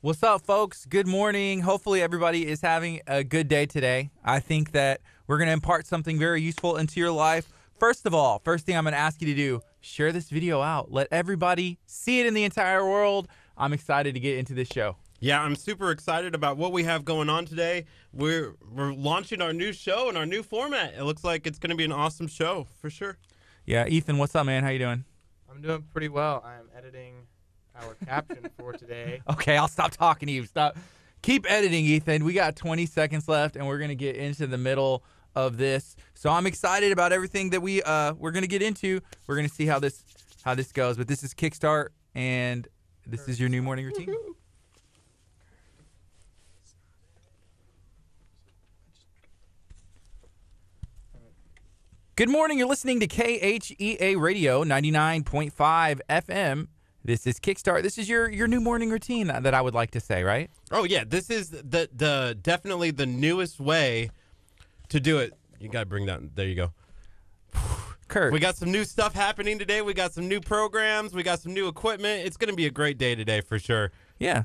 What's up, folks? Good morning. Hopefully everybody is having a good day today. I think that we're going to impart something very useful into your life. First of all, first thing I'm going to ask you to do, share this video out. Let everybody see it in the entire world. I'm excited to get into this show. Yeah, I'm super excited about what we have going on today. We're launching our new show and our new format. It looks like it's going to be an awesome show for sure. Yeah, Ethan, what's up, man? How you doing? I'm doing pretty well. I'm editing our caption for today. Okay, I'll stop talking to you. Stop. Keep editing, Ethan. We got 20 seconds left, and we're going to get into the middle of this. So I'm excited about everything that we're going to get into. We're going to see how this goes. But this is Kickstart, and this is your new morning routine. Good morning. You're listening to KHEA Radio 99.5 FM. This is Kickstart. This is your new morning routine that I would like to say, right? Oh yeah, this is the definitely the newest way to do it. You gotta bring that. There you go. Curt. We got some new stuff happening today. We got some new programs. We got some new equipment. It's gonna be a great day today for sure. Yeah.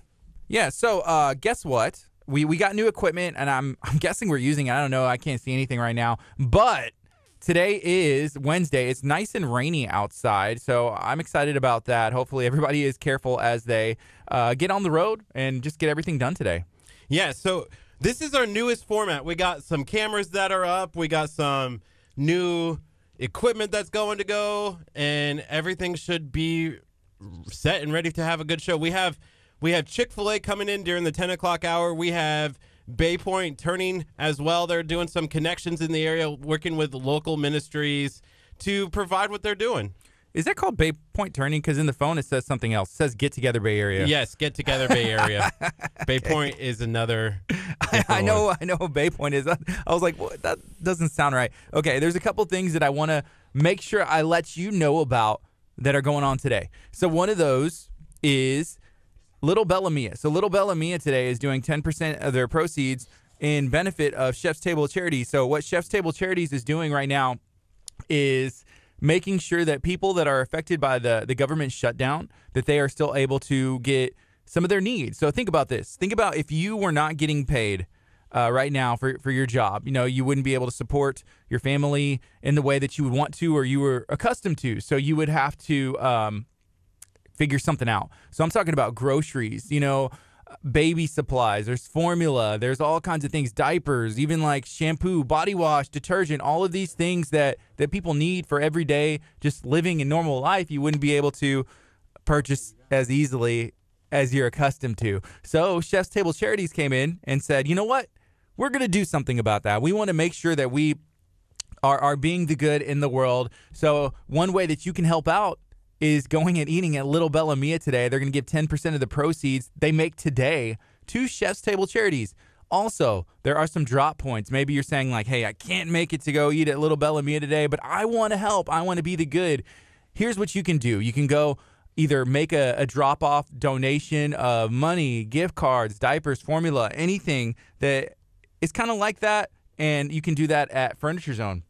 So guess what? We got new equipment, and I'm guessing we're using it. I don't know. I can't see anything right now, but today is Wednesday. It's nice and rainy outside, so I'm excited about that. Hopefully everybody is careful as they get on the road and just get everything done today. Yeah, so this is our newest format. We got some cameras that are up. We got some new equipment that's going to go, and everything should be set and ready to have a good show. We have Chick-fil-A coming in during the 10 o'clock hour. We have Bay Point turning as well. They're doing some connections in the area, working with local ministries to provide what they're doing. Is that called Bay Point turning? Because in the phone it says something else. It says Get Together Bay Area. Yes, Get Together Bay Area. Bay Point is another. I know what Bay Point is. I was like, what? That doesn't sound right. Okay, there's a couple things that I want to make sure I let you know about that are going on today. So one of those is Little Bella Mia. So Little Bella Mia today is doing 10% of their proceeds in benefit of Chef's Table Charities. So what Chef's Table Charities is doing right now is making sure that people that are affected by the government shutdown, that they are still able to get some of their needs. So think about this. Think about if you were not getting paid right now for your job. You know, you wouldn't be able to support your family in the way that you would want to or you were accustomed to. So you would have to figure something out. So I'm talking about groceries, baby supplies, there's formula, there's all kinds of things, diapers, even like shampoo, body wash, detergent, all of these things that people need for every day, just living in normal life, you wouldn't be able to purchase as easily as you're accustomed to. So Chef's Table Charities came in and said, you know what? We're going to do something about that. We want to make sure that we are being the good in the world. So one way that you can help out is going and eating at Little Bella Mia today. They're going to give 10% of the proceeds they make today to Chef's Table Charities. Also, there are some drop points. Maybe you're saying like, hey, I can't make it to go eat at Little Bella Mia today, but I want to help. I want to be the good. Here's what you can do. You can go either make a drop-off donation of money, gift cards, diapers, formula, anything that is kind of like that, and you can do that at Furniture Zone.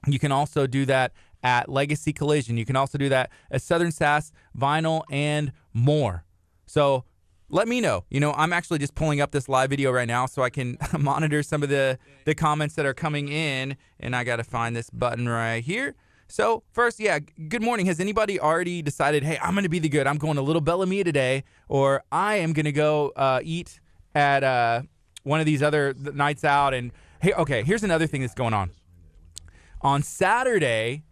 You can also do that at Legacy Collision. You can also do that at Southern Sass, Vinyl, and more. So let me know. I'm actually just pulling up this live video right now so I can monitor some of the comments that are coming in, and I got to find this button right here. So first, good morning. Has anybody already decided, hey, I'm going to be the good. I'm going to Little Bella Mia today, or I am going to go eat at one of these other nights out. And hey, okay, here's another thing that's going on. On Saturday,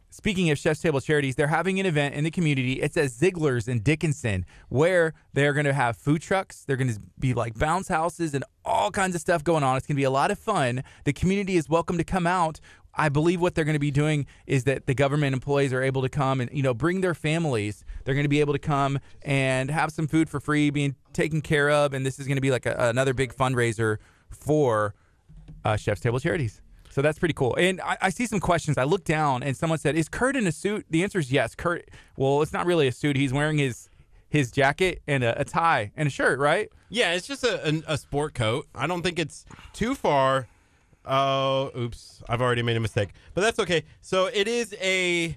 speaking of Chef's Table Charities, they're having an event in the community. It's at Ziegler's in Dickinson, where they're going to have food trucks. They're going to be like bounce houses and all kinds of stuff going on. It's going to be a lot of fun. The community is welcome to come out. I believe what they're going to be doing is that the government employees are able to come and, bring their families. They're going to be able to come and have some food for free, being taken care of. And this is going to be like another big fundraiser for Chef's Table Charities. So that's pretty cool. And I see some questions. I looked down and someone said, is Curt in a suit? The answer is yes. Curt, well, it's not really a suit. He's wearing his jacket and a tie and a shirt, right? Yeah, it's just a sport coat. I don't think it's too far. Oh, oops. I've already made a mistake. But that's okay. So it is a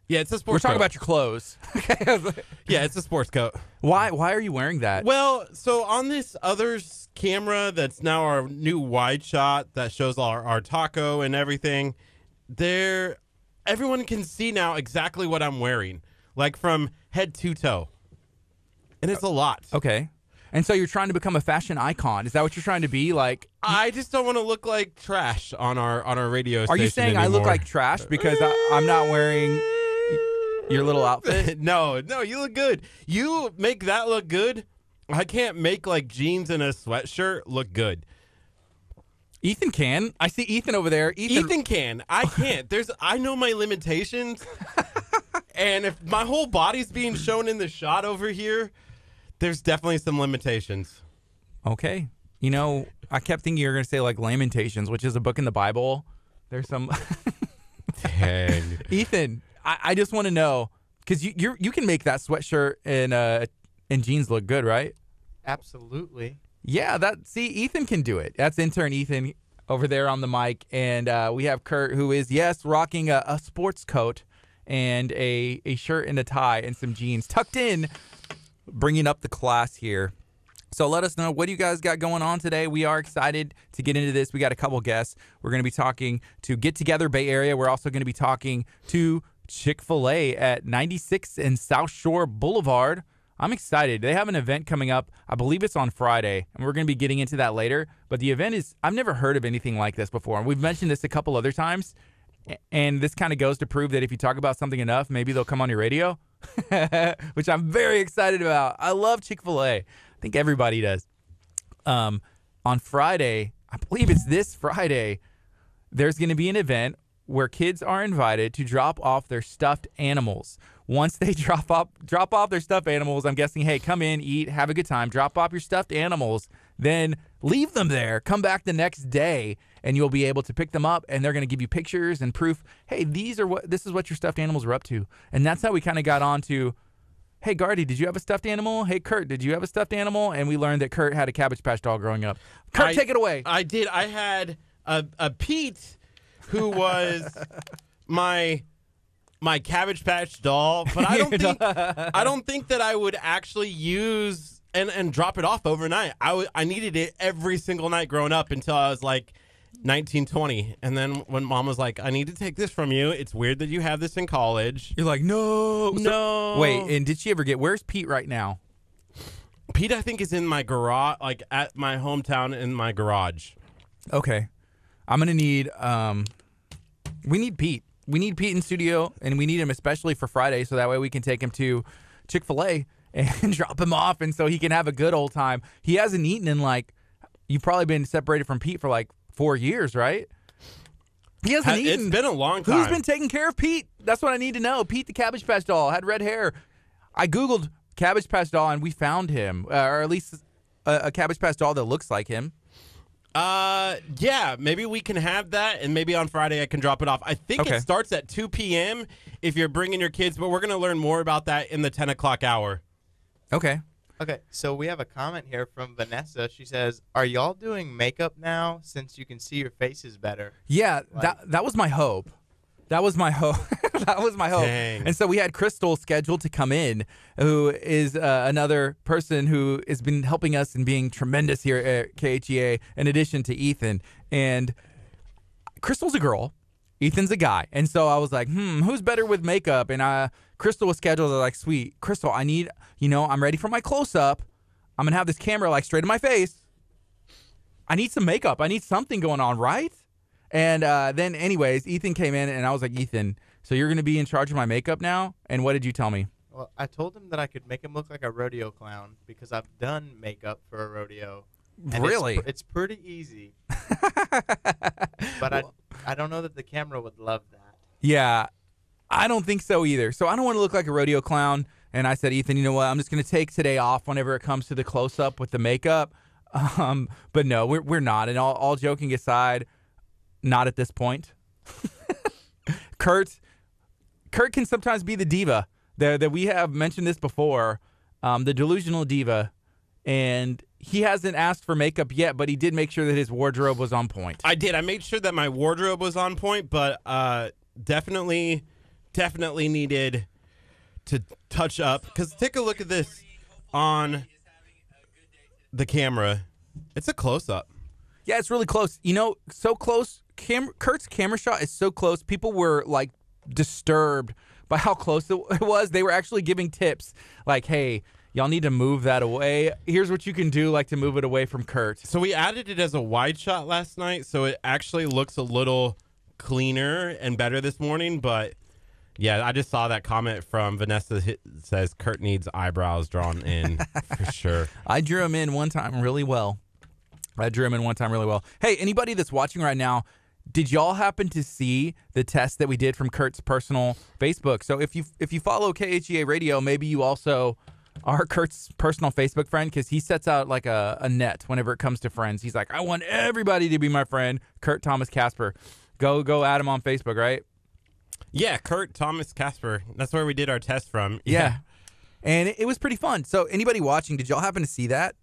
Yeah, it's a sports coat. We're talking about your clothes. Yeah, it's a sports coat. Why are you wearing that? Well, so on this other camera that's now our new wide shot that shows our taco and everything, everyone can see now exactly what I'm wearing, like from head to toe. And it's a lot. Okay. And so you're trying to become a fashion icon. Is that what you're trying to be? Like, I just don't want to look like trash on our radio station. Are you saying anymore. I look like trash because I'm not wearing your little outfit? No, you look good. You make that look good. I can't make like jeans and a sweatshirt look good. Ethan can. I see Ethan over there. Ethan can. I can't. I know my limitations. And if my whole body's being shown in the shot over here, there's definitely some limitations. Okay. You know, I kept thinking you were going to say like Lamentations, which is a book in the Bible. There's some. Dang. Ethan, I just want to know, because you can make that sweatshirt and jeans look good, right? Absolutely. Yeah, Ethan can do it. That's intern Ethan over there on the mic. And we have Curt, who is, yes, rocking a sports coat and a shirt and a tie and some jeans tucked in, bringing up the class here. So let us know, what do you guys got going on today? We are excited to get into this. We got a couple guests. We're going to be talking to Get Together Bay Area. We're also going to be talking to Chick-fil-A at 96 and South Shore Boulevard. I'm excited. They have an event coming up. I believe it's on Friday, and we're going to be getting into that later. But the event is, I've never heard of anything like this before. And we've mentioned this a couple other times. And this kind of goes to prove that if you talk about something enough, maybe they'll come on your radio, which I'm very excited about. I love Chick-fil-A. I think everybody does. On Friday, I believe it's this Friday, there's going to be an event where kids are invited to drop off their stuffed animals. Once they drop off their stuffed animals, I'm guessing, hey, come in, eat, have a good time, drop off your stuffed animals, then leave them there, come back the next day, and you'll be able to pick them up, and they're going to give you pictures and proof, hey, this is what your stuffed animals are up to. And that's how we kind of got on to, hey, Gardy, did you have a stuffed animal? Hey, Curt, did you have a stuffed animal? And we learned that Curt had a Cabbage Patch doll growing up. Curt, take it away. I did. I had a Pete who was my Cabbage Patch doll, but I don't think that I would actually use and drop it off overnight. I needed it every single night growing up until I was like 19, 20. And then when Mom was like, I need to take this from you. It's weird that you have this in college. You're like, no. No. Wait, and did she ever where's Pete right now? Pete, I think, is in my garage, like at my hometown in my garage. Okay. I'm going to need, we need Pete. We need Pete in studio, and we need him especially for Friday, so that way we can take him to Chick-fil-A and drop him off, and so he can have a good old time. He hasn't eaten in you've probably been separated from Pete for 4 years, right? He hasn't eaten. It's been a long time. Who's been taking care of Pete? That's what I need to know. Pete the Cabbage Patch doll had red hair. I Googled Cabbage Patch doll, and we found him, or at least a Cabbage Patch doll that looks like him. Yeah, maybe we can have that, and maybe on Friday I can drop it off. I think it starts at 2 p.m. if you're bringing your kids, but we're going to learn more about that in the 10 o'clock hour. Okay. Okay, so we have a comment here from Vanessa. She says, are y'all doing makeup now since you can see your faces better? Yeah, that was my hope. That was my hope. That was my hope. Dang. And so we had Crystal scheduled to come in, who is another person who has been helping us and being tremendous here at KHEA, in addition to Ethan. And Crystal's a girl. Ethan's a guy. And so I was like, who's better with makeup? And Crystal was scheduled. I was like, sweet. Crystal, I need, I'm ready for my close-up. I'm going to have this camera straight in my face. I need some makeup. I need something going on, right? And then anyways, Ethan came in, and I was like, Ethan, so you're going to be in charge of my makeup now? And what did you tell me? Well, I told him that I could make him look like a rodeo clown because I've done makeup for a rodeo. And really? It's pretty easy. But I don't know that the camera would love that. Yeah, I don't think so either. So I don't want to look like a rodeo clown. And I said, Ethan, you know what? I'm just going to take today off whenever it comes to the close-up with the makeup. But no, we're not. And all joking aside, not at this point. Curt can sometimes be the diva that we have mentioned this before, the delusional diva. And he hasn't asked for makeup yet, but he did make sure that his wardrobe was on point. I did. I made sure that my wardrobe was on point, but definitely needed to touch up. Because take a look at this on the camera. It's a close-up. Yeah, it's really close. You know, so close. Kurt's camera shot is so close. People were like disturbed by how close it was. They were actually giving tips like, hey, y'all need to move that away. Here's what you can do, like, to move it away from Kurt. So we added it as a wide shot last night, so it actually looks a little cleaner and better this morning. But, yeah, I just saw that comment from Vanessa. Says Kurt needs eyebrows drawn in for sure. I drew him in one time really well. Hey, anybody that's watching right now, did y'all happen to see the test that we did from Kurt's personal Facebook? So if you follow KHEA Radio, maybe you also are Kurt's personal Facebook friend, because he sets out like a net whenever it comes to friends. He's like, I want everybody to be my friend, Kurt Thomas Casper. Go add him on Facebook, right? Yeah, Kurt Thomas Casper. That's where we did our test from. Yeah. And it was pretty fun. So anybody watching, did y'all happen to see that?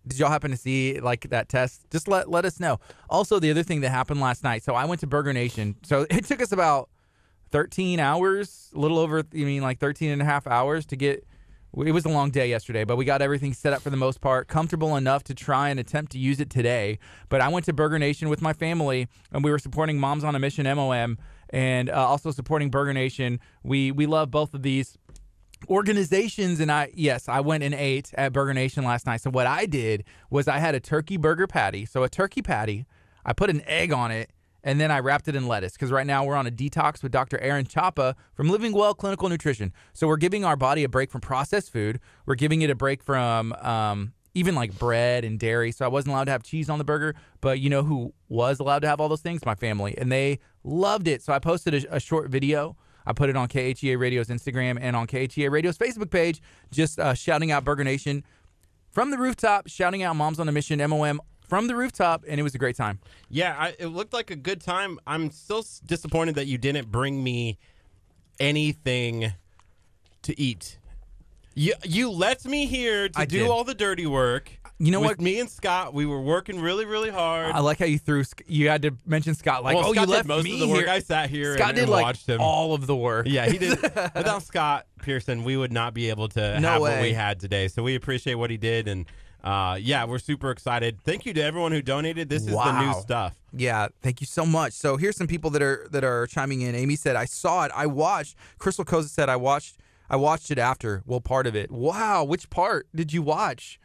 Did y'all happen to see like that test? Just let us know. Also, the other thing that happened last night. So I went to Burger Nation. So it took us about 13 hours, a little over, 13 and a half hours to get. It was a long day yesterday, but we got everything set up for the most part, comfortable enough to try and attempt to use it today. But I went to Burger Nation with my family, and we were supporting Moms on a Mission, MOM, and also supporting Burger Nation. We love both of these organizations, and I went and ate at Burger Nation last night. So what I did was I had a turkey burger patty. So a turkey patty, I put an egg on it, and then I wrapped it in lettuce, because right now we're on a detox with Dr. Aaron Chapa from Living Well Clinical Nutrition. So we're giving our body a break from processed food. We're giving it a break from even like bread and dairy. So I wasn't allowed to have cheese on the burger, but you know who was allowed to have all those things? My family, and they loved it. So I posted a short video. I put it on KHEA Radio's Instagram and on KHEA Radio's Facebook page, just shouting out Burger Nation from the rooftop, shouting out Moms on a Mission, MOM, from the rooftop, and it was a great time. Yeah, it looked like a good time. I'm still disappointed that you didn't bring me anything to eat. You let me here to do all the dirty work. You know what? Me and Scott, we were working really, really hard. I like how you had to mention Scott. Like, Scott you left did most me of the work. here. I sat here Scott and watched him. All of the work. Yeah, he did. Without Scott Pearson, we would not be able to have what we had today. So we appreciate what he did, and we're super excited. Thank you to everyone who donated. This is the new stuff. Yeah, thank you so much. So here's some people that are chiming in. Amy said, I saw it. I watched. Crystal Koza said, I watched it after. Well, part of it. Wow, which part did you watch?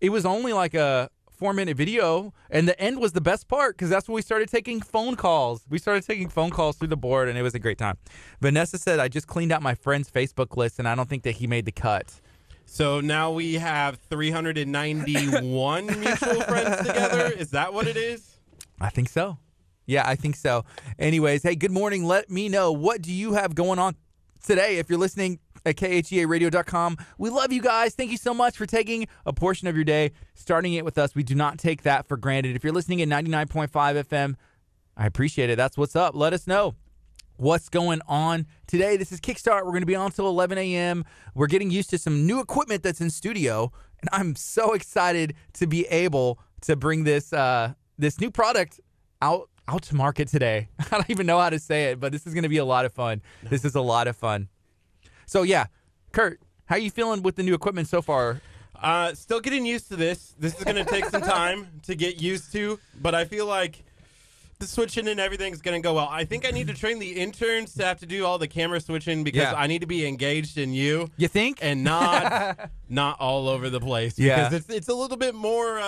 It was only like a 4-minute video, and the end was the best part, because that's when we started taking phone calls. We started taking phone calls through the board, and it was a great time. Vanessa said, I just cleaned out my friend's Facebook list, and I don't think that he made the cut. So now we have 391 mutual friends together. Is that what it is? I think so. Yeah, I think so. Anyways, hey, good morning. Let me know, what do you have going on today? If you're listening at KHEAradio.com. We love you guys. Thank you so much for taking a portion of your day, starting it with us. We do not take that for granted. If you're listening at 99.5 FM, I appreciate it. That's what's up. Let us know what's going on today. This is Kickstart. We're going to be on until 11 a.m. We're getting used to some new equipment that's in studio, and I'm so excited to be able to bring this new product out to market today. I don't even know how to say it, but this is going to be a lot of fun. This is a lot of fun. So, yeah, Kurt, how are you feeling with the new equipment so far? Still getting used to this. This is going to take some time to get used to, but I feel like the switching and everything's going to go well. I think I need to train the interns to have to do all the camera switching, because I need to be engaged in you. You think? And not all over the place. Yeah. Because it's a little bit more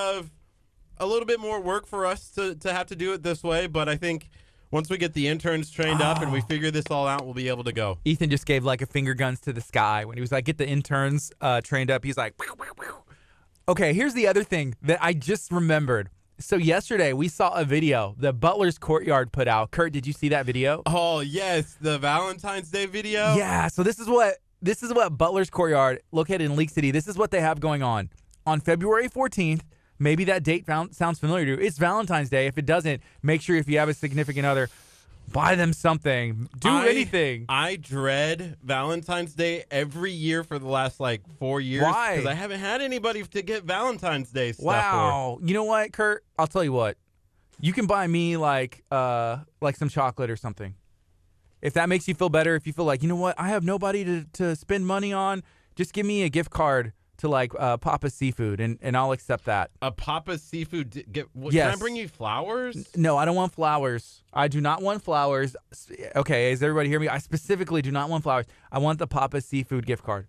work for us to have to do it this way, but I think once we get the interns trained up and we figure this all out, we'll be able to go. Ethan just gave like a finger guns to the sky when he was like, get the interns trained up. He's like, pew, pew, pew. Okay, here's the other thing that I just remembered. So yesterday we saw a video that Butler's Courtyard put out. Kurt, did you see that video? Oh, yes, the Valentine's Day video. Yeah, so this is what Butler's Courtyard, located in League City, this is what they have going on. On February 14th, maybe that date sounds familiar to you. It's Valentine's Day. If it doesn't, make sure if you have a significant other, buy them something. Do anything. I dread Valentine's Day every year for the last 4 years. Why? Because I haven't had anybody to get Valentine's Day stuff Wow. You know what, Kurt? I'll tell you what. You can buy me like some chocolate or something. If that makes you feel better, if you feel like, you know what, I have nobody to spend money on, just give me a gift card to like Papa's Seafood, and I'll accept that. A Papa's Seafood. Can Yes. I bring you flowers? No, I don't want flowers. I do not want flowers. Okay, does everybody hear me? I specifically do not want flowers. I want the Papa's Seafood gift card.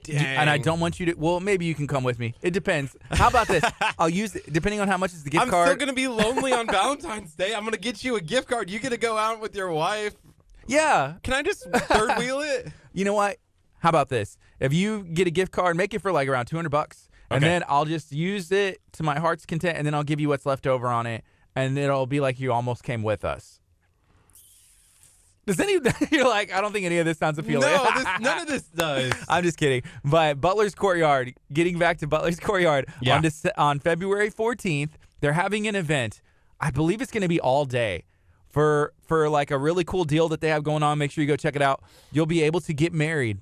Dang. And I don't want you to. Well, maybe you can come with me. It depends. How about this? I'll use it depending on how much is the gift I'm card. still gonna be lonely on Valentine's Day. I'm gonna get you a gift card. You get to go out with your wife. Yeah. Can I just third wheel it? You know what? How about this? If you get a gift card, make it for like around $200, and Okay. then I'll just use it to my heart's content, and then I'll give you what's left over on it, and it'll be like you almost came with us. Does any you're like, I don't think any of this sounds appealing. No, none of this does. I'm just kidding. But Butler's Courtyard, getting back to Butler's Courtyard, Yeah. on February 14th, they're having an event. I believe it's going to be all day for like a really cool deal that they have going on. Make sure you go check it out. You'll be able to get married,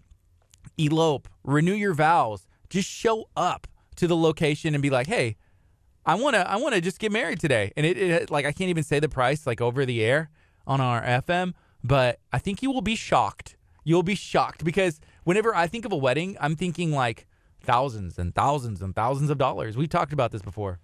elope, renew your vows. Just show up to the location and be like, hey, I wanna just get married today. And it like I can't even say the price like over the air on our FM. But I think you will be shocked. You'll be shocked because whenever I think of a wedding, I'm thinking like thousands and thousands and thousands of dollars. We've talked about this before.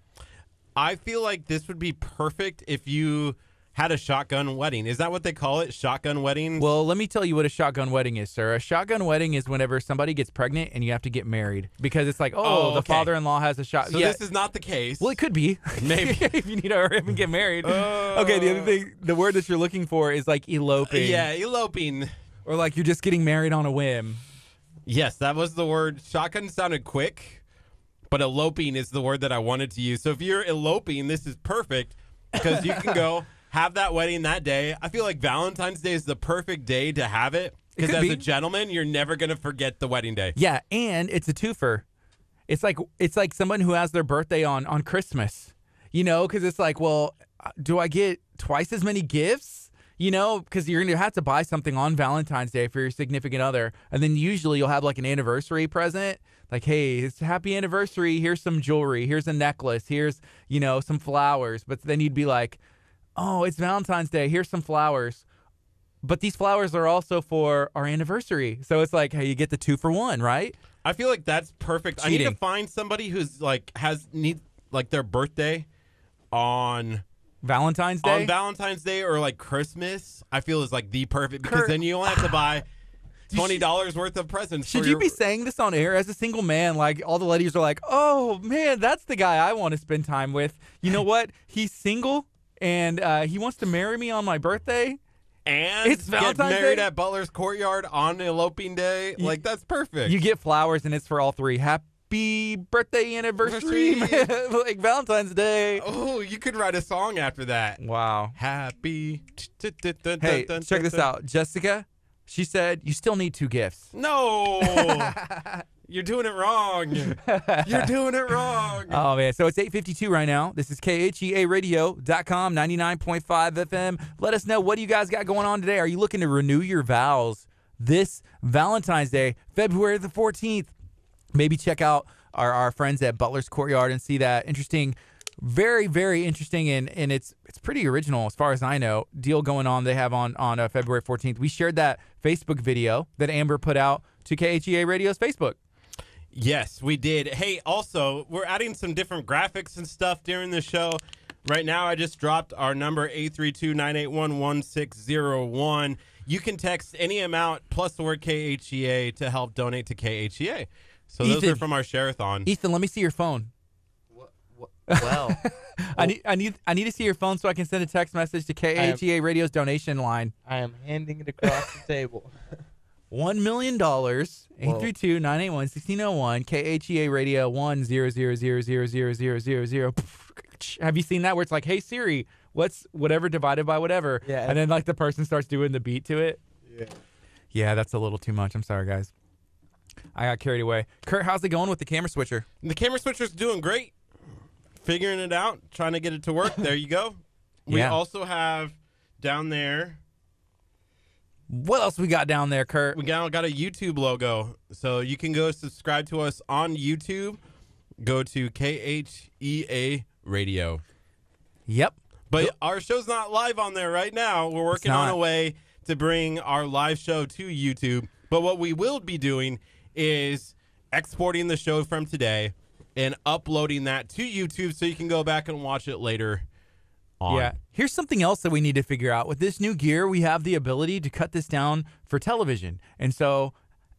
I feel like this would be perfect if you had a shotgun wedding. Is that what they call it? Shotgun weddings? Well, let me tell you what a shotgun wedding is, sir. A shotgun wedding is whenever somebody gets pregnant and you have to get married because it's like, the okay. father-in-law has a shot. So yeah. this is not the case. Well, it could be. Maybe. if you need to hurry up and get married. Okay, the other thing, the word that you're looking for is like eloping. Yeah, eloping. Or like you're just getting married on a whim. Yes, that was the word. Shotgun sounded quick, but eloping is the word that I wanted to use. So if you're eloping, this is perfect because you can go have that wedding that day. I feel like Valentine's Day is the perfect day to have it because could as be. a gentleman, you're never going to forget the wedding day. Yeah, and it's a twofer. It's like someone who has their birthday on Christmas, you know, because it's like, well, do I get twice as many gifts? You know, because you're going to have to buy something on Valentine's Day for your significant other. And then usually you'll have like an anniversary present. Like, hey, it's a happy anniversary. Here's some jewelry. Here's a necklace. Here's, you know, some flowers. But then you'd be like, oh, it's Valentine's Day. Here's some flowers. But these flowers are also for our anniversary. So it's like, hey, you get the 2-for-1, right? I feel like that's perfect. I need Cheating. to find somebody who's like needs their birthday on Valentine's Day? on Valentine's Day or like Christmas. I feel is like the perfect because Kurt, then you only have to buy $20 worth of presents. Should you be saying this on air as a single man? Like all the ladies are like, oh man, that's the guy I want to spend time with. You know what? He's single and he wants to marry me on my birthday. and It's get Valentine's married Day? at Butler's Courtyard on eloping day? Like that's perfect. You get flowers and it's for all three. Happy birthday anniversary, like Valentine's Day. Oh, you could write a song after that. Wow. Happy. Hey, check this out. Jessica, she said you still need 2 gifts. No. You're doing it wrong. You're doing it wrong. Oh, man. So it's 8:52 right now. This is KHEARadio.com, 99.5 FM. Let us know, what do you guys got going on today? Are you looking to renew your vows this Valentine's Day, February the 14th? Maybe check out our friends at Butler's Courtyard and see that interesting, very, very interesting, and it's pretty original as far as I know, deal going on they have on February 14th. We shared that Facebook video that Amber put out to KHEA Radio's Facebook. Yes, we did. Hey, also, we're adding some different graphics and stuff during the show. Right now, I just dropped our number, 832-981-1601. You can text any amount plus the word KHEA to help donate to KHEA. So those Ethan. are from our share-a-thon. Ethan, let me see your phone. Well, I need to see your phone so I can send a text message to KHEA Radio's donation line. I am handing it across the table. $1 million, 832-981-1601, KHEA Radio 100000000. Have you seen that where it's like, hey Siri, what's whatever divided by whatever? Yeah. And then like the person starts doing the beat to it. Yeah. Yeah, that's a little too much. I'm sorry, guys. I got carried away. Kurt, how's it going with the camera switcher? The camera switcher's doing great. Figuring it out, trying to get it to work. There you go. We Yeah. also have down there, What else we got down there, Kurt? we got a YouTube logo. So you can go subscribe to us on YouTube. Go to KHEA Radio. Yep. But our show's not live on there right now. We're working on not. a way to bring our live show to YouTube. But what we will be doing is exporting the show from today and uploading that to YouTube so you can go back and watch it later on. Yeah. Here's something else that we need to figure out. With this new gear, we have the ability to cut this down for television. And so,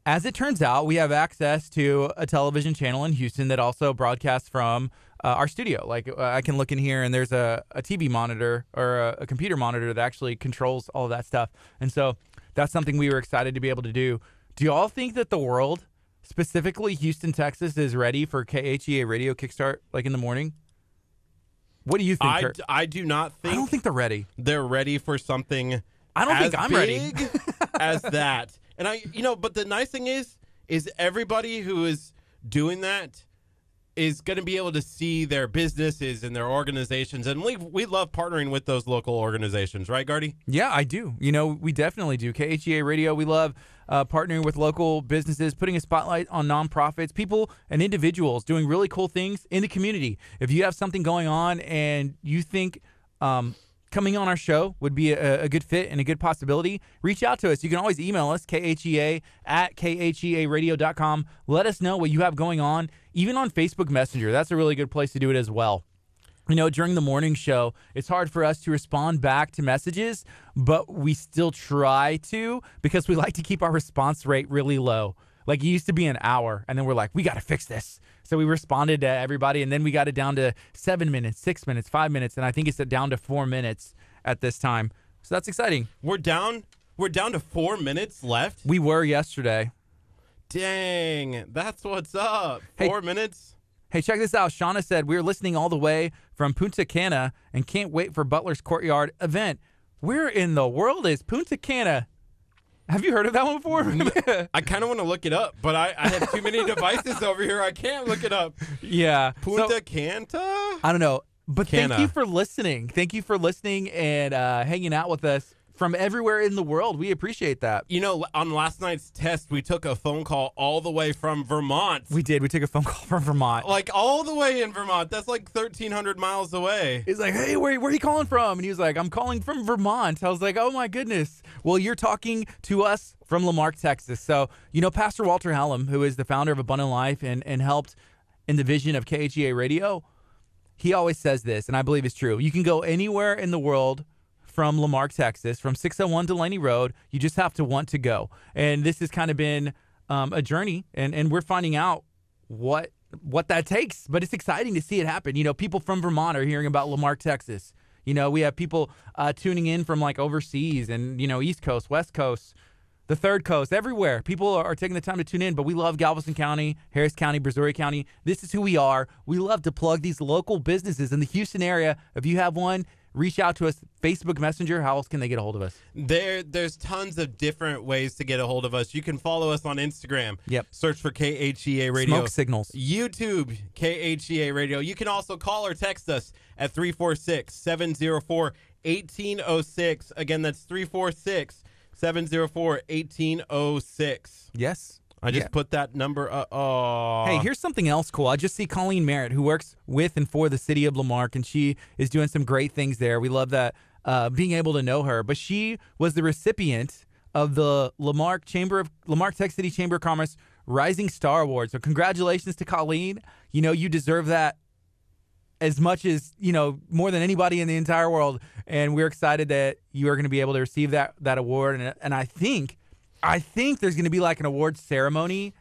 as it turns out, we have access to a television channel in Houston that also broadcasts from our studio. Like, I can look in here, and there's a TV monitor or a computer monitor that actually controls all of that stuff. And so, that's something we were excited to be able to do. Do you all think that the world, specifically Houston, Texas, is ready for KHEA Radio Kickstart, like in the morning? What do you think, Kurt? I do not think. I don't think they're ready. They're ready for something. I don't think I'm ready. as that. And but the nice thing is everybody who is doing that is going to be able to see their businesses and their organizations. And we love partnering with those local organizations, right, Gardy? Yeah, I do. We definitely do. KHEA Radio, we love partnering with local businesses, putting a spotlight on nonprofits, people and individuals doing really cool things in the community. If you have something going on and you think coming on our show would be a good fit and a good possibility, reach out to us. You can always email us, KHEA@KHEAradio.com. Let us know what you have going on, even on Facebook Messenger. That's a really good place to do it as well. During the morning show, it's hard for us to respond back to messages, but we still try to because we like to keep our response rate really low. Like, it used to be an hour, and then we're like, we got to fix this. So we responded to everybody, and then we got it down to 7 minutes, 6 minutes, 5 minutes, and I think it's down to 4 minutes at this time. So that's exciting. We're down to 4 minutes left? We were yesterday. Dang, that's what's up. Hey, 4 minutes? Hey, check this out. Shauna said, we're listening all the way from Punta Cana and can't wait for Butler's Courtyard event. Where in the world is Punta Cana? Have you heard of that one before? I kind of want to look it up, but I have too many devices over here. I can't look it up. Yeah. Punta Cana? I don't know. But Cana. Thank you for listening. Thank you for listening and hanging out with us from everywhere in the world. We appreciate that. On last night's test, we took a phone call all the way from Vermont. We did. We took a phone call from Vermont. Like, all the way in Vermont. That's like 1,300 miles away. He's like, hey, where are you calling from? And he was like, I'm calling from Vermont. I was like, oh, my goodness. Well, you're talking to us from Lamarck, Texas. So, Pastor Walter Hallam, who is the founder of Abundant Life and helped in the vision of KHEA Radio, he always says this, and I believe it's true. You can go anywhere in the world from Lamarck, Texas, from 601 Delaney Road. You just have to want to go. And this has kind of been a journey, and we're finding out what that takes. But it's exciting to see it happen. People from Vermont are hearing about Lamarck, Texas. We have people tuning in from like overseas and, East Coast, West Coast, the Third Coast, everywhere. People are taking the time to tune in, but we love Galveston County, Harris County, Brazoria County. This is who we are. We love to plug these local businesses in the Houston area. If you have one, reach out to us. Facebook Messenger. How else can they get a hold of us? There's tons of different ways to get a hold of us. You can follow us on Instagram. Yep. Search for KHEA Radio. Smoke signals. YouTube, KHEA Radio. You can also call or text us at 346-704-1806. Again, that's 346-704-1806. Yes. I just put that number up. Oh. Hey, here's something else cool. I just see Colleen Merritt, who works with and for the city of Lamarck, and she is doing some great things there. We love that, being able to know her. But she was the recipient of the Lamarck Tech City Chamber of Commerce Rising Star Award. So congratulations to Colleen. You deserve that as much as, more than anybody in the entire world. And we're excited that you are going to be able to receive that award. And I think there's going to be like an awards ceremony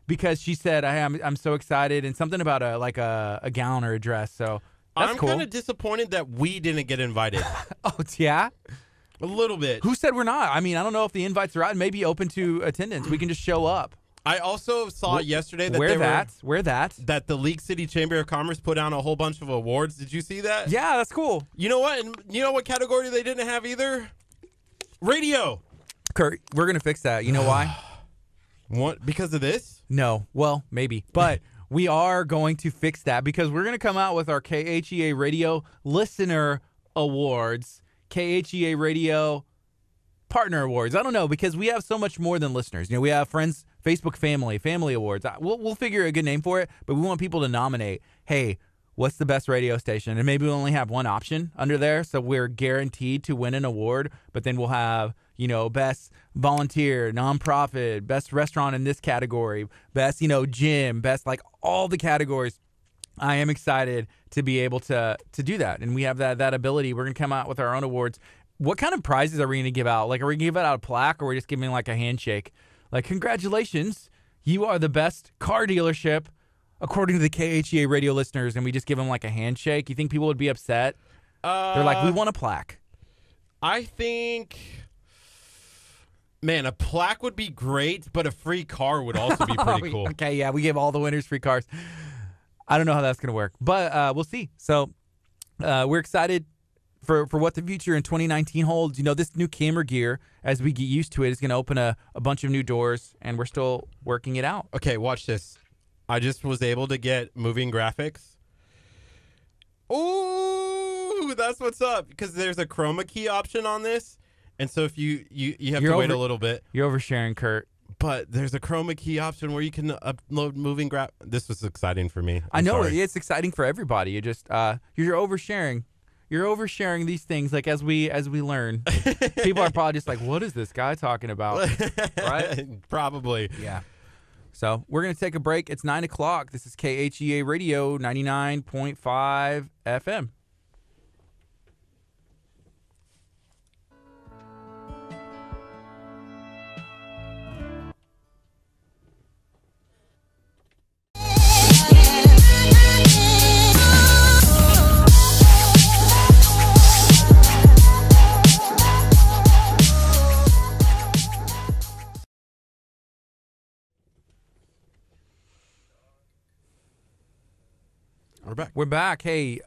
because she said, I'm so excited, and something about a gown or a dress. So that's cool. I'm kind of disappointed that we didn't get invited. Oh, yeah? A little bit. Who said we're not? I mean, I don't know if the invites are out. It may be open to attendance. We can just show up. I also saw yesterday that that the League City Chamber of Commerce put down a whole bunch of awards. Did you see that? Yeah, that's cool. You know what? And you know what category they didn't have either? Radio. Kurt, we're going to fix that. You know why? What? Because of this? No. Well, maybe. But we are going to fix that because we're going to come out with our KHEA Radio Listener Awards, KHEA Radio Partner Awards. I don't know, because we have so much more than listeners. We have friends, Facebook Family Awards. We'll figure a good name for it, but we want people to nominate, hey, what's the best radio station? And maybe we'll only have one option under there, so we're guaranteed to win an award, but then we'll have, best volunteer, nonprofit, best restaurant in this category, best, gym, best, like all the categories. I am excited to be able to do that. And we have that ability. We're going to come out with our own awards. What kind of prizes are we going to give out? Like, are we going to give out a plaque, or are we just giving like a handshake? Like, congratulations, you are the best car dealership according to the KHEA radio listeners, and we just give them like a handshake. You think people would be upset? They're like, we want a plaque. I think, man, a plaque would be great, but a free car would also be pretty cool. Okay, yeah, we give all the winners free cars. I don't know how that's going to work, but we'll see. So we're excited for what the future in 2019 holds. This new camera gear, as we get used to it, is going to open a bunch of new doors, and we're still working it out. Okay, watch this. I just was able to get moving graphics. Ooh, that's what's up, because there's a chroma key option on this, and so if you have to wait a little bit. You're oversharing, Kurt. But there's a chroma key option where you can upload moving graph. This was exciting for me. I know sorry. it's exciting for everybody. You just you're oversharing. You're oversharing these things, like as we learn. People are probably just like, what is this guy talking about? Right? Probably. Yeah. So we're going to take a break. It's 9 o'clock. This is KHEA Radio 99.5 FM. We're back. Hey,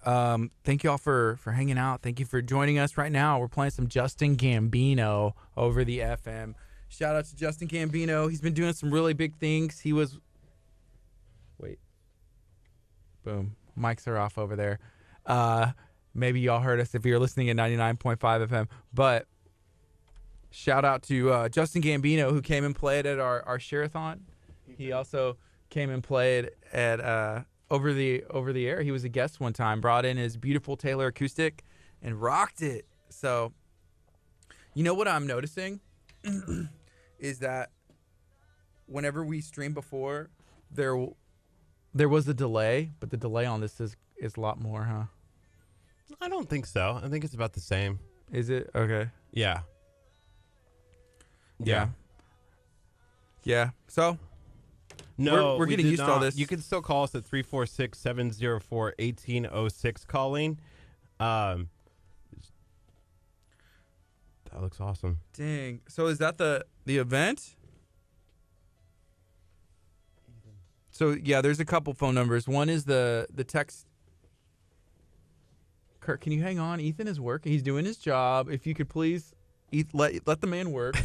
thank you all for hanging out. Thank you for joining us right now. We're playing some Justin Gambino over the FM. Shout out to Justin Gambino. He's been doing some really big things. He was... Wait. Boom. Mics are off over there. Maybe y'all heard us if you're listening at 99.5 FM. But shout out to Justin Gambino, who came and played at our Share-a-thon. He also came and played at... Over the air. He was a guest one time, brought in his beautiful Taylor acoustic and rocked it. So, what I'm noticing is that whenever we streamed before, there was a delay, but the delay on this is a lot more, huh? I don't think so. I think it's about the same. Is it? Okay. Yeah. So, no, we're getting used to all this. You can still call us at 346-704-1806 calling. That looks awesome. Dang. So is that the event? So yeah, there's a couple phone numbers. One is the text. Kurt, can you hang on? Ethan is working. He's doing his job. If you could please let the man work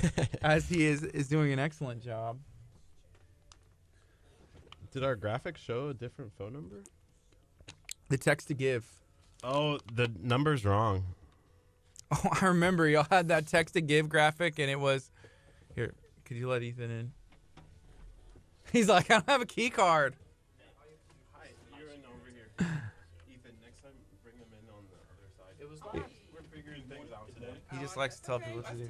as he is doing an excellent job. Did our graphics show a different phone number? The text to give. Oh, the number's wrong. Oh, I remember y'all had that text to give graphic, and it was here. Could you let Ethan in? He's like, I don't have a key card. Hi, you're in over here. Ethan, next time bring them in on the other side. It was we're figuring things out today. He just likes to tell people what to do.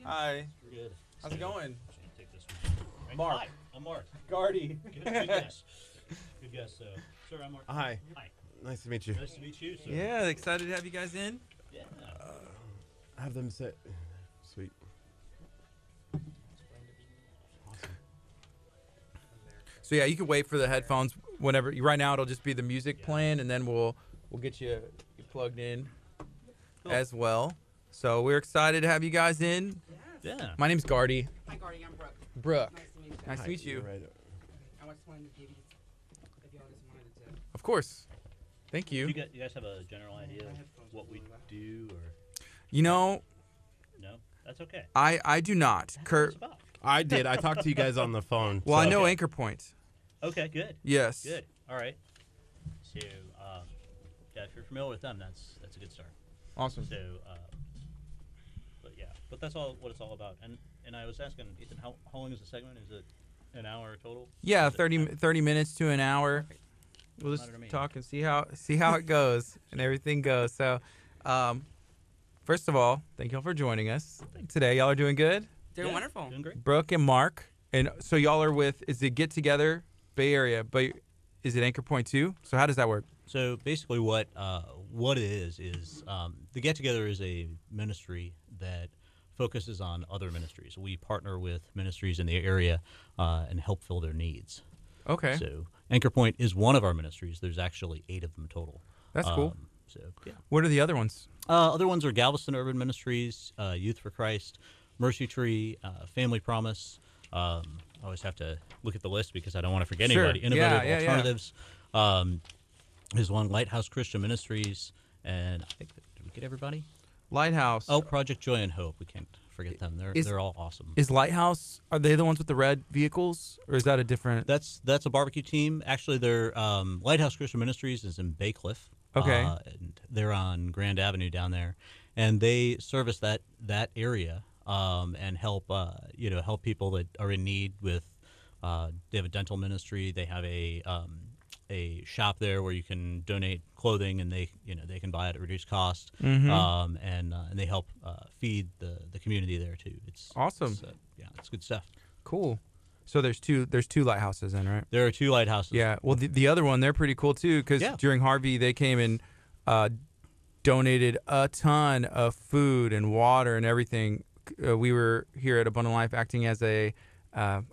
Hi. Good. How's it going? Take this one. Mark. Hi, I'm Mark. Gardy. Good guess. Good guess. Sir, I'm Mark. Hi. Hi. Nice to meet you. Nice to meet you, sir. Yeah, excited to have you guys in. Yeah. Have them sit. Sweet. So yeah, you can wait for the headphones whenever. Right now, it'll just be the music playing, and then we'll get you plugged in as well. So we're excited to have you guys in. Yeah. My name's Gardy. Hi, Gardy. I'm Brooke. Brooke. Nice to meet you. Nice to meet you. Right. I just wanted to give you, if y'all just wanted to. Of course. Thank you. You guys have a general idea of what we do, or No, that's okay. I do not. Kurt. I did. I talked to you guys on the phone. Well, I so- know Okay. Anchor Point. Okay, good. Yes. Good. All right. So, yeah, if you're familiar with them, that's a good start. Awesome. So, but that's all what it's all about. And I was asking Ethan, how long is the segment? Is it an hour total? Yeah, Is it 30 minutes to an hour. Perfect. We'll just Matter to me. talk and see how it goes and everything goes. So, first of all, thank y'all for joining us today. Y'all are doing good? Doing wonderful. Doing great. Brooke and Mark. And so y'all are with, is it Get Together Bay Area, but is it Anchor Point too? So how does that work? So basically, what it is the Get Together is a ministry that focuses on other ministries. We partner with ministries in the area and help fill their needs. Okay. So Anchor Point is one of our ministries. There's actually 8 of them total. That's cool. So yeah. What are the other ones? Other ones are Galveston Urban Ministries, Youth for Christ, Mercy Tree, Family Promise. I always have to look at the list because I don't want to forget Sure. anybody. Innovative Yeah. Alternatives. There's one, Lighthouse Christian Ministries, and I think, did we get everybody? Lighthouse. Oh, Project Joy and Hope. We can't forget them. They're all awesome. Is Lighthouse, are they the ones with the red vehicles? Or is that a different? That's a barbecue team. Actually, their Lighthouse Christian Ministries is in Bay Cliff. Okay. And they're on Grand Avenue down there, and they service that area and help help people that are in need with. They have a dental ministry. They have a shop there where you can donate clothing, and they can buy it at reduced cost. Mm-hmm. And they help feed the community there too. It's Awesome. It's good stuff. Cool. So there's two lighthouses then, right? There are 2 lighthouses. Yeah. Well, the other one, they're pretty cool too, because during Harvey they came and donated a ton of food and water and everything. We were here at Abundant Life acting as a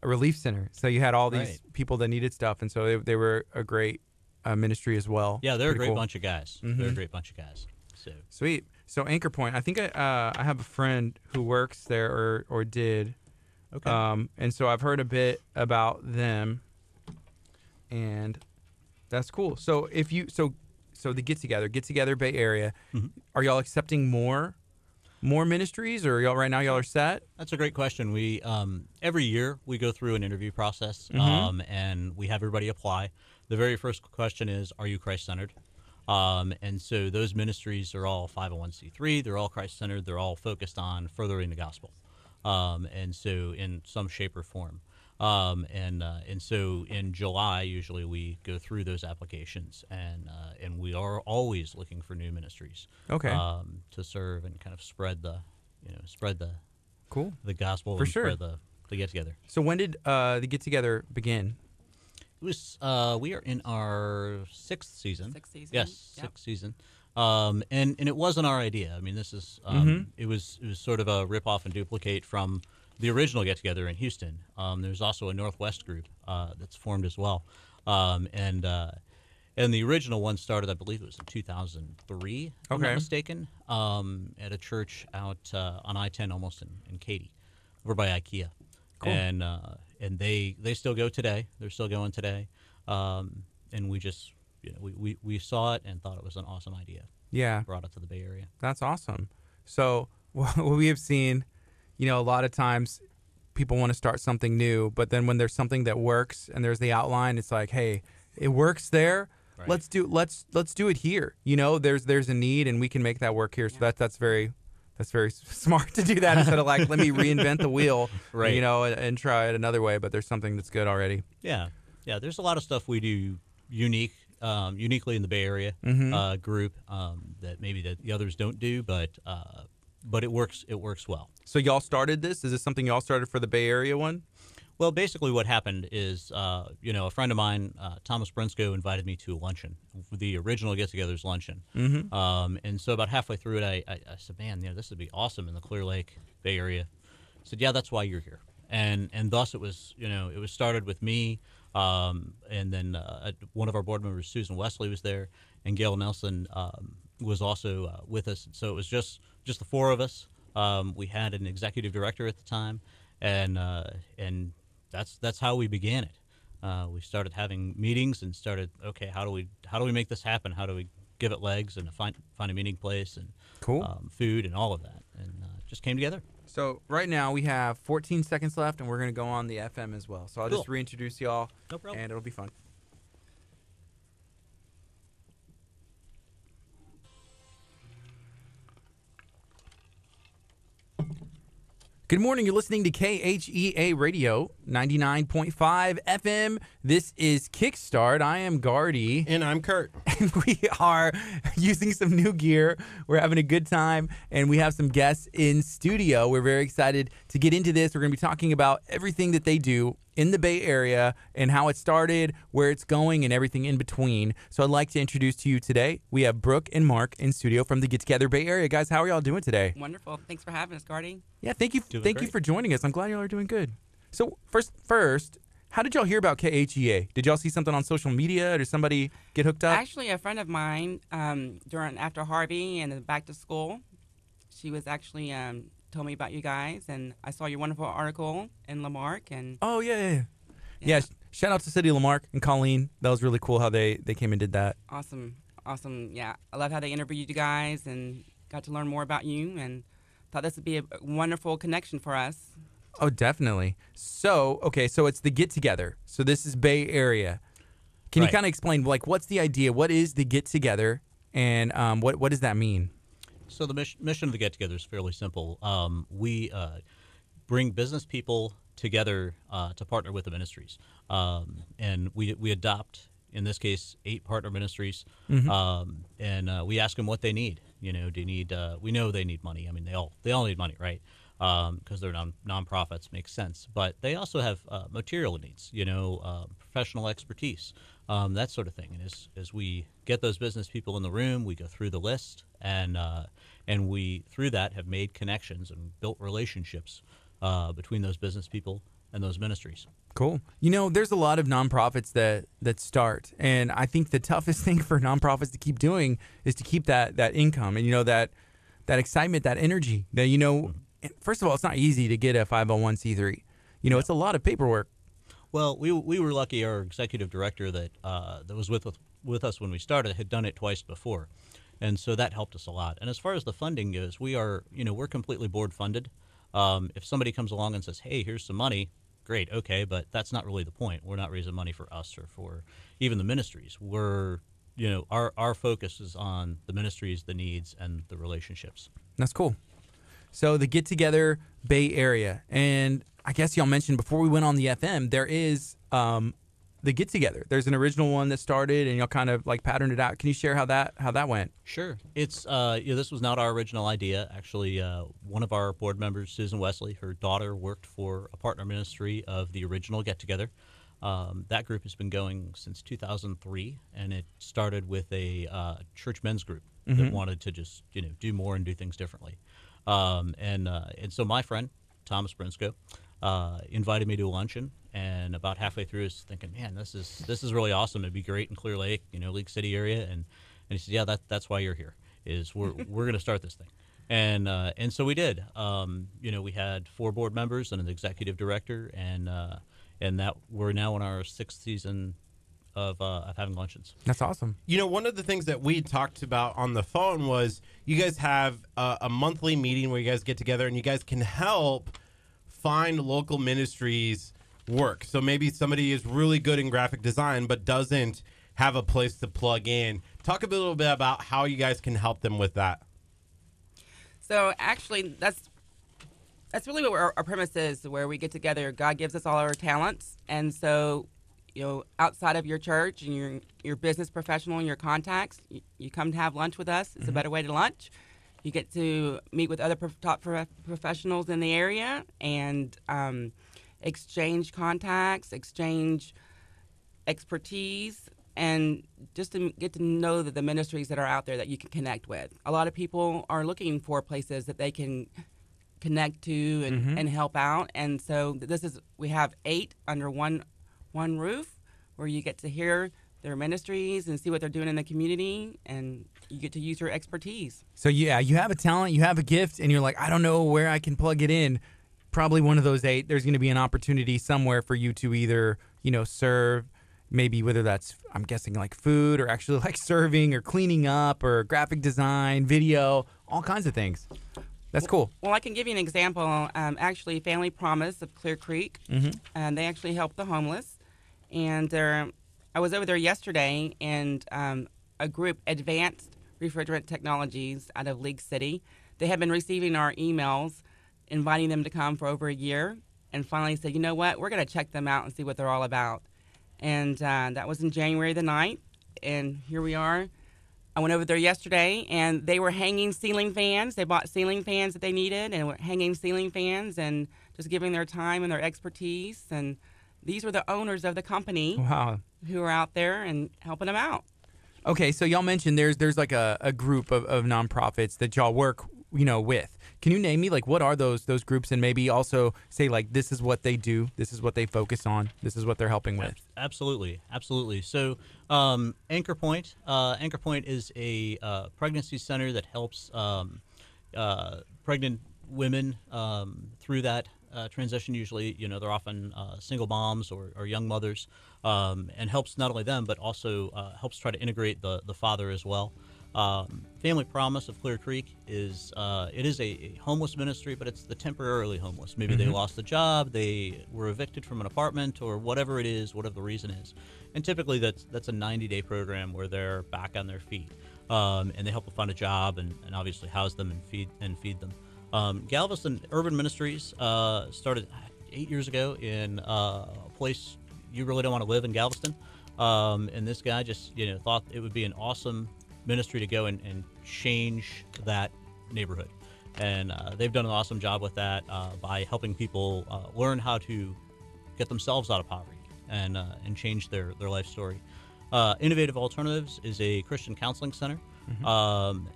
relief center, so you had all these people that needed stuff, and so they were a great ministry as well. Yeah, they're Pretty a great cool. bunch of guys. Mhm. They're a great bunch of guys. So Sweet. So Anchor Point, I think I have a friend who works there or did. okay. And so I've heard a bit about them, and that's cool. So if you so the Get Together Bay Area, Mhm. are y'all accepting more ministries, or y'all right now y'all are set? That's a great question. We every year we go through an interview process, Mhm. and we have everybody apply. The very first question is, "Are you Christ-centered?" And so those ministries are all 501c3. They're all Christ-centered. They're all focused on furthering the gospel, and so in some shape or form. And so in July, usually we go through those applications, and we are always looking for new ministries. Okay. To serve and kind of spread the Cool. the gospel For and sure. spread the get together. So when did the Get Together begin? It was we are in our 6th season. 6th season. Yes, Yep. 6th season. And it wasn't our idea. I mean, this is Mhm. it was sort of a rip off and duplicate from the original get together in Houston. There's also a Northwest group that's formed as well. And the original one started, I believe it was in 2003, if I'm Okay. not mistaken, at a church out on I-10 almost in Katy, over by IKEA. Cool. And they still go today. They're still going today. And we just, we saw it and thought it was an awesome idea. Yeah, Brought it to the Bay Area. that's awesome. So what we have seen, a lot of times people want to start something new, but then when there's something that works and there's the outline, it's like, hey, it works there. Right. Let's do it here. There's a need, and we can make that work here. So that's very smart to do that instead of like, let me reinvent the wheel, Right. and try it another way. But there's something that's good already. Yeah. There's a lot of stuff we do uniquely in the Bay Area Mhm. group that maybe that the others don't do, but it works. It works well. So y'all started this? Is this something y'all started for the Bay Area one? Well, basically, what happened is, a friend of mine, Thomas Brensko, invited me to a luncheon, the original Get-Togethers luncheon. Mm-hmm. And so about halfway through it, I said, "Man, this would be awesome in the Clear Lake Bay Area." I said, "Yeah, that's why you're here." And thus it was, it was started with me, and then one of our board members, Susan Wesley, was there, and Gail Nelson was also with us. So it was just the 4 of us. We had an executive director at the time, and that's how we began it. We started having meetings and started, okay, how do we make this happen? How do we give it legs and find a meeting place and Cool. food and all of that, and just came together. So right now we have 14 seconds left, and we're going to go on the FM as well. So I'll just Cool. reintroduce y'all, No problem. and it'll be fun. Good morning. You're listening to KHEA Radio 99.5 FM. This is Kickstart. I am Gardy. And I'm Curt. And we are using some new gear. We're having a good time, and we have some guests in studio. We're very excited to get into this. We're going to be talking about everything that they do in the Bay Area and how it started, where it's going, and everything in between. So I'd like to introduce to you today, we have Brooke and Mark in studio from the Get Together Bay Area. Guys, how are y'all doing today? Wonderful. Thanks for having us, Gardy. Yeah, thank you. Doing Thank you great. for joining us. I'm glad y'all are doing good. So first, how did y'all hear about KHEA? Did y'all see something on social media, or did somebody get hooked up? Actually, a friend of mine, after Harvey and then back to school, she was actually told me about you guys, and I saw your wonderful article in Lamarck, and Oh yeah. Shout out to City of Lamarck and Colleen. That was really cool how they came and did that. awesome. Yeah, I love how they interviewed you guys and got to learn more about you, and thought this would be a wonderful connection for us. Oh, definitely. So it's the get together. So this is Bay Area. Can you Right. kind of explain, like, what's the idea? What is the get together, and what does that mean? So the mission of the Get Together is fairly simple. We bring business people together to partner with the ministries, and we adopt, in this case, 8 partner ministries, and we ask them what they need. You know, do you need? We know they need money. I mean, they all need money, right? Because they're nonprofits, makes sense. But they also have material needs. You know, professional expertise, that sort of thing. And as we get those business people in the room, we go through the list, and we through that have made connections and built relationships between those business people and those ministries. Cool. You know, there's a lot of nonprofits that start, and I think the toughest thing for nonprofits to keep doing is to keep that income, and you know, that excitement, that energy. That, you know, first of all, it's not easy to get a 501c3. You know, it's a lot of paperwork. Well, we were lucky. Our executive director that was with us when we started had done it twice before, and so that helped us a lot. And as far as the funding goes, we're completely board funded. If somebody comes along and says, "Hey, here's some money," great, okay, but that's not really the point. We're not raising money for us or for even the ministries. Our focus is on the ministries, the needs, and the relationships. That's cool. So the Get Together Bay Area, and I guess y'all mentioned before we went on the FM, there is the Get Together. There's an original one that started, and y'all kind of like patterned it out. Can you share how that went? Sure. It's this was not our original idea. Actually, one of our board members, Susan Wesley, her daughter worked for a partner ministry of the original Get Together. That group has been going since 2003, and it started with a church men's group that wanted to just do more and do things differently. And so my friend Thomas Brinsko invited me to a luncheon, and about halfway through, I was thinking, man, this is really awesome. It'd be great in Clear Lake, League City area. And he said, yeah, that's why you're here. Is we're going to start this thing. And so we did. We had 4 board members and an executive director, and that we're now in our 6th season of having luncheons. That's awesome. You know, one of the things that we talked about on the phone was you guys have a monthly meeting where you guys get together and you guys can help find local ministries work. So maybe somebody is really good in graphic design but doesn't have a place to plug in. Talk a little bit about how you guys can help them with that. So actually, that's really what our premise is, where we get together. God gives us all our talents, and so outside of your church and your business professional and your contacts, you come to have lunch with us. It's a better way to lunch. You get to meet with other top professionals in the area and exchange contacts, exchange expertise, and just to get to know the ministries that are out there that you can connect with. A lot of people are looking for places that they can connect to and help out, and so we have 8 under one roof, where you get to hear their ministries and see what they're doing in the community, and you get to use your expertise. So yeah, you have a talent, you have a gift, and you're like, I don't know where I can plug it in. Probably one of those 8, there's going to be an opportunity somewhere for you to either, serve, maybe whether that's, I'm guessing, like food, or actually like serving or cleaning up or graphic design, video, all kinds of things. That's cool. Well, I can give you an example. Actually, Family Promise of Clear Creek, and they actually help the homeless. And I was over there yesterday, and a group, Advanced Refrigerant Technologies, out of League City, they have been receiving our emails inviting them to come for over a year, and finally said, you know what, we're going to check them out and see what they're all about. And that was in January the 9th, and here we are. I went over there yesterday, and they were hanging ceiling fans. They bought ceiling fans that they needed, and were hanging ceiling fans and just giving their time and their expertise. And these were the owners of the company Wow. who are out there and helping them out. Okay, so y'all mentioned there's like a group of nonprofits that y'all work, with. Can you name me, like, what are those groups, and maybe also say, like, this is what they do, this is what they focus on, this is what they're helping with? Absolutely. So Anchor Point is a pregnancy center that helps pregnant women through that transition. Usually, they're often single moms or young mothers, and helps not only them, but also helps try to integrate the father as well. Family Promise of Clear Creek is a homeless ministry, but it's the temporarily homeless. Maybe they lost the job, they were evicted from an apartment, or whatever it is, whatever the reason is. And typically that's a 90-day program where they're back on their feet, and they help them find a job and obviously house them and feed them. Galveston Urban Ministries started 8 years ago in a place you really don't want to live in Galveston, and this guy just thought it would be an awesome ministry to go and change that neighborhood, and they've done an awesome job with that by helping people learn how to get themselves out of poverty and change their life story. Innovative Alternatives is a Christian counseling center,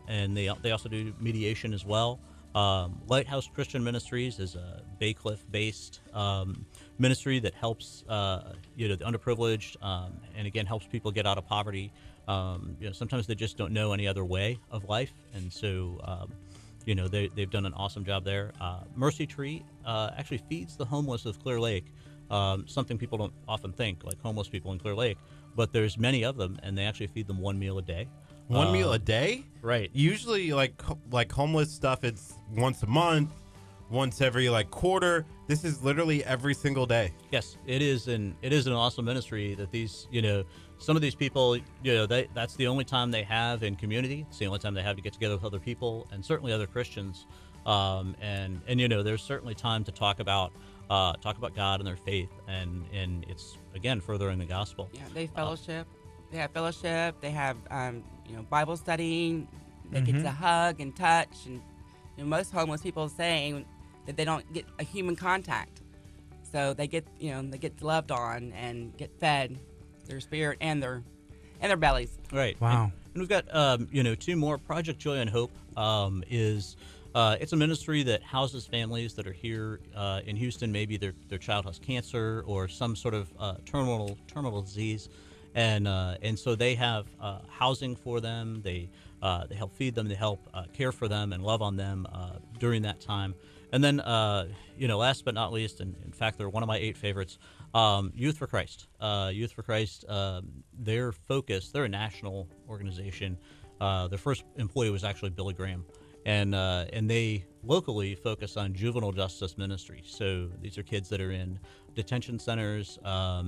and they also do mediation as well. Lighthouse Christian Ministries is a Bay Cliff-based ministry that helps the underprivileged, and again helps people get out of poverty. Sometimes they just don't know any other way of life, and so they've done an awesome job there. Mercy Tree actually feeds the homeless of Clear Lake, something people don't often think, like homeless people in Clear Lake, but there's many of them, and they actually feed them one meal a day. One meal a day? Right. Usually, like homeless stuff, it's once a month, once every quarter. This is literally every single day. Yes, it is an awesome ministry that these some of these people that's the only time they have in community. It's the only time they have to get together with other people, and certainly other Christians. And there's certainly time to talk about God and their faith, and it's again furthering the gospel. Yeah, they fellowship. They have fellowship. They have Bible study. They get to hug and touch, and most homeless people say that they don't get a human contact, so they get loved on and get fed their spirit and their bellies. Right. Wow. And we've got two more. Project Joy and Hope is it's a ministry that houses families that are here in Houston. Maybe their child has cancer or some sort of terminal disease. And so they have housing for them. They help feed them. They help care for them and love on them during that time. And then, last but not least, and in fact, they're one of my 8 favorites, Youth for Christ. Youth for Christ, their focus, they're a national organization. Their first employee was actually Billy Graham. And they locally focus on juvenile justice ministry. So these are kids that are in detention centers,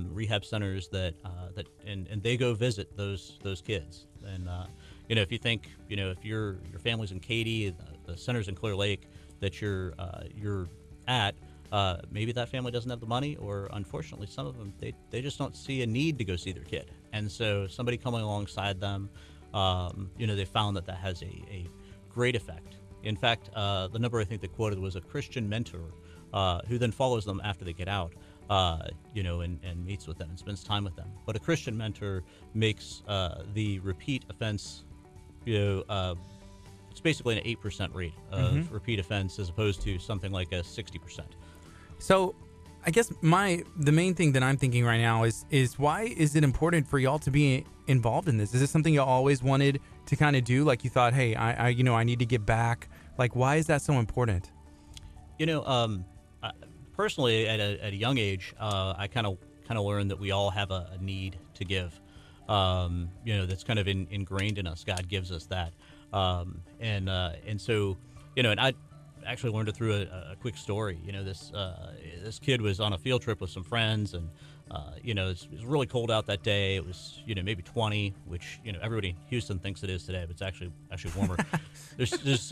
rehab centers that they go visit those kids. And if you think if your family's in KHEA, the centers in Clear Lake that you're at, maybe that family doesn't have the money, or unfortunately some of them they just don't see a need to go see their kid. And so somebody coming alongside them, they found that has a great effect. In fact, the number I think they quoted was a Christian mentor who then follows them after they get out, and meets with them and spends time with them. But a Christian mentor makes the repeat offense, it's basically an 8% rate of repeat offense as opposed to something like a 60%. So I guess the main thing that I'm thinking right now is why is it important for y'all to be involved in this? Is this something y'all always wanted to kind of do? Like you thought, hey, I need to give back. Like, why is that so important? Personally, at a young age, I kind of learned that we all have a need to give. That's kind of ingrained in us. God gives us that, and so and I actually learned it through a quick story. This kid was on a field trip with some friends, and It was really cold out that day. It was, maybe 20, which, everybody in Houston thinks it is today, but it's actually warmer. There's this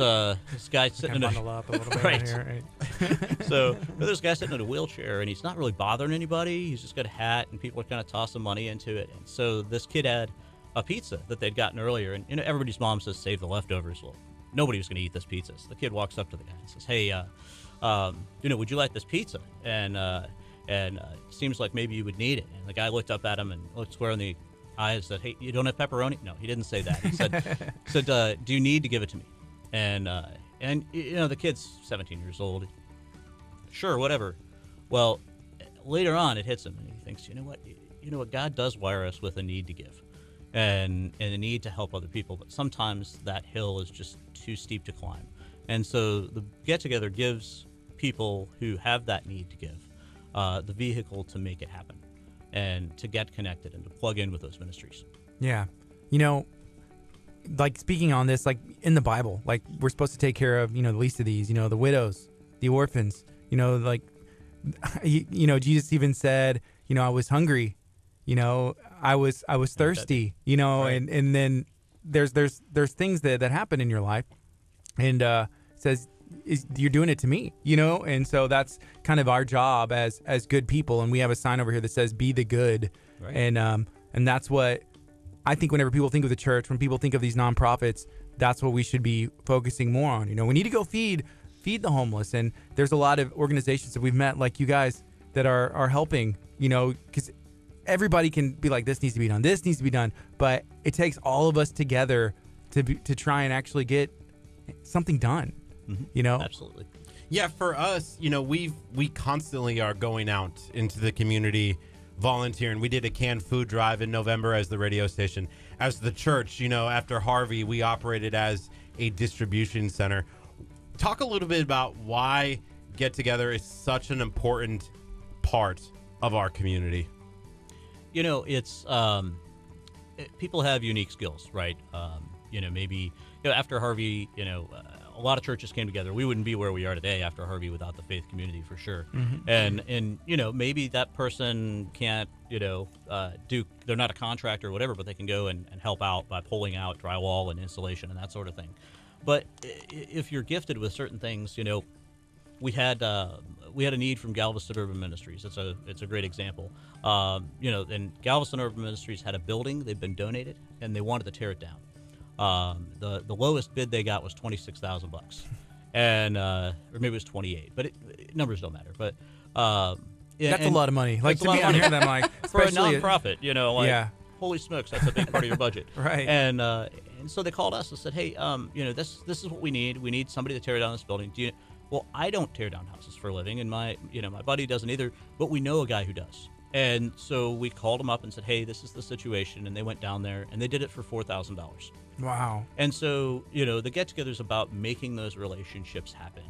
guy sitting in bundle up a little bit right. here, right? So there's this guy sitting in a wheelchair, and he's not really bothering anybody. He's just got a hat, and people are kind of tossing money into it. And so this kid had a pizza that they'd gotten earlier, and everybody's mom says save the leftovers. Well, nobody was going to eat this pizza. So the kid walks up to the guy and says, "Hey, would you like this pizza?" And it seems like maybe you would need it. And the guy looked up at him and looked square in the eye and said, "Hey, you don't have pepperoni?" No, he didn't say that. He said, "Do you need to give it to me?" And the kid's 17 years old. Sure, whatever. Well, later on, it hits him, and he thinks, you know what? God does wire us with a need to give, and a need to help other people. But sometimes that hill is just too steep to climb, and so the get together gives people who have that need to give the vehicle to make it happen, and to get connected and to plug in with those ministries. Yeah. Like speaking on this, like in the Bible, like we're supposed to take care of, the least of these, the widows, the orphans, Jesus even said, I was hungry, I was thirsty, Right. and then there's things that happen in your life, and says you're doing it to me, and so that's kind of our job as good people, and we have a sign over here that says be the good, Right. and that's what I think whenever people think of the church, when people think of these nonprofits, that's what we should be focusing more on. We need to go feed the homeless, and there's a lot of organizations that we've met, like you guys, that are helping. Because everybody can be like, this needs to be done, this needs to be done, but it takes all of us together to try and actually get something done. Mm-hmm. Absolutely. Yeah, for us, we constantly are going out into the community volunteering. We did a canned food drive in November as the radio station. As the church, after Harvey, we operated as a distribution center. Talk a little bit about why Get Together is such an important part of our community. It's people have unique skills, right? Maybe after Harvey, a lot of churches came together. We wouldn't be where we are today after Harvey without the faith community, for sure. Mm-hmm. And maybe that person can't they're not a contractor or whatever, but they can go and help out by pulling out drywall and insulation and that sort of thing. But if you're gifted with certain things, we had a need from Galveston Urban Ministries. It's a great example. And Galveston Urban Ministries had a building. They'd been donated, and they wanted to tear it down. The lowest bid they got was $26,000, and or maybe it was 28. But numbers don't matter. But That's a lot of money. Like, to be on here, I'm like, for a especially nonprofit, yeah. Holy smokes, that's a big part of your budget. Right. And so they called us and said, hey, this is what we need. We need somebody to tear down this building. Well, I don't tear down houses for a living, and my buddy doesn't either, but we know a guy who does. And so we called him up and said, hey, this is the situation. And they went down there, and they did it for $4,000. Wow. And so, the get-together is about making those relationships happen.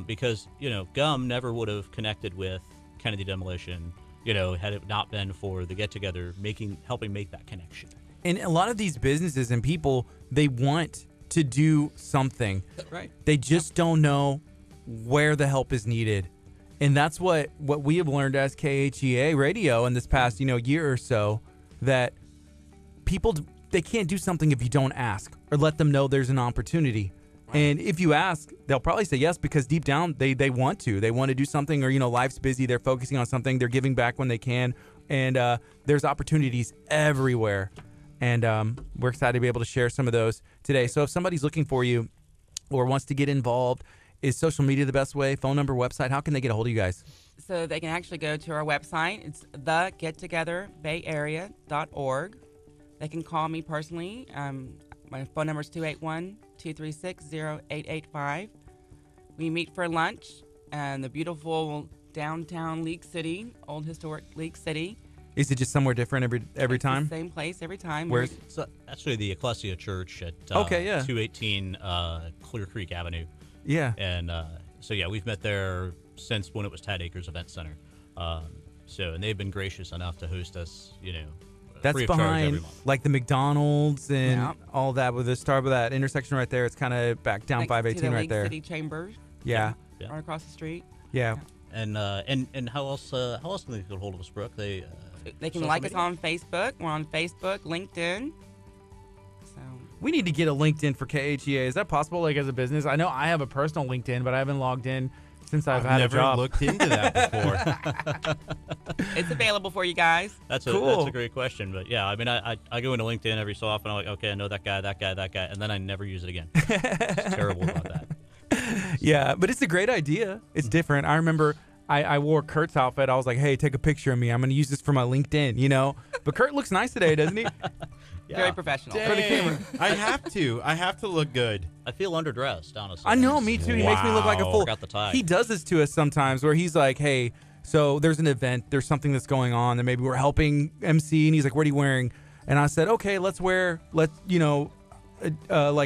Because, GUM never would have connected with Kennedy Demolition, had it not been for the get-together helping make that connection. And a lot of these businesses and people, they want to do something. Right. They just don't know where the help is needed. And that's what we have learned as KHEA radio in this past, year or so, that people, they can't do something if you don't ask or let them know there's an opportunity. Right. And if you ask, they'll probably say yes, because deep down they want to. They want to do something, or, life's busy. They're focusing on something. They're giving back when they can. And there's opportunities everywhere. And we're excited to be able to share some of those today. So if somebody's looking for you or wants to get involved, is social media the best way? Phone number, website? How can they get a hold of you guys? So they can actually go to our website. It's thegettogetherbayarea.org. They can call me personally. My phone number is 281-236-0885. We meet for lunch in the beautiful downtown League City, old historic League City. Is it just somewhere different every time? It's the same place every time. Where's It's actually the Ecclesia Church at 218 Clear Creek Avenue. Yeah. And we've met there since when it was Tad Acres Event Center. And they've been gracious enough to host us, That's free of charge every behind month. like the McDonald's and Yeah. all that, with the start of that intersection right there. It's kind of back down next 518 to the right League there. City Chambers, Yeah. Yeah. right across the street. Yeah. And how else can they get a hold of us, Brooke? They can social like us media? on Facebook. We're on Facebook, LinkedIn. So We need to get a LinkedIn for KHEA. Is that possible, like, as a business? I know I have a personal LinkedIn, but I haven't logged in since I've had never a job. looked into that before. it's available for you guys. That's Cool. a great question, but yeah, I mean, I go into LinkedIn every so often. I'm like, okay, I know that guy, and then I never use it again. It's terrible about that. Yeah, but it's a great idea. It's different. I remember I wore Kurt's outfit. I was like, hey, take a picture of me. I'm going to use this for my LinkedIn, you know? But Kurt looks nice today, doesn't he? Yeah. Very professional. For the camera. I have to look good. I feel underdressed, honestly. I know, me too. He makes me look like a Wow. fool. Forgot the tie. He does this to us sometimes where he's like, hey, so there's an event, there's something that's going on, and maybe we're helping MC, and he's like, what are you wearing? And I said, okay, like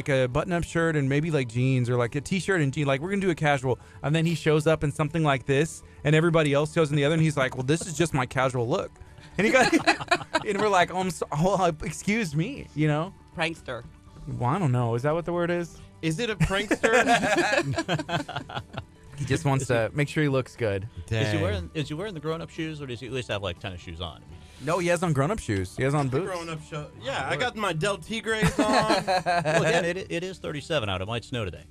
a button-up shirt and maybe like jeans or like a t-shirt and jeans. Like, we're going to do a casual. And then he shows up in something like this, and everybody else shows in the other, and he's like, well, this is just my casual look. And he got, and we're like, excuse me, you know? Prankster. Well, I don't know. Is that what the word is? Is it a prankster? He just wants to make sure he looks good. Dang. Is he wearing the grown-up shoes, or does he at least have like tennis shoes on? No, he has on grown-up shoes. He has on boots. Grown up show. Yeah, I got my Del Tigres on. Well, again, it is 37 out. It might snow today.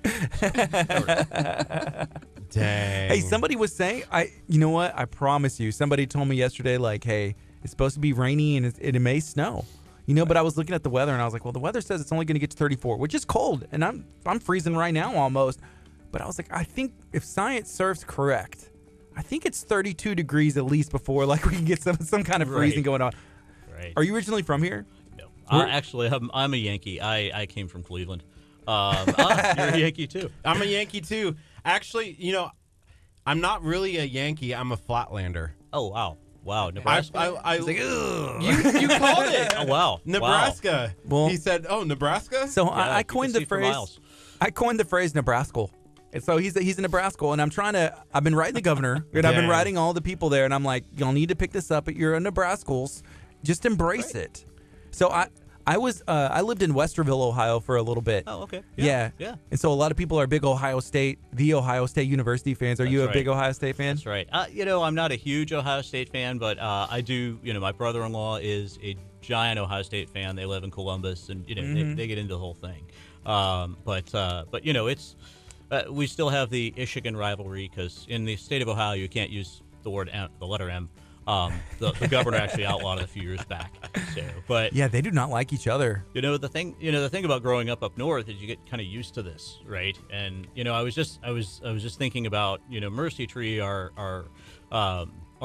Dang. Hey, somebody was saying, you know what? I promise you, somebody told me yesterday, like, hey, it's supposed to be rainy and it may snow. You know, but I was looking at the weather and I was like, well, the weather says it's only going to get to 34, which is cold, and I'm freezing right now almost. But I was like, I think if science serves correct, I think it's 32 degrees at least before like we can get some kind of freezing Right. going on. Right. Are you originally from here? No. Where- Actually, I'm a Yankee. I came from Cleveland. You're a Yankee too. I'm a Yankee too. Actually, you know, I'm not really a Yankee. I'm a Flatlander. Oh wow, Nebraska. You called it. Oh wow, Nebraska. Well- He said, "Oh, Nebraska." So Yeah, I you can coined see the for phrase. miles. I coined the phrase Nebraska. And so he's a Nebraska, and I've been writing the governor, and I've been Dang. writing all the people there, and I'm like, y'all need to pick this up. You're a Nebraskals. Just embrace it. So I lived in Westerville, Ohio for a little bit. Oh okay. Yeah. Yeah. And so a lot of people are big Ohio State University fans. Are you a That's big right. Ohio State fan? That's right. You know, I'm not a huge Ohio State fan, but I do. You know, my brother-in-law is a giant Ohio State fan. They live in Columbus, and you know, they get into the whole thing. But you know, it's we still have the Michigan rivalry because in the state of Ohio, you can't use the word M, the letter M. The governor actually outlawed it a few years back. So, but Yeah, they do not like each other. the thing about growing up north is you get kind of used to this, right? And you know, I was just thinking about, you know, Mercy Tree, our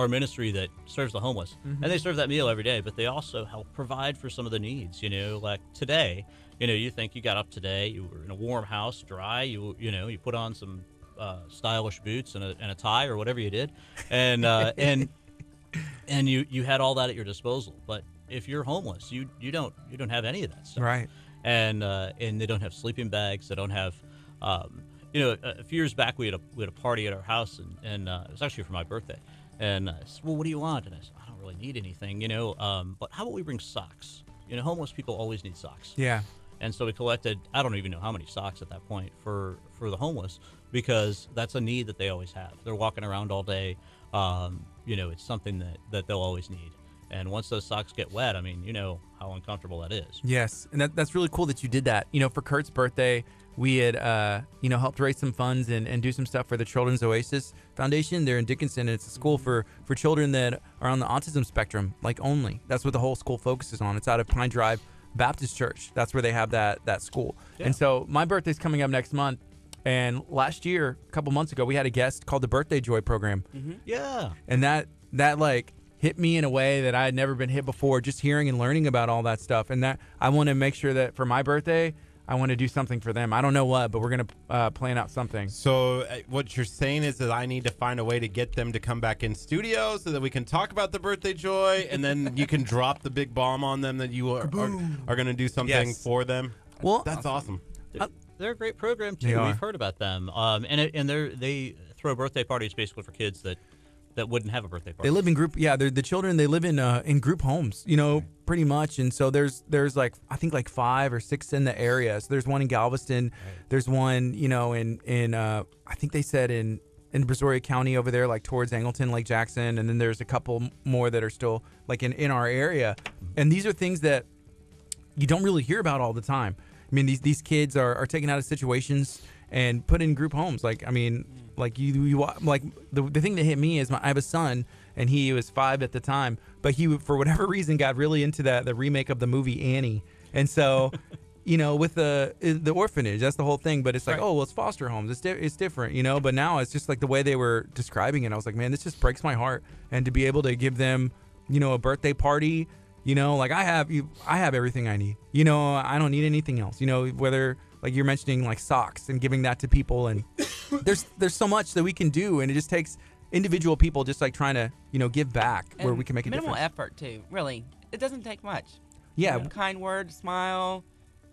ministry that serves the homeless, and they serve that meal every day, but they also help provide for some of the needs. You know, like today, you know, you think you got up today, you were in a warm house, dry, you put on some stylish boots and a tie or whatever you did, and and you had all that at your disposal. But if you're homeless, you don't have any of that stuff. Right. And they don't have sleeping bags. They don't have, you know, a few years back we had a party at our house, and it was actually for my birthday. And I said, well, what do you want? And I said, I don't really need anything, you know. But how about we bring socks? You know, homeless people always need socks. Yeah. And so we collected, I don't even know how many socks at that point for the homeless, because that's a need that they always have. They're walking around all day. You know, it's something that they'll always need. And once those socks get wet, I mean, you know how uncomfortable that is. Yes, and that's really cool that you did that. You know, for Kurt's birthday, we had, helped raise some funds and do some stuff for the Children's Oasis Foundation. They're in Dickinson, and it's a school for children that are on the autism spectrum, like only. That's what the whole school focuses on. It's out of Pine Drive Baptist Church. That's where they have that school. Yeah. And so my birthday's coming up next month. And last year, a couple months ago, we had a guest called the Birthday Joy Program. Yeah. And that like hit me in a way that I had never been hit before, just hearing and learning about all that stuff. And that I want to make sure that for my birthday, I want to do something for them. I don't know what, but we're going to plan out something. So what you're saying is that I need to find a way to get them to come back in studio so that we can talk about the Birthday Joy, and then you can drop the big bomb on them that you are going to do something Yes. for them. Well, That's awesome. They're a great program too. They are. We've heard about them. And they throw birthday parties basically for kids that wouldn't have a birthday party. they live in group. Yeah, they're the children. They live in group homes, you know, pretty much. And so there's like, I think like 5 or 6 in the area. So there's one in Galveston. There's one, you know, in I think they said in in Brazoria County over there, like towards Angleton, Lake Jackson, and then there's a couple more that are still like in our area. And these are things that you don't really hear about all the time. I mean, these kids are taken out of situations and put in group homes. Like, I mean, like you like the thing that hit me is I have a son, and he was 5 at the time, but he, for whatever reason, got really into the remake of the movie Annie. And so, you know, with the orphanage, that's the whole thing. But it's like, oh, well, it's foster homes. It's different, you know. But now it's just like the way they were describing it. I was like, man, this just breaks my heart. And to be able to give them, you know, a birthday party, you know, like I have everything I need. You know, I don't need anything else. You know, whether like you're mentioning like socks and giving that to people, and there's so much that we can do, and it just takes individual people just like trying to, you know, give back where we can make a minimal difference. effort too. Really, it doesn't take much. Yeah. You know, kind word, smile,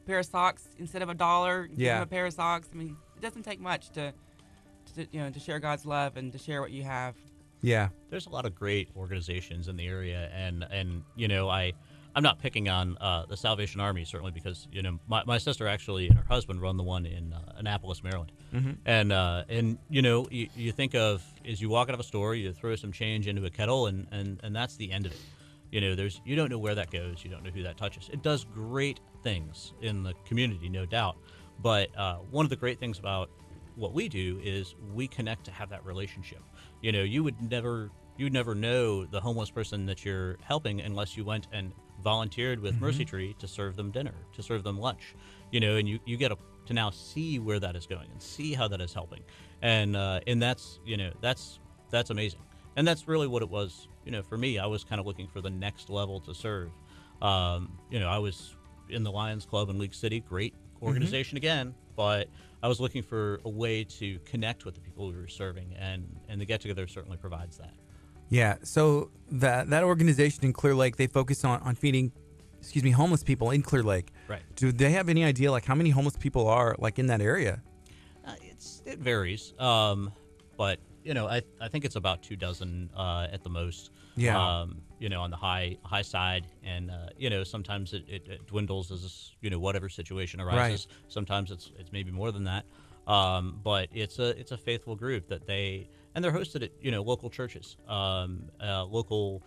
pair of socks instead of $1. Give them a pair of socks. I mean, it doesn't take much to share God's love and to share what you have. Yeah. There's a lot of great organizations in the area, and you know, I'm not picking on the Salvation Army, certainly, because, you know, my sister actually and her husband run the one in Annapolis, Maryland. And you know, you think of, as you walk out of a store, you throw some change into a kettle, and that's the end of it. You know, you don't know where that goes, you don't know who that touches. It does great things in the community, no doubt. But one of the great things about what we do is we connect to have that relationship. You know, you would never know the homeless person that you're helping unless you went and volunteered with Mercy Tree to serve them dinner, to serve them lunch. You know, and you get to now see where that is going and see how that is helping. And that's, you know, that's amazing. And that's really what it was, you know, for me. I was kind of looking for the next level to serve. You know, I was in the Lions Club in League City, great organization again, but I was looking for a way to connect with the people we were serving, and the get-together certainly provides that. Yeah, so that organization in Clear Lake, they focus on feeding, homeless people in Clear Lake. Right. Do they have any idea like how many homeless people are like in that area? It varies, but you know, I think it's about 24 at the most. Yeah. You know, on the high side, and you know, sometimes it dwindles as, you know, whatever situation arises. Right. Sometimes it's maybe more than that. But it's a faithful group that they're hosted at, you know, local churches. Local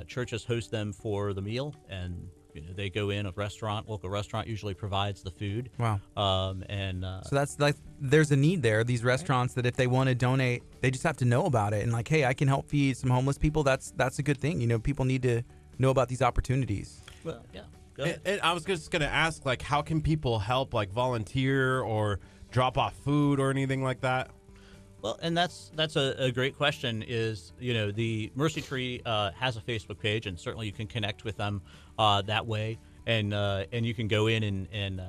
churches host them for the meal, and you know, they go in local restaurant usually provides the food. Wow. So that's like, there's a need there. These restaurants that if they want to donate, they just have to know about it, and like, hey, I can help feed some homeless people. That's a good thing. You know, people need to know about these opportunities. Well, yeah. Go ahead. And I was just going to ask, like, how can people help, like volunteer or drop off food or anything like that? Well, and that's a great question. Is, you know, the Mercy Tree has a Facebook page, and certainly you can connect with them that way, and you can go in and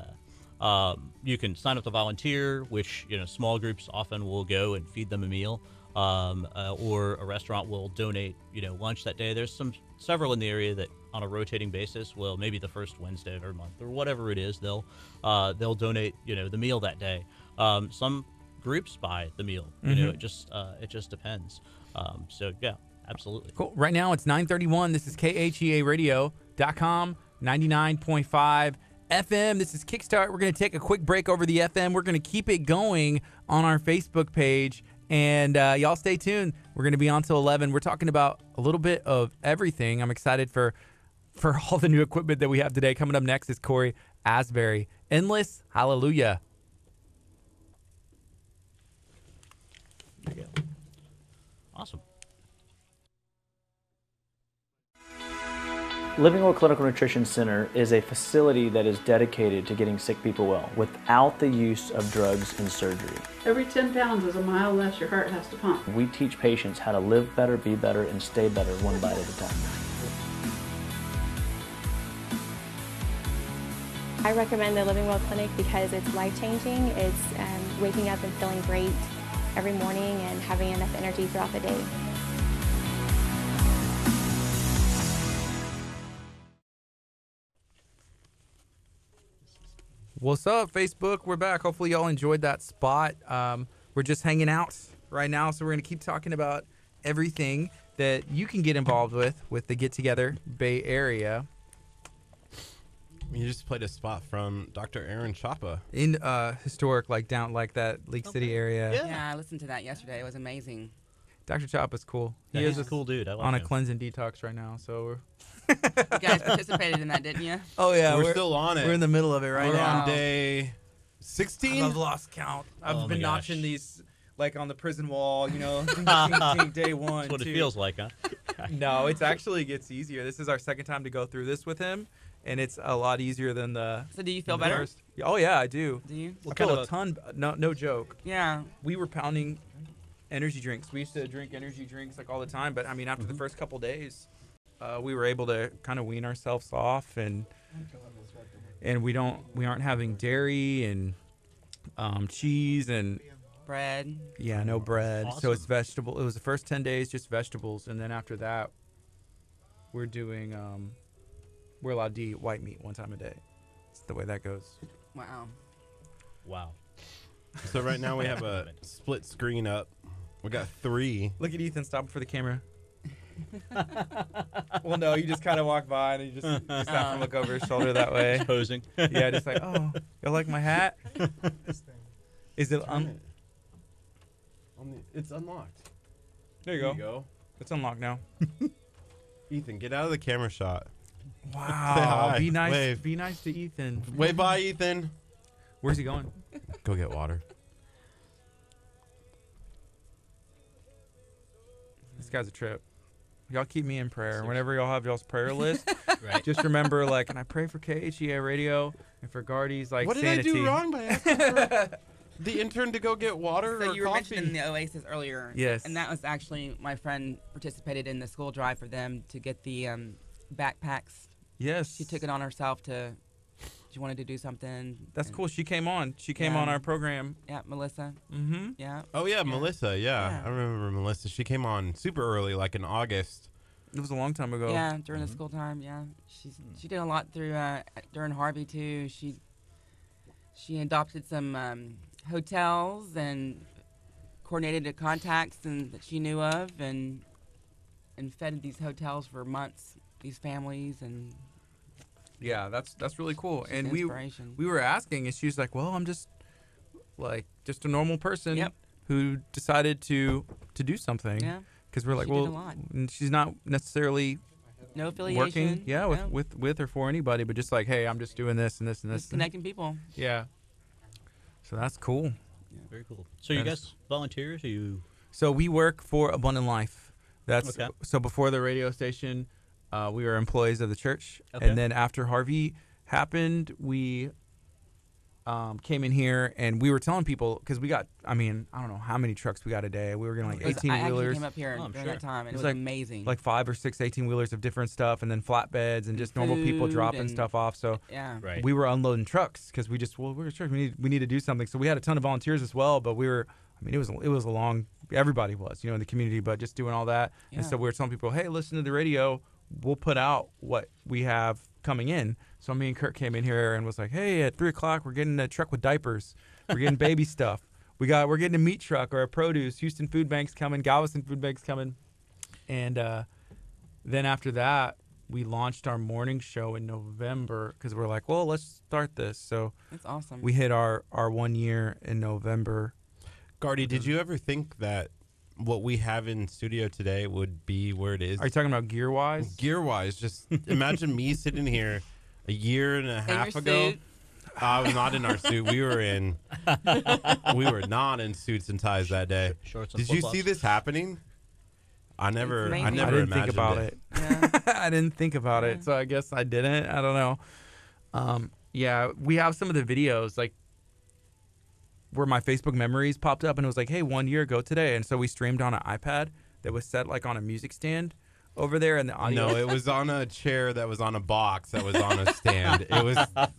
you can sign up to volunteer, which, you know, small groups often will go and feed them a meal, or a restaurant will donate, you know, lunch that day. There's several in the area that on a rotating basis will, maybe the first Wednesday of every month or whatever it is, they'll donate, you know, the meal that day. Some groups buy the meal. You know, it just depends. So yeah, absolutely. Cool. Right now it's 9:31. This is KHEARadio.com, 99.5 FM. This is Kickstart. We're going to take a quick break over the FM. We're going to keep it going on our Facebook page, and y'all stay tuned. We're going to be on till 11. We're talking about a little bit of everything. I'm excited for all the new equipment that we have today. Coming up next is Corey Asbury. Endless Hallelujah. There you go. Awesome. Living Well Clinical Nutrition Center is a facility that is dedicated to getting sick people well without the use of drugs and surgery. Every 10 pounds is a mile less your heart has to pump. We teach patients how to live better, be better, and stay better one bite at a time. I recommend the Living Well Clinic because it's life-changing. It's waking up and feeling great every morning and having enough energy throughout the day. What's up, Facebook? We're back. Hopefully y'all enjoyed that spot. We're just hanging out right now, so we're going to keep talking about everything that you can get involved with the Get Together Bay Area. You just played a spot from Dr. Aaron Chapa. In historic, like down like that Lake City area. Yeah, I listened to that yesterday. It was amazing. Dr. Choppa's cool. Yeah, He he's is a cool dude. I like on a him. cleanse and detox right now. So we're You guys participated in that, didn't you? oh yeah, we're still on it. We're in the middle of it right We're now. on day 16. I've lost count. I've Oh been my gosh. notching these like on the prison wall, you know, day one. That's what it two. feels like, huh? No, it's actually gets easier. This is our second time to go through this with him, and it's a lot easier than the. So do you feel the better? first. Oh yeah, I do. Do you? I feel a ton. No joke. Yeah. We were pounding energy drinks. We used to drink energy drinks like all the time, but I mean, after the first couple days, we were able to kind of wean ourselves off, and we aren't having dairy and cheese and Bread. yeah, no bread. So Awesome. it's vegetable. It was the first 10 days just vegetables, and then after that, we're doing we're allowed to eat white meat one time a day. That's the way that goes. Wow. Wow. So right now we have a split screen up. We got 3. Look at Ethan stopping for the camera. Well, no, you just kind of walk by and you just have to look over his shoulder that way. Posing. Yeah, just like, oh, you like my hat? Is it It's unlocked. There you There go. you go. It's unlocked now. Ethan, get out of the camera shot. Wow. hi. Be nice. Wave. Be nice to Ethan. Wave bye, Ethan. Where's he going? Go get water. This guy's a trip. Y'all keep me in prayer. Whenever y'all have y'all's prayer list, Right. just remember, like, and I pray for KHEA radio and for Gardy's, like, What did sanity. I do wrong by asking for the intern to go get water So or you were coffee? mentioning the Oasis earlier. Yes. And that was actually my friend participated in the school drive for them to get the backpacks. Yes. She took it on herself to. She wanted to do something. That's and- cool. She came on. She came Yeah. on our program. Yeah, Melissa. Mm-hmm. Yeah. Oh yeah, Melissa. Yeah. Yeah. I remember Melissa. She came on super early, like in August. It was a long time ago. Yeah, during the school time. Yeah, she did a lot through during Harvey too. She adopted some hotels and coordinated the contacts that she knew of and fed these hotels for months. These families and Yeah, that's really cool. she's And an inspiration. we were asking, and she was like, "Well, I'm just a normal person Yep. who decided to do something." Yeah. Because we're like, She did well, a lot. and she's not necessarily No affiliation. working, yeah, no. with or for anybody, but just like, hey, I'm just doing this and this and this. Just connecting people. Yeah. So that's cool. Very cool. So you That is- guys volunteers? Or you? So we work for Abundant Life. That's Okay. so before the radio station, we were employees of the church, Okay. and then after Harvey happened, we came in here and we were telling people because we got, I mean, I don't know how many trucks we got a day. We were getting like It was- 18 I actually wheelers, came up here Oh, I'm during sure. that time, and It it was was like- amazing. like 5 or 6 18 wheelers of different stuff, and then flatbeds and just normal people Food dropping and- stuff off. So yeah. Right. we were unloading trucks because we just, well, we're a church. We need to do something. So we had a ton of volunteers as well, but we were, I mean, it was a long, everybody was, in the community, but just doing all that. And so Yeah. we were telling people, hey, listen to the radio. We'll put out what we have coming in. So me and Curt came in here and was like, hey, at 3:00, we're getting a truck with diapers. We're getting baby stuff. We're getting a meat truck or a produce. Houston Food Bank's coming. Galveston Food Bank's coming. And then after that, we launched our morning show in November because we're like, well, let's start this. So That's awesome. we hit our 1 year in November. Gardy, did you ever think that what we have in studio today would be where it is? Are you talking about gear wise? Gear wise, just imagine me sitting here a year and a In half your ago. suit. I was not in our suit. We were not in suits and ties that day. Shorts and Did you flip-flops. see this happening? I never amazing. I imagined didn't think about it. Yeah. I didn't think about Yeah. it, so I guess I didn't. I don't know. Yeah, we have some of the videos like where my Facebook memories popped up, and it was like, "Hey, 1 year ago today," and so we streamed on an iPad that was set like on a music stand over there, and the audio. No, it was on a chair that was on a box that was on a stand. It was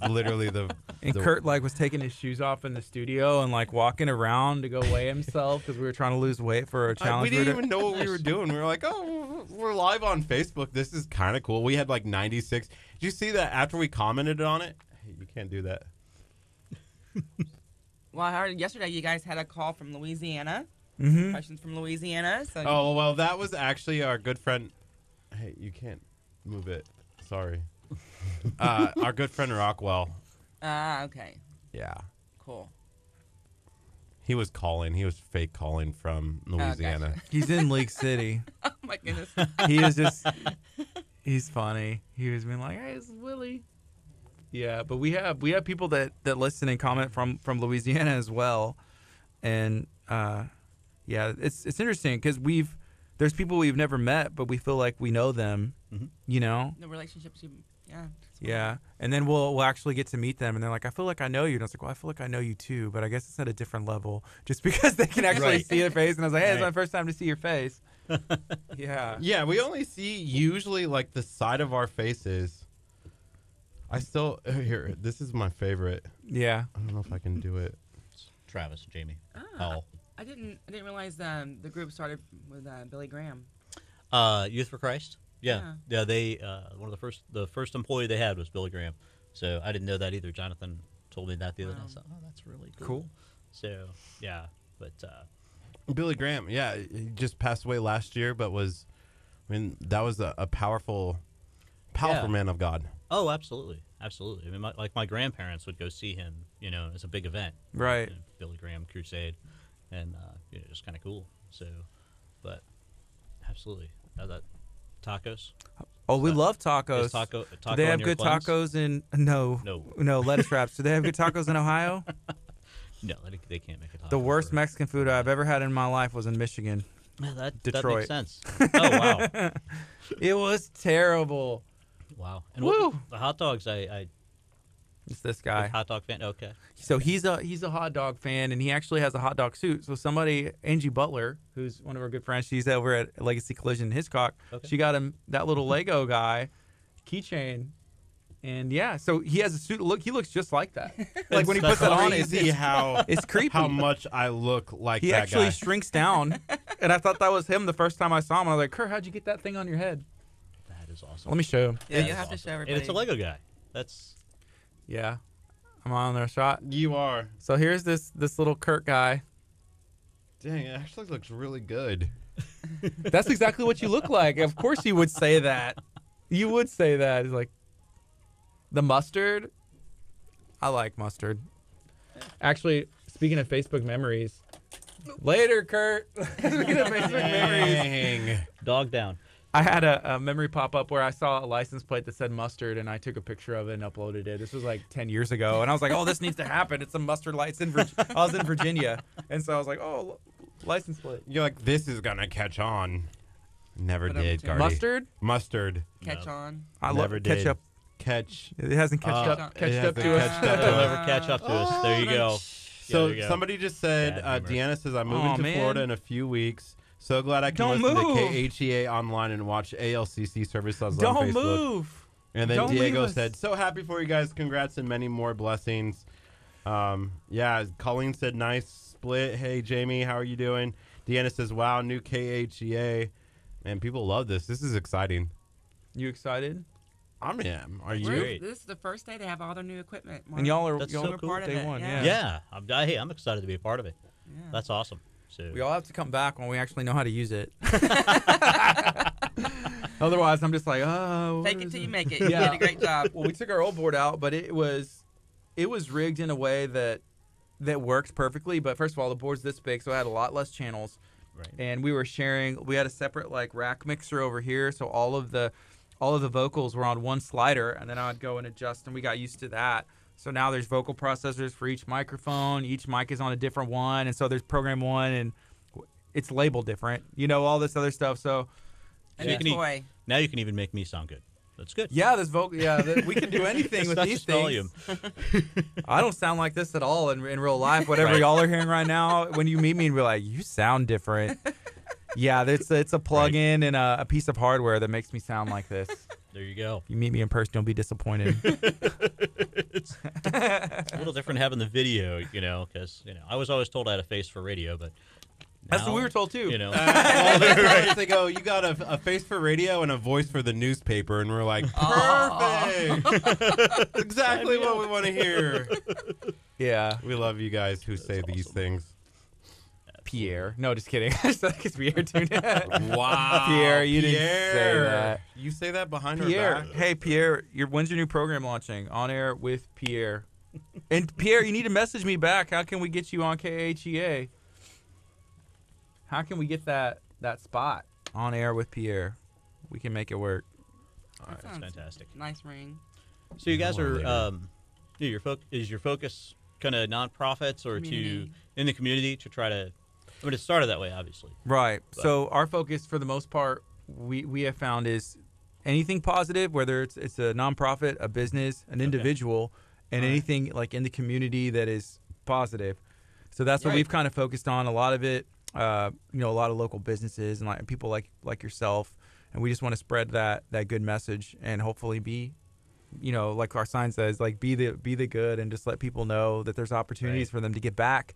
literally the. And Curt like was taking his shoes off in the studio and like walking around to go weigh himself because we were trying to lose weight for a challenge. We didn't even know what we were doing. We were like, oh, we're live on Facebook. This is kind of cool. We had like 96. Did you see that after we commented on it? Hey, you can't do that. Well, I heard yesterday you guys had a call from Louisiana. Mm-hmm. Questions from Louisiana. So Oh, well, that was actually our good friend. Hey, you can't move it. Sorry. Our good friend Rockwell. Okay. Yeah. Cool. He was calling. He was fake calling from Louisiana. Gotcha. He's in Lake City. Oh my goodness. He was just, he's funny. He was being like, hey, this is Willie. Yeah, but we have people that listen and comment from Louisiana as well. And yeah, it's interesting because there's people we've never met, but we feel like we know them, you know? The relationships yeah. Yeah, and then we'll actually get to meet them, and they're like, I feel like I know you. And I was like, well, I feel like I know you too, but I guess it's at a different level, just because they can actually see their face. And I was like, hey, it's my first time to see your face. Yeah. Yeah, we only see usually like the side of our faces. I still here. This is my favorite. Yeah. I don't know if I can do it. Travis, Jamie. I didn't realize the group started with Billy Graham. Youth for Christ. Yeah. They one of the first employee they had was Billy Graham. So I didn't know that either. Jonathan told me that the other day. I thought, oh, that's really cool. So yeah, but Billy Graham, yeah, he just passed away last year, but that was a powerful man of God. Oh, absolutely. I mean, my grandparents would go see him, you know, as a big event. Right. You know, Billy Graham Crusade, and you know, just kind of cool. So, but absolutely, that tacos. Oh, we love tacos. Taco Do they have on your good cleanse? tacos in no lettuce wraps? Do they have good tacos in Ohio? No, they can't make a taco. The worst Mexican food I've ever had in my life was in Michigan. That Detroit. makes sense. Oh wow, It was terrible. wow. And Woo! the hot dogs, It's this guy. hot dog fan. Okay. So he's a hot dog fan, and he actually has a hot dog suit. So Angie Butler, who's one of our good friends, she's over at Legacy Collision in Hiscock. Okay. She got him that little Lego guy keychain, and yeah, so he has a suit. He looks just like that. Like when he puts it on, it's creepy. How much I look like He that actually guy. shrinks down, and I thought that was him the first time I saw him. I was like, Kurt, how'd you get that thing on your head? That is awesome. Let me show him. Yeah, you have to show And everybody. it's a Lego guy. That's Yeah, I'm on their shot. You are. So here's this little Kurt guy. Dang, it actually looks really good. That's exactly what you look like. Of course you would say that. You would say that. He's like, the mustard? I like mustard. Actually, speaking of Facebook memories, later, Kurt. Speaking of Facebook memories, Dang. dog down. I had a memory pop up where I saw a license plate that said mustard, and I took a picture of it and uploaded it. This was like 10 years ago, and I was like, oh, this needs to happen. It's a mustard license. I was in Virginia, and so I was like, oh, license plate. You're like, this is gonna catch on. Never But I'm did, too- Gardy. Mustard? Catch on. I Never love did. ketchup. Catch. It hasn't catched up it to hasn't us. catched up to They'll us. never catch up to us. There you go. So there you go. somebody just said, Bad humor. Deanna says, I'm Aw, moving to man. Florida in a few weeks. So glad I can Don't listen move. to KHEA online and watch ALCC services on Don't Facebook. move. And then Don't leave Diego us. said, so happy for you guys. Congrats and many more blessings. Yeah, Colleen said, nice split. Hey, Jamie, how are you doing? Deanna says, wow, new KHEA. Man, people love this. This is exciting. You excited? I am. Are you? Great. This is the first day they have all their new equipment. Mark. And y'all are That's y'all so are cool. Part of day it, one. yeah. Yeah. Yeah, hey, I'm excited to be a part of it. Yeah. That's awesome. So We all have to come back when we actually know how to use it. Otherwise, I'm just like, oh. what Fake it is till it? you make it. Yeah. You did a great job. Well, we took our old board out, but it was rigged in a way that works perfectly. But first of all, the board's this big, so it had a lot less channels. Right. And we were sharing. We had a separate like rack mixer over here, so all of the vocals were on one slider, and then I would go and adjust, and we got used to that. So now there's vocal processors for each microphone. Each mic is on a different one, and so there's program one, and it's labeled different. You know, all this other stuff. So And Yeah. a toy. now you can even make me sound good. That's good. yeah, this vocal. Yeah, we can do anything with Not these just things. volume. I don't sound like this at all in real life. Whatever Right. y'all are hearing right now, when you meet me and be like, you sound different. Yeah, it's a plug-in and a piece of hardware that makes me sound like this. There you go. You meet me in person, you'll be disappointed. It's a little different having the video, you know, because I was always told I had a face for radio, but That's now, what we were told too. You know, They go, you got a face for radio and a voice for the newspaper, and we're like, perfect. Exactly what we want to hear. Yeah. We love you guys who say these awesome. things. Pierre. No, just kidding. I just think it's Pierre tuned in. Wow. Pierre, you didn't say that. You say that behind her Pierre, back? hey Pierre, when's your new program launching? On Air with Pierre. And Pierre, you need to message me back. How can we get you on KHEA? How can we get that spot? On Air with Pierre. We can make it work. All right, that's fantastic. Nice ring. So you guys are, is your focus kind of nonprofits or Community. in the community to try to? I mean, it started that way, obviously. Right. So our focus, for the most part, we have found is anything positive, whether it's a nonprofit, a business, an individual, and anything like in the community that is positive. So that's what we've kind of focused on. A lot of it, a lot of local businesses and like people like yourself, and we just want to spread that good message and hopefully be, like our sign says, like be the good, and just let people know that there's opportunities for them to get back.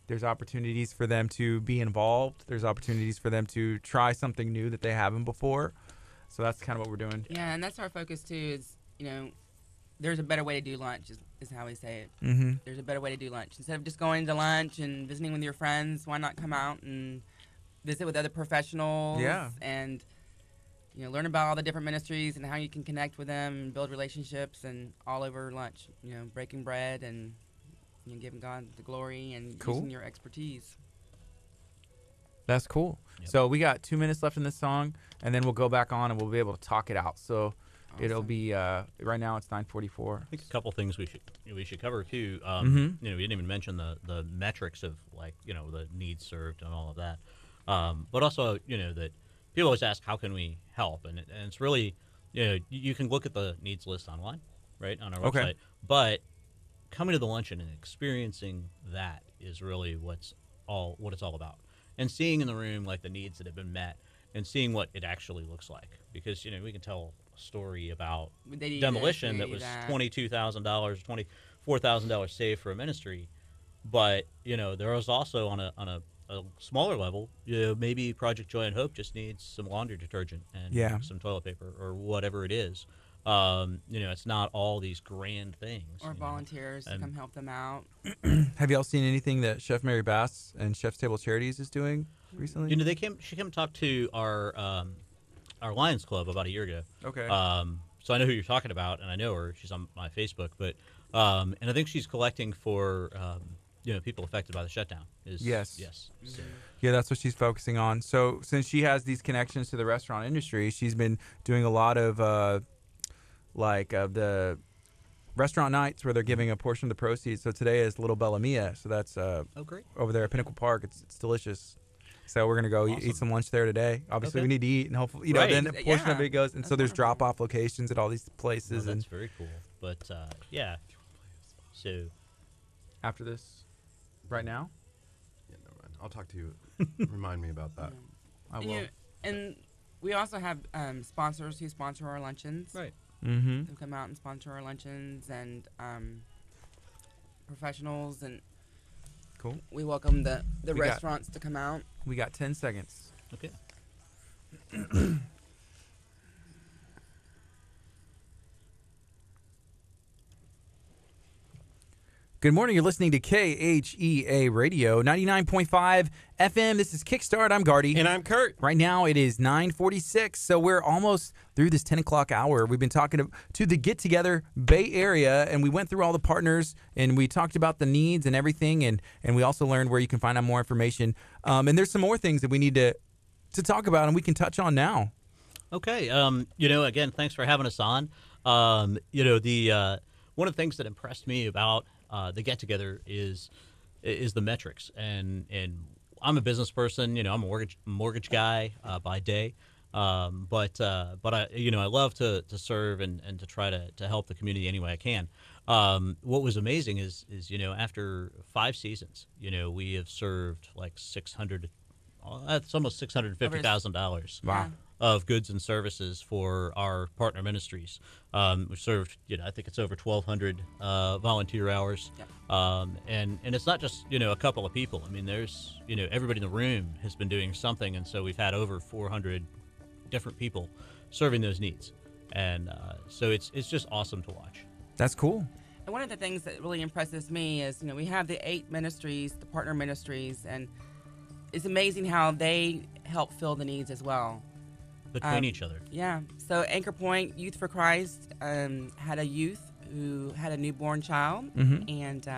There's opportunities for them to be involved. There's opportunities for them to try something new that they haven't before. So that's kind of what we're doing. Yeah, and that's our focus too. Is there's a better way to do lunch. Is how we say it. Mm-hmm. There's a better way to do lunch. Instead of just going to lunch and visiting with your friends, why not come out and visit with other professionals? Yeah. And learn about all the different ministries and how you can connect with them and build relationships, and all over lunch. Breaking bread and giving God the glory and using your expertise. That's cool. Yep. So we got 2 minutes left in this song, and then we'll go back on and we'll be able to talk it out. So it'll be right now it's 9:44. I think a couple things we should cover too. Mm-hmm. We didn't even mention the metrics of the needs served and all of that. But also that people always ask how can we help, and it's really you can look at the needs list online, right, on our website. But coming to the luncheon and experiencing that is really what it's all about. And seeing in the room like the needs that have been met, and seeing what it actually looks like, because we can tell a story about demolition that was $22,000, $24,000 saved for a ministry, but there was also on a smaller level, maybe Project Joy and Hope just needs some laundry detergent and some toilet paper or whatever it is. It's not all these grand things. Or volunteers to come help them out. Have y'all seen anything that Chef Mary Bass and Chef's Table Charities is doing recently? She came and talked to our Lions Club about a year ago. Okay. So I know who you're talking about, and I know her. She's on my Facebook, but and I think she's collecting for people affected by the shutdown. Yes. So. Yeah, that's what she's focusing on. So since she has these connections to the restaurant industry, she's been doing a lot of the restaurant nights where they're giving a portion of the proceeds. So today is Little Bella Mia. So that's great. Over there at Pinnacle Park. It's delicious. So we're gonna go eat some lunch there today. Obviously, we need to eat, and hopefully, then a portion of it goes. And so there's drop-off locations at all these places. That's very cool. But so after this, right now. Yeah, never mind. I'll talk to you. Remind me about that. I will. And we also have sponsors who sponsor our luncheons. Right. Mm-hmm. Who come out and sponsor our luncheons, and professionals, and cool. We welcome the restaurants to come out. We got 10 seconds. Okay. Good morning. You're listening to KHEA Radio, 99.5 FM. This is Kickstart. I'm Gardy. And I'm Curt. Right now it is 9:46, so we're almost through this 10 o'clock hour. We've been talking to the Get Together Bay Area, and we went through all the partners, and we talked about the needs and everything, and we also learned where you can find out more information. And there's some more things that we need to talk about, and we can touch on now. Okay. Again, thanks for having us on. One of the things that impressed me about the get together is the metrics, and I'm a business person. I'm a mortgage guy by day, but I love to serve and to try to help the community any way I can. What was amazing is after 5 seasons, we have served like that's almost $650,000. Wow. Of goods and services for our partner ministries. We've served, I think it's over 1,200 volunteer hours. Yeah. And it's not just, a couple of people. I mean, there's, everybody in the room has been doing something. And so we've had over 400 different people serving those needs. And so it's just awesome to watch. That's cool. And one of the things that really impresses me is, we have the 8 ministries, the partner ministries, and it's amazing how they help fill the needs as well. Between each other. Yeah. So Anchor Point Youth for Christ had a youth who had a newborn child, and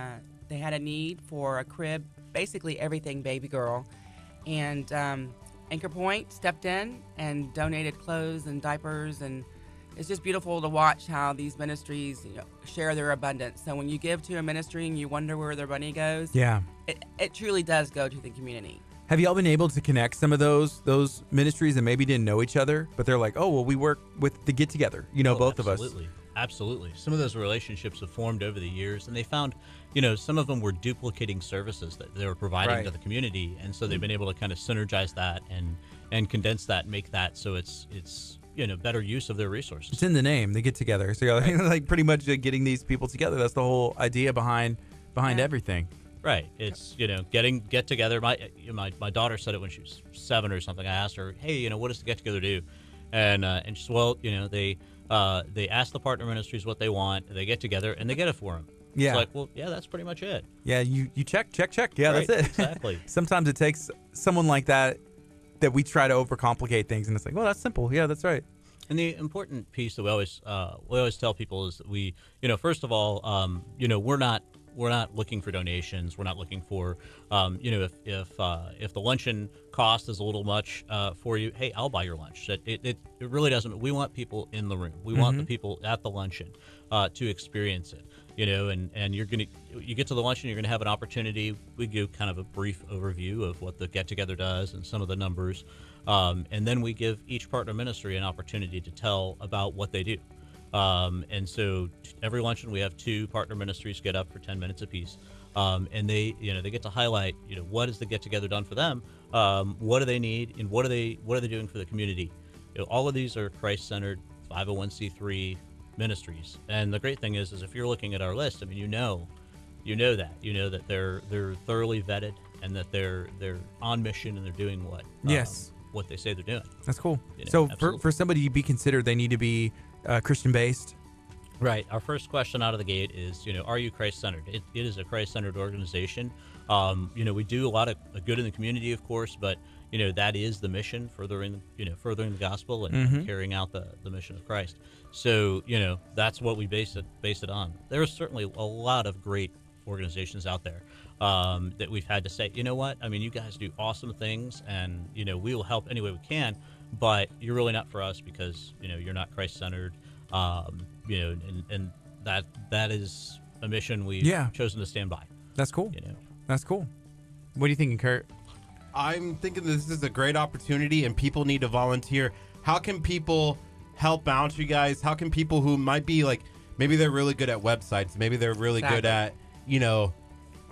they had a need for a crib, basically everything baby girl. And Anchor Point stepped in and donated clothes and diapers, and it's just beautiful to watch how these ministries share their abundance. So when you give to a ministry and you wonder where their money goes, it truly does go to the community. Have y'all been able to connect some of those ministries that maybe didn't know each other, but they're like, oh, well, we work with the Get Together, both of us? Absolutely. Some of those relationships have formed over the years, and they found, some of them were duplicating services that they were providing to the community, and so they've been able to kind of synergize that and condense that and make that so it's better use of their resources. It's in the name, the Get Together. So you're like pretty much getting these people together. That's the whole idea behind everything. Right. It's, get together. My daughter said it when she was 7 or something. I asked her, hey, what does the Get Together do? And she said, well, they ask the partner ministries what they want, they get together, and they get it for them. Yeah. It's like, well, yeah, that's pretty much it. Yeah, you check. Yeah, right, that's it. Exactly. Sometimes it takes someone like that we try to overcomplicate things, and it's like, well, that's simple. Yeah, that's right. And the important piece that we always tell people is that we, first of all, we're not looking for donations. We're not looking for, if the luncheon cost is a little much for you, hey, I'll buy your lunch. It really doesn't. We want people in the room. We want the people at the luncheon to experience it. And you get to the luncheon, you're gonna have an opportunity. We give kind of a brief overview of what the Get Together does and some of the numbers, and then we give each partner ministry an opportunity to tell about what they do. And so every luncheon we have 2 partner ministries get up for 10 minutes apiece, and they get to highlight what has the Get Together done for them, what do they need, and what are they doing for the community. All of these are Christ-centered 501c3 ministries, and the great thing is if you're looking at our list, I mean, you know that they're thoroughly vetted and that they're on mission and they're doing what they say they're doing. That's cool. So for somebody to be considered, they need to be Christian-based. Right. Our first question out of the gate is, are you Christ-centered? It is a Christ-centered organization. We do a lot of good in the community, of course, but that is the mission, furthering the gospel and carrying out the mission of Christ. So that's what we base it on. There are certainly a lot of great organizations out there that we've had to say, you know what? I mean, you guys do awesome things, and we will help any way we can. But you're really not for us because you're not Christ-centered, and that is a mission we've chosen to stand by. That's cool. That's cool. What are you thinking, Kurt? I'm thinking this is a great opportunity, and people need to volunteer. How can people help out you guys? How can people who might be like, maybe they're really good at websites, maybe they're really good at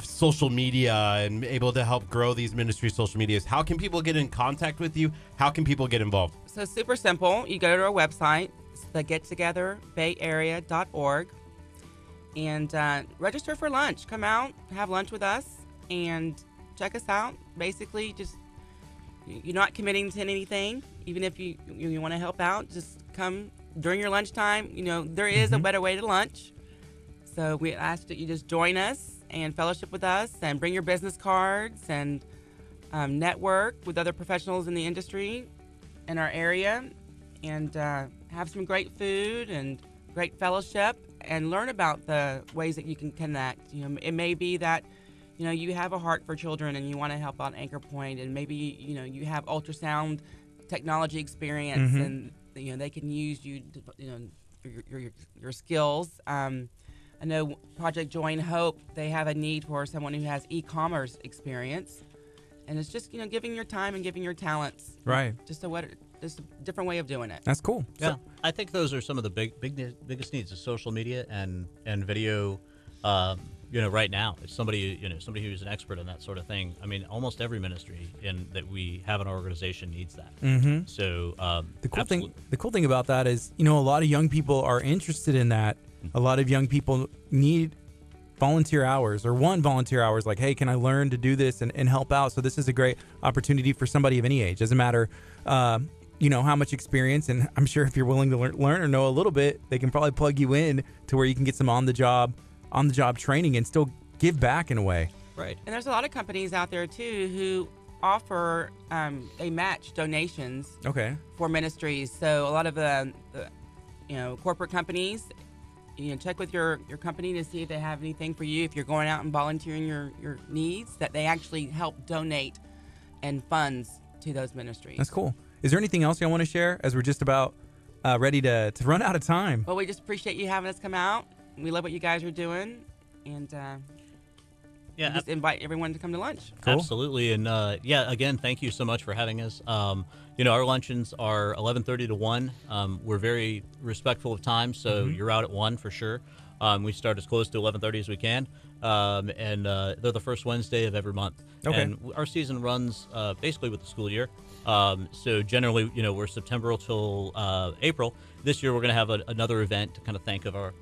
social media and able to help grow these ministry social medias. How can people get in contact with you? How can people get involved? So super simple. You go to our website, it's thegettogetherbayarea.org, and register for lunch. Come out, have lunch with us, and check us out. Basically, just you're not committing to anything. Even if you want to help out, just come during your lunchtime. There is a better way to lunch. So we ask that you just join us and fellowship with us and bring your business cards and network with other professionals in the industry in our area, and have some great food and great fellowship and learn about the ways that you can connect. It may be that you have a heart for children and you want to help out Anchor Point, and maybe you have ultrasound technology experience and they can use you to, your skills. I know Project Join Hope, they have a need for someone who has e-commerce experience. And it's just, giving your time and giving your talents. Right. Just a different way of doing it. That's cool. Yeah. I think those are some of the biggest needs is social media and video. Right now, it's somebody who's an expert in that sort of thing. I mean, almost every ministry that we have in our organization needs that. So the cool thing about that is, a lot of young people are interested in that. A lot of young people need volunteer hours or want volunteer hours. Like, hey, can I learn to do this and help out? So this is a great opportunity for somebody of any age. Doesn't matter, how much experience. And I'm sure if you're willing to learn or know a little bit, they can probably plug you in to where you can get some on the job training and still give back in a way. Right. And there's a lot of companies out there too who offer they match donations Okay. for ministries. So a lot of the corporate companies, check with your company to see if they have anything for you. If you're going out and volunteering your needs, that they actually help donate and funds to those ministries. That's cool. Is there anything else y'all want to share as we're just about ready to run out of time? Well, we just appreciate you having us come out. We love what you guys are doing, and Yeah, just invite everyone to come to lunch. Cool. Absolutely. And again, thank you so much for having us. Our luncheons are 11:30 to 1. We're very respectful of time, so you're out at 1 for sure. We start as close to 11:30 as we can, and they're the first Wednesday of every month. Okay. And our season runs basically with the school year. So generally, we're September till April. This year, we're going to have another event to kind of thank of our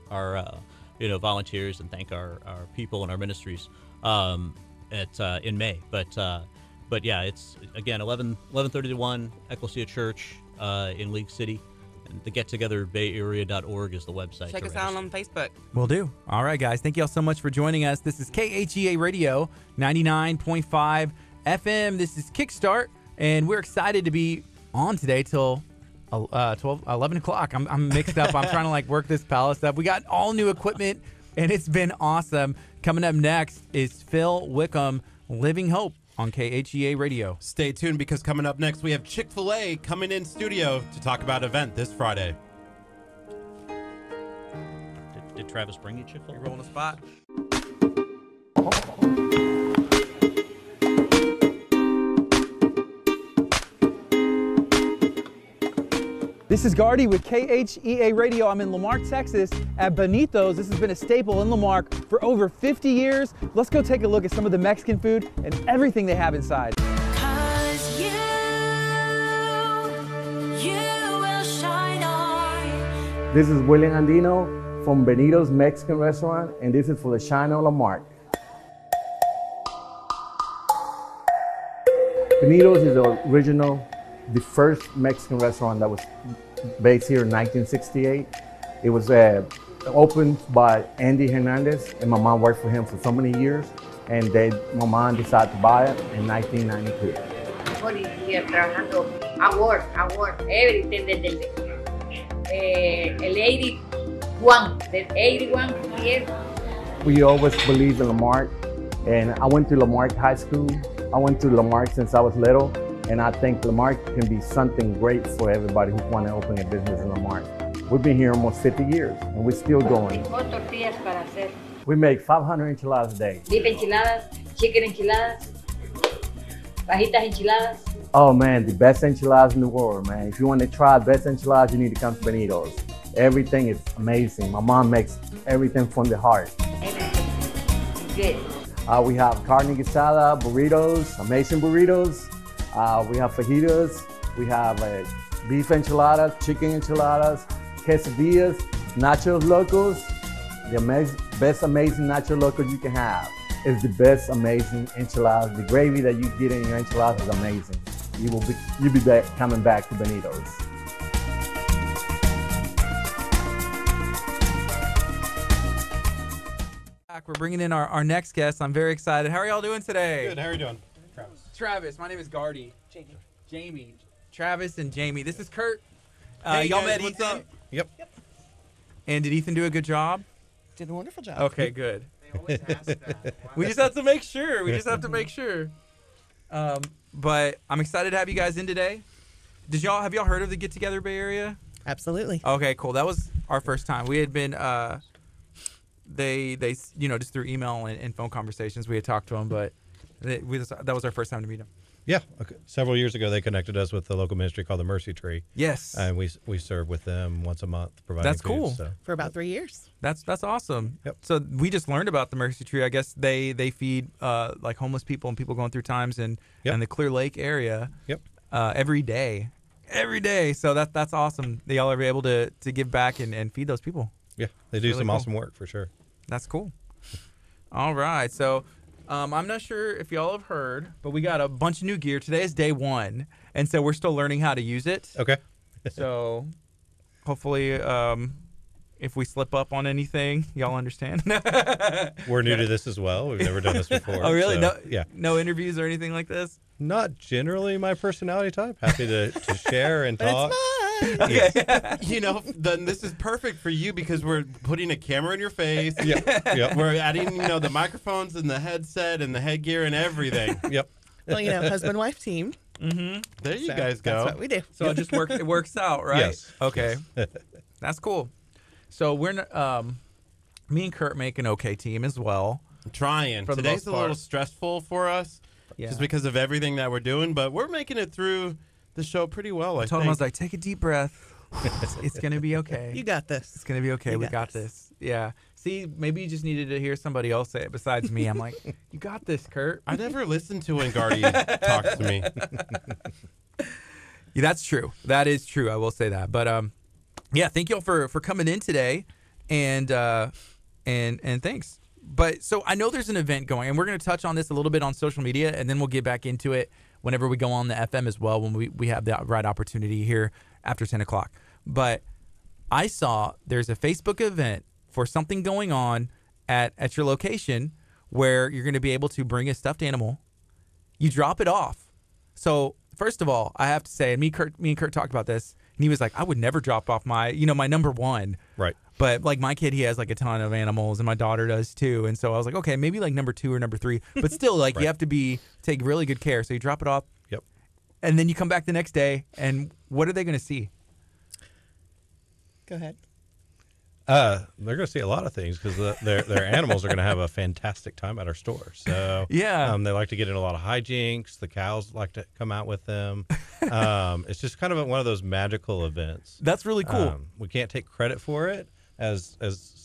volunteers and thank our people and our ministries in May. But yeah, it's again 11:30 to 1, Ecclesia Church in League City. And the gettogetherbayarea.org is the website. Check us out on Facebook. Will do. All right, guys. Thank you all so much for joining us. This is KHEA Radio 99.5 FM. This is Kickstart, and we're excited to be on today till 11 o'clock. I'm mixed up. I'm trying to work this palette stuff. We got all new equipment, and it's been awesome. Coming up next is Phil Wickham, Living Hope on KHEA Radio. Stay tuned, because coming up next we have Chick-fil-A coming in studio to talk about an event this Friday. Did Travis bring you Chick-fil-A? You're rolling the spot. This is Gardy with KHEA Radio. I'm in Lamar, Texas at Benito's. This has been a staple in Lamar for over 50 years. Let's go take a look at some of the Mexican food and everything they have inside. Cause you will shine on. This is William Andino from Benito's Mexican Restaurant, and this is for the Shine on Lamar. Benito's is the first Mexican restaurant that was based here in 1968. It was opened by Andy Hernandez, and my mom worked for him for so many years, and my mom decided to buy it in 1992. 40 years trabajando, award, everything el 81 years. We always believed in Lamar, and I went to Lamar High School. I went to Lamar since I was little. And I think Lamar can be something great for everybody who wants to open a business in Lamar. We've been here almost 50 years, and we're still going. We make 500 enchiladas a day. Beef enchiladas, chicken enchiladas, fajitas enchiladas. Oh man, the best enchiladas in the world, man. If you want to try the best enchiladas, you need to come to Benito's. Everything is amazing. My mom makes everything from the heart. Everything. Good. We have carne guisada, burritos, amazing burritos. We have fajitas, we have beef enchiladas, chicken enchiladas, quesadillas, nachos locos. The best amazing nacho locos you can have. It's the best amazing enchiladas. The gravy that you get in your enchiladas is amazing. You'll be back, coming back to Benito's. We're bringing in our next guest. I'm very excited. How are y'all doing today? Good. How are you doing? Travis, my name is Gardy. Jamie. Travis and Jamie. This is Curt. Hey y'all guys, met what's Ethan? up? Yep. And did Ethan do a good job? Did a wonderful job. Okay, good. They always ask that. We just have to make sure. But I'm excited to have you guys in today. Have y'all heard of the Get Together Bay Area? Absolutely. Okay, cool. That was our first time. We had been they just through email and phone conversations we had talked to them, but that was our first time to meet them. Yeah, several years ago they connected us with the local ministry called the Mercy Tree. Yes, and we serve with them once a month, providing That's food, cool. So. For about 3 years. That's awesome. Yep. So we just learned about the Mercy Tree. I guess they feed like homeless people and people going through times in the Clear Lake area. Yep. Every day. So that's awesome. They all are able to give back and feed those people. Yeah, they do some awesome work for sure. That's cool. All right, so. I'm not sure if y'all have heard, but we got a bunch of new gear. Today is day 1, and so we're still learning how to use it. Okay. So hopefully if we slip up on anything, y'all understand. We're new to this as well. We've never done this before. Oh, really? So, No, yeah. No interviews or anything like this? Not generally my personality type. Happy to share and talk. Then this is perfect for you because we're putting a camera in your face. Yep. We're adding, the microphones and the headset and the headgear and everything. Yep. Well, husband-wife team. Mm-hmm. There you guys go. That's what we do. So it works out, right? Yes. Okay. Yes. That's cool. So we're me and Curt make an okay team as well. I'm trying. For the Today's most a part. little stressful for us just because of everything that we're doing, but we're making it through the show pretty well, I told him, I was like, take a deep breath. It's going to be okay. You got this. It's going to be okay. We got this. Yeah. See, maybe you just needed to hear somebody else say it besides me. I'm like, you got this, Curt. I never listened to when Gardy talks to me. Yeah, that's true. That is true. I will say that. But yeah, thank y'all for coming in today, and thanks. But so I know there's an event going, and we're going to touch on this a little bit on social media, and then we'll get back into it whenever we go on the FM as well, when we have the right opportunity here after 10 o'clock. But I saw there's a Facebook event for something going on at your location where you're going to be able to bring a stuffed animal. You drop it off. So first of all, I have to say, and me and Curt talked about this, and he was like, I would never drop off my number one. Right. But like my kid, he has like a ton of animals, and my daughter does too. And so I was like, okay, maybe like number 2 or number 3, but still, like you have to take really good care. So you drop it off. Yep. And then you come back the next day, and what are they going to see? Go ahead. They're going to see a lot of things because their animals are going to have a fantastic time at our store. So yeah, they like to get in a lot of hijinks. The cows like to come out with them. It's just kind of one of those magical events. That's really cool. We can't take credit for it as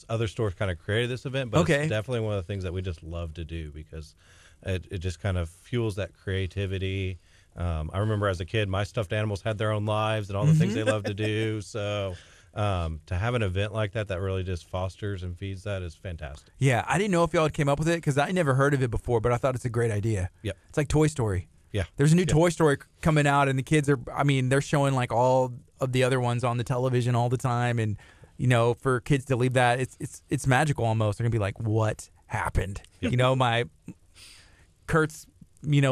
other stores kind of created this event, but it's definitely one of the things that we just love to do because it just kind of fuels that creativity. I remember as a kid, my stuffed animals had their own lives and all the things they love to do. So to have an event like that really just fosters and feeds that is fantastic. Yeah, I didn't know if y'all had came up with it because I never heard of it before, but I thought it's a great idea. Yep. It's like Toy Story. Yeah. There's a new Toy Story coming out, and the kids they're showing like all of the other ones on the television all the time, and for kids to leave that, it's magical almost. They're gonna be like, what happened? Yep. My Kurt's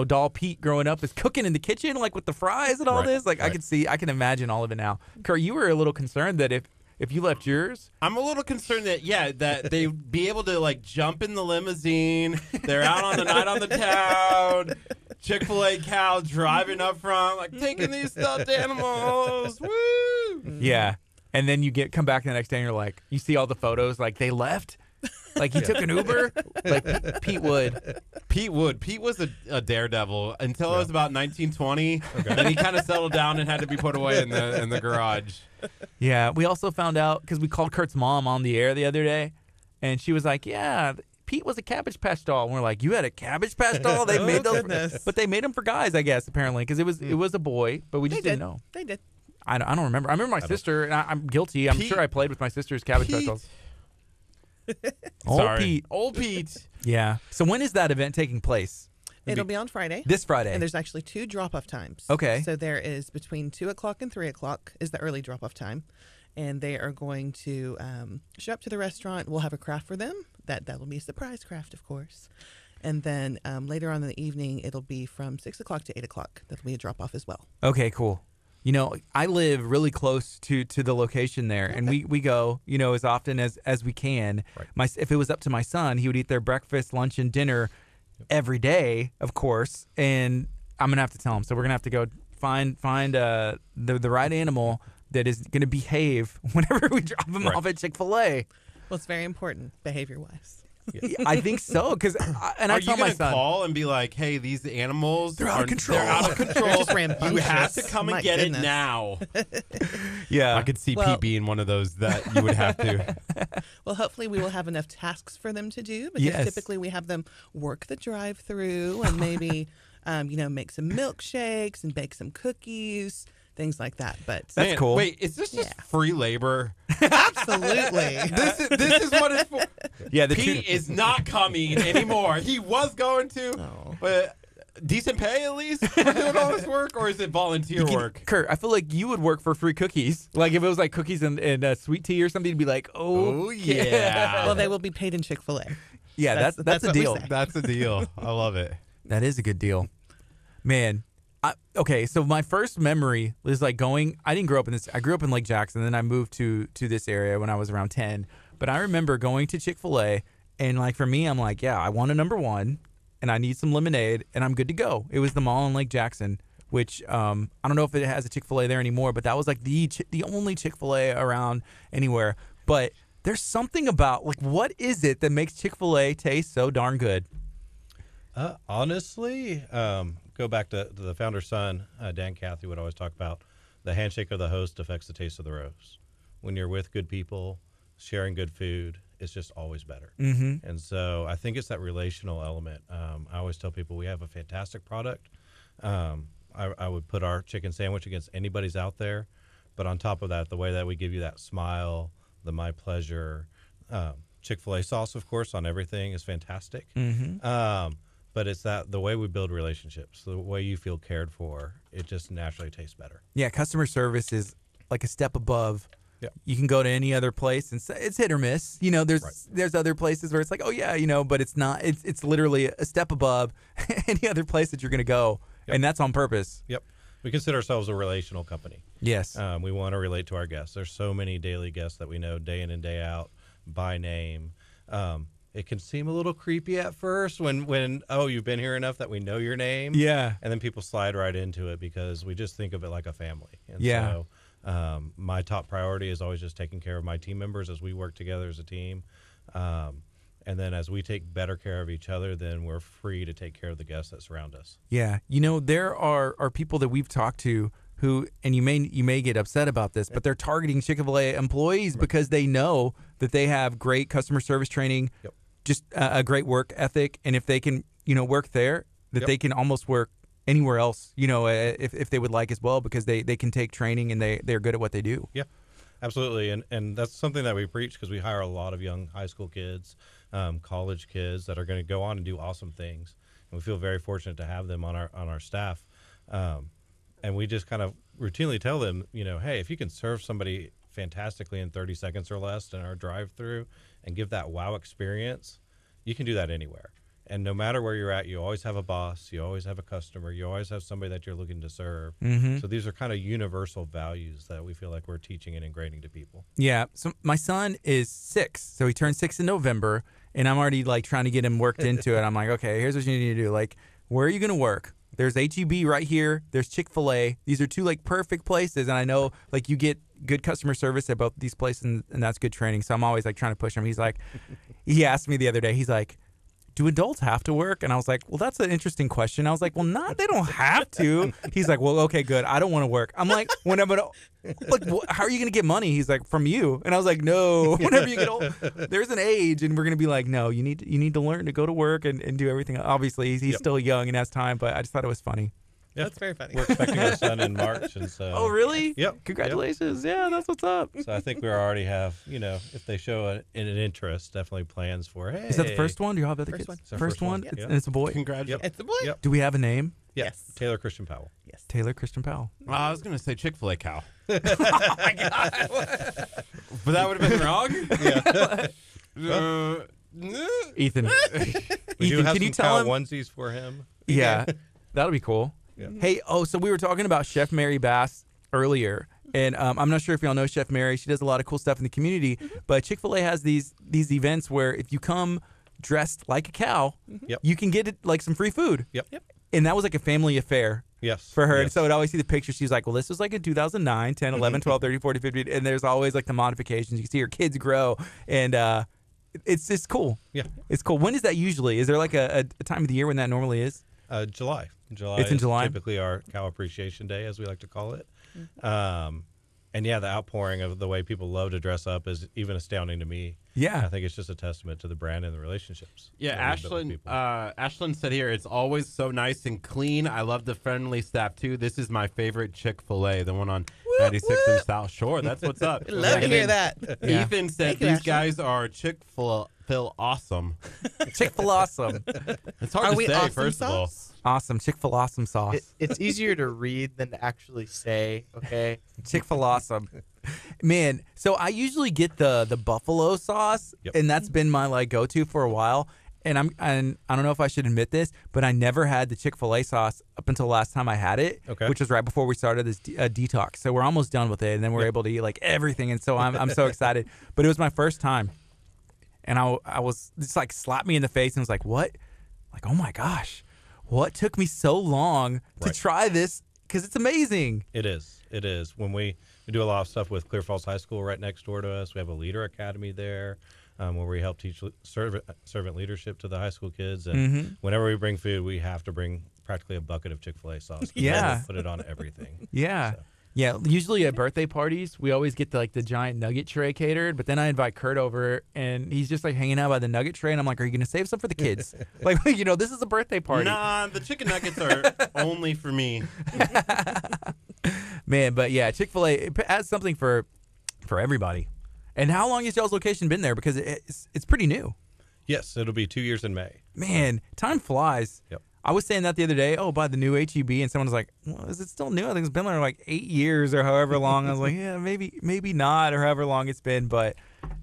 doll Pete growing up is cooking in the kitchen like with the fries and all this. Like I can imagine all of it now. Curt, you were a little concerned that if you left yours, I'm a little concerned that they'd be able to like jump in the limousine. They're out on the night on the town. Chick-fil-A cow driving up front, like taking these stuffed animals. Woo! Yeah. And then you come back the next day and you're like, you see all the photos, like they left. Like he took an Uber. Like Pete would. Pete was a daredevil until it was about 1920. Okay. Then he kind of settled down and had to be put away in the garage. Yeah. We also found out because we called Kurt's mom on the air the other day, and she was like, "Yeah, Pete was a Cabbage Patch doll." And we're like, "You had a Cabbage Patch doll? They made those, but they made them for guys, I guess, apparently, because it was a boy, but we just didn't know." They did. I don't remember. I remember my sister, and I'm guilty. I'm sure I played with my sister's Cabbage Patch dolls. Old Pete. Yeah. So when is that event taking place? It'll be on Friday. This Friday. And there's actually 2 drop-off times. Okay. So there is between 2 o'clock and 3 o'clock is the early drop-off time. And they are going to show up to the restaurant. We'll have a craft for them. That'll be a surprise craft, of course. And then later on in the evening, it'll be from 6 o'clock to 8 o'clock. That'll be a drop-off as well. Okay, cool. I live really close to the location there, and we go, as often as we can. Right. If it was up to my son, he would eat their breakfast, lunch, and dinner every day, of course. And I'm gonna have to tell him. So we're gonna have to go find the right animal that is gonna behave whenever we drop him off at Chick-fil-A. Well, it's very important behavior-wise. I think so, because I tell my son, call and be like, "Hey, these animals they're out of control. They're out of control. Just rambunctious. You have to come and get it now." Yeah, I could see Pete being one of those that you would have to. Well, hopefully we will have enough tasks for them to do, because typically we have them work the drive-through and maybe make some milkshakes and bake some cookies. Things like that, but that's cool. Wait, is this just free labor? Absolutely. This is what it's for. Yeah, Pete is not coming anymore. He was going to, but decent pay at least for doing all this work, or is it volunteer work? Curt, I feel like you would work for free cookies. Like if it was like cookies and sweet tea or something, you'd be like, oh yeah. Well, they will be paid in Chick-fil-A. Yeah, that's a deal. That's a deal. I love it. That is a good deal. Man, okay, so my first memory was like going. I didn't grow up in this. I grew up in Lake Jackson, then I moved to this area when I was around 10. But I remember going to Chick-fil-A, and like for me, I'm like, yeah, I want a number one, and I need some lemonade, and I'm good to go. It was the mall in Lake Jackson, which I don't know if it has a Chick-fil-A there anymore, but that was like the only Chick-fil-A around anywhere. But there's something about like, what is it that makes Chick-fil-A taste so darn good? Honestly, go back to the founder's son, Dan Cathy would always talk about the handshake of the host affects the taste of the roast. When you're with good people, sharing good food, it's just always better. Mm-hmm. And so I think it's that relational element. I always tell people we have a fantastic product. I would put our chicken sandwich against anybody's out there. But on top of that, the way that we give you that smile, the my pleasure, Chick-fil-A sauce, of course, on everything is fantastic. Mm-hmm. But it's the way we build relationships, the way you feel cared for, it just naturally tastes better. Yeah, customer service is like a step above. Yeah. You can go to any other place and it's hit or miss. You know, there's other places where it's like, oh yeah, you know, but it's not. It's literally a step above any other place that you're going to go, and that's on purpose. Yep. We consider ourselves a relational company. Yes. We want to relate to our guests. There's so many daily guests that we know day in and day out by name. It can seem a little creepy at first when you've been here enough that we know your name. Yeah. And then people slide right into it because we just think of it like a family. And yeah. So my top priority is always just taking care of my team members as we work together as a team. And then as we take better care of each other, then we're free to take care of the guests that surround us. Yeah. You know, there are people that we've talked to who, and you may get upset about this, but they're targeting Chick-fil-A employees because they know that they have great customer service training, just a great work ethic, and if they can, work there, that they can almost work anywhere else, if they would like as well, because they can take training and they're good at what they do. Yeah, absolutely, and that's something that we preach because we hire a lot of young high school kids, college kids that are going to go on and do awesome things, and we feel very fortunate to have them on our staff. And we just kind of routinely tell them, hey, if you can serve somebody fantastically in 30 seconds or less in our drive-through and give that wow experience, you can do that anywhere. And no matter where you're at, you always have a boss, you always have a customer, you always have somebody that you're looking to serve. Mm-hmm. So these are kind of universal values that we feel like we're teaching and ingraining to people. Yeah. So my son is 6, so he turned 6 in November, and I'm already like trying to get him worked into it. I'm like, okay, here's what you need to do. Like, where are you going to work? There's HEB right here. There's Chick-fil-A. These are 2 like perfect places, and I know like you get good customer service at both these places, and that's good training. So I'm always like trying to push him. He's like, he asked me the other day. He's like, do adults have to work? And I was like, well, that's an interesting question. I was like, well, they don't have to. He's like, well, okay, good. I don't want to work. I'm like, whenever, like, how are you going to get money? He's like, from you. And I was like, no, whenever you get old, there's an age, and we're going to be like, no, you need to learn to go to work and do everything. Obviously, he's still young and has time, but I just thought it was funny. Yep. That's very funny. We're expecting our son in March, and so. Oh, really? Yep. Congratulations! Yep. Yeah, that's what's up. So I think we already have, if they show an interest, definitely plans for. Hey, is that the first one? Do you have other first kids? One. First one. Yep. And it's a boy. Congratulations! It's a boy. Yep. Do we have a name? Yes. Taylor Christian Powell. Yes. Taylor Christian Powell. Well, I was gonna say Chick-fil-A cow. Oh my God! But that would have been wrong. Ethan. We do have can you some tell cow him onesies for him? Yeah, that'll be cool. Yeah. Hey, so we were talking about Chef Mary Bass earlier, and I'm not sure if y'all know Chef Mary. She does a lot of cool stuff in the community, but Chick-fil-A has these events where if you come dressed like a cow, you can get like some free food. Yep. And that was like a family affair. Yes. For her. Yes. And so I'd always see the pictures. She's like, well, this was like in 2009, 10, 11, 12, 13, 14, 15. And there's always like the modifications. You can see her kids grow. And it's cool. Yeah. It's cool. When is that usually? Is there like a time of the year when that normally is? July. It's in July? Typically our Cow Appreciation Day, as we like to call it. And yeah, the outpouring of the way people love to dress up is even astounding to me. Yeah. I think it's just a testament to the brand and the relationships. Yeah, Ashlyn said here, it's always so nice and clean. I love the friendly staff, too. This is my favorite Chick-fil-A, the one on 96 in South Shore. That's what's up. Love to hear that. Ethan said these guys are Chick-fil awesome. Chick-fil awesome. It's hard to say, awesome first of all. sauce? Awesome. Chick-fil awesome sauce. It's easier to read than to actually say, okay? Chick-fil awesome. Man, so I usually get the buffalo sauce, and that's been my like go-to for a while. and I don't know if I should admit this, but I never had the Chick-fil-A sauce up until last time I had it, which was right before we started this detox. So we're almost done with it, and then we're able to eat like everything, and so I'm so excited. But it was my first time, and I was just like slapped me in the face and was like, what? Like, oh my gosh, what took me so long to try this? Because it's amazing. It is. It is. When we do a lot of stuff with Clear Falls High School right next door to us. We have a leader academy there where we help teach servant leadership to the high school kids. And whenever we bring food, we have to bring practically a bucket of Chick-fil-A sauce. Yeah. Put it on everything. Yeah. So. Yeah, usually at birthday parties, we always get the giant nugget tray catered, but then I invite Curt over, and he's just like hanging out by the nugget tray, and I'm like, are you going to save some for the kids? Like, this is a birthday party. Nah, the chicken nuggets are only for me. Man, but yeah, Chick-fil-A, it adds something for everybody. And how long has y'all's location been there? Because it's pretty new. Yes, it'll be 2 years in May. Man, time flies. Yep. I was saying that the other day, by the new HEB, and someone was like, well, is it still new? I think it's been there like 8 years or however long. I was like, yeah, maybe not, or however long it's been. But,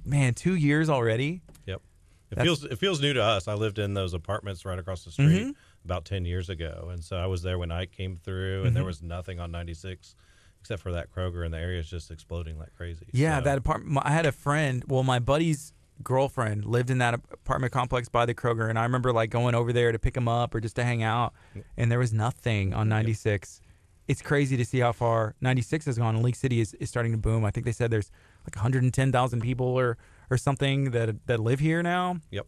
man, 2 years already? Yep. It feels new to us. I lived in those apartments right across the street about 10 years ago. And so I was there when I came through, and there was nothing on 96 except for that Kroger, and the area is just exploding like crazy. Yeah, that apartment. I had a friend, my buddy's girlfriend lived in that apartment complex by the Kroger, and I remember like going over there to pick him up or just to hang out, and there was nothing on 96. It's crazy to see how far 96 has gone, and League City is starting to boom. I think they said there's like 110,000 people or something that live here now. Yep.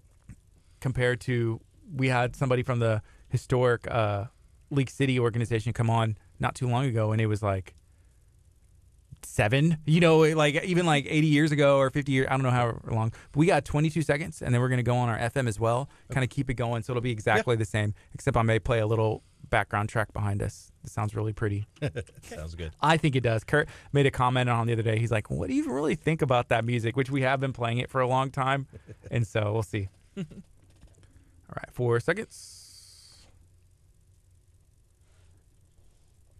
Compared to, we had somebody from the historic League City organization come on not too long ago, and it was like 7, like even like 80 years ago or 50 years, I don't know how long. But we got 22 seconds, and then we're going to go on our FM as well, kind of keep it going. So it'll be exactly the same, except I may play a little background track behind us. It sounds really pretty. Sounds good. I think it does. Curt made a comment on the other day. He's like, what do you really think about that music? Which we have been playing it for a long time. And so we'll see. All right, 4 seconds.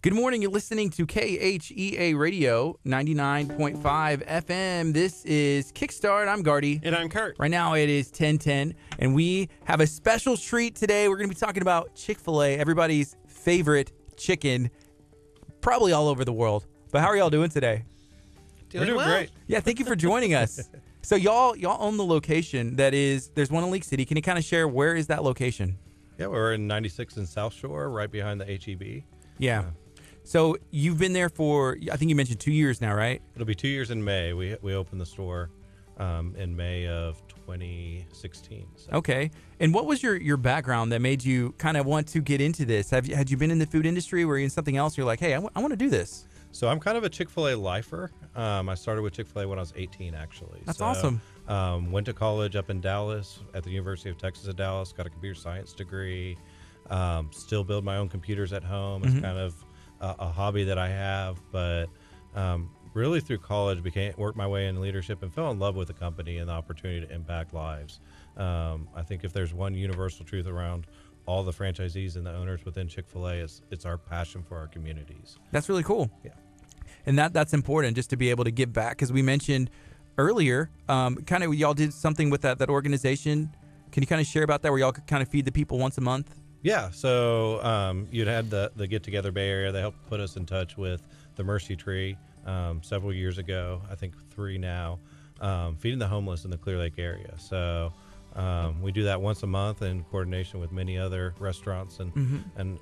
Good morning. You're listening to KHEA Radio 99.5 FM. This is Kickstart. I'm Gardy. And I'm Curt. Right now it is 10:10, and we have a special treat today. We're going to be talking about Chick-fil-A, everybody's favorite chicken, probably all over the world. But how are y'all doing today? We're doing great. Yeah, thank you for joining us. So y'all own the location there's one in League City. Can you kind of share where is that location? Yeah, we're in 96 in South Shore, right behind the HEB. Yeah. So you've been there for, I think you mentioned 2 years now, right? It'll be 2 years in May. We opened the store in May of 2016. So. Okay. And what was your background that made you kind of want to get into this? Had you been in the food industry? Were you in something else? You're like, hey, I want to do this. So I'm kind of a Chick-fil-A lifer. I started with Chick-fil-A when I was 18, actually. That's awesome. Went to college up in Dallas at the University of Texas at Dallas. Got a computer science degree. Still build my own computers at home. It's kind of a hobby that I have, but really through college worked my way in leadership and fell in love with the company and the opportunity to impact lives. I think if there's one universal truth around all the franchisees and the owners within Chick-fil-A, it's our passion for our communities. That's really cool. Yeah. And that's important, just to be able to give back, because we mentioned earlier, kind of y'all did something with that organization. Can you kind of share about that, where y'all could kind of feed the people once a month? Yeah, so you'd had the Get Together Bay Area. They helped put us in touch with the Mercy Tree several years ago, I think 3 now, feeding the homeless in the Clear Lake area. So we do that once a month in coordination with many other restaurants and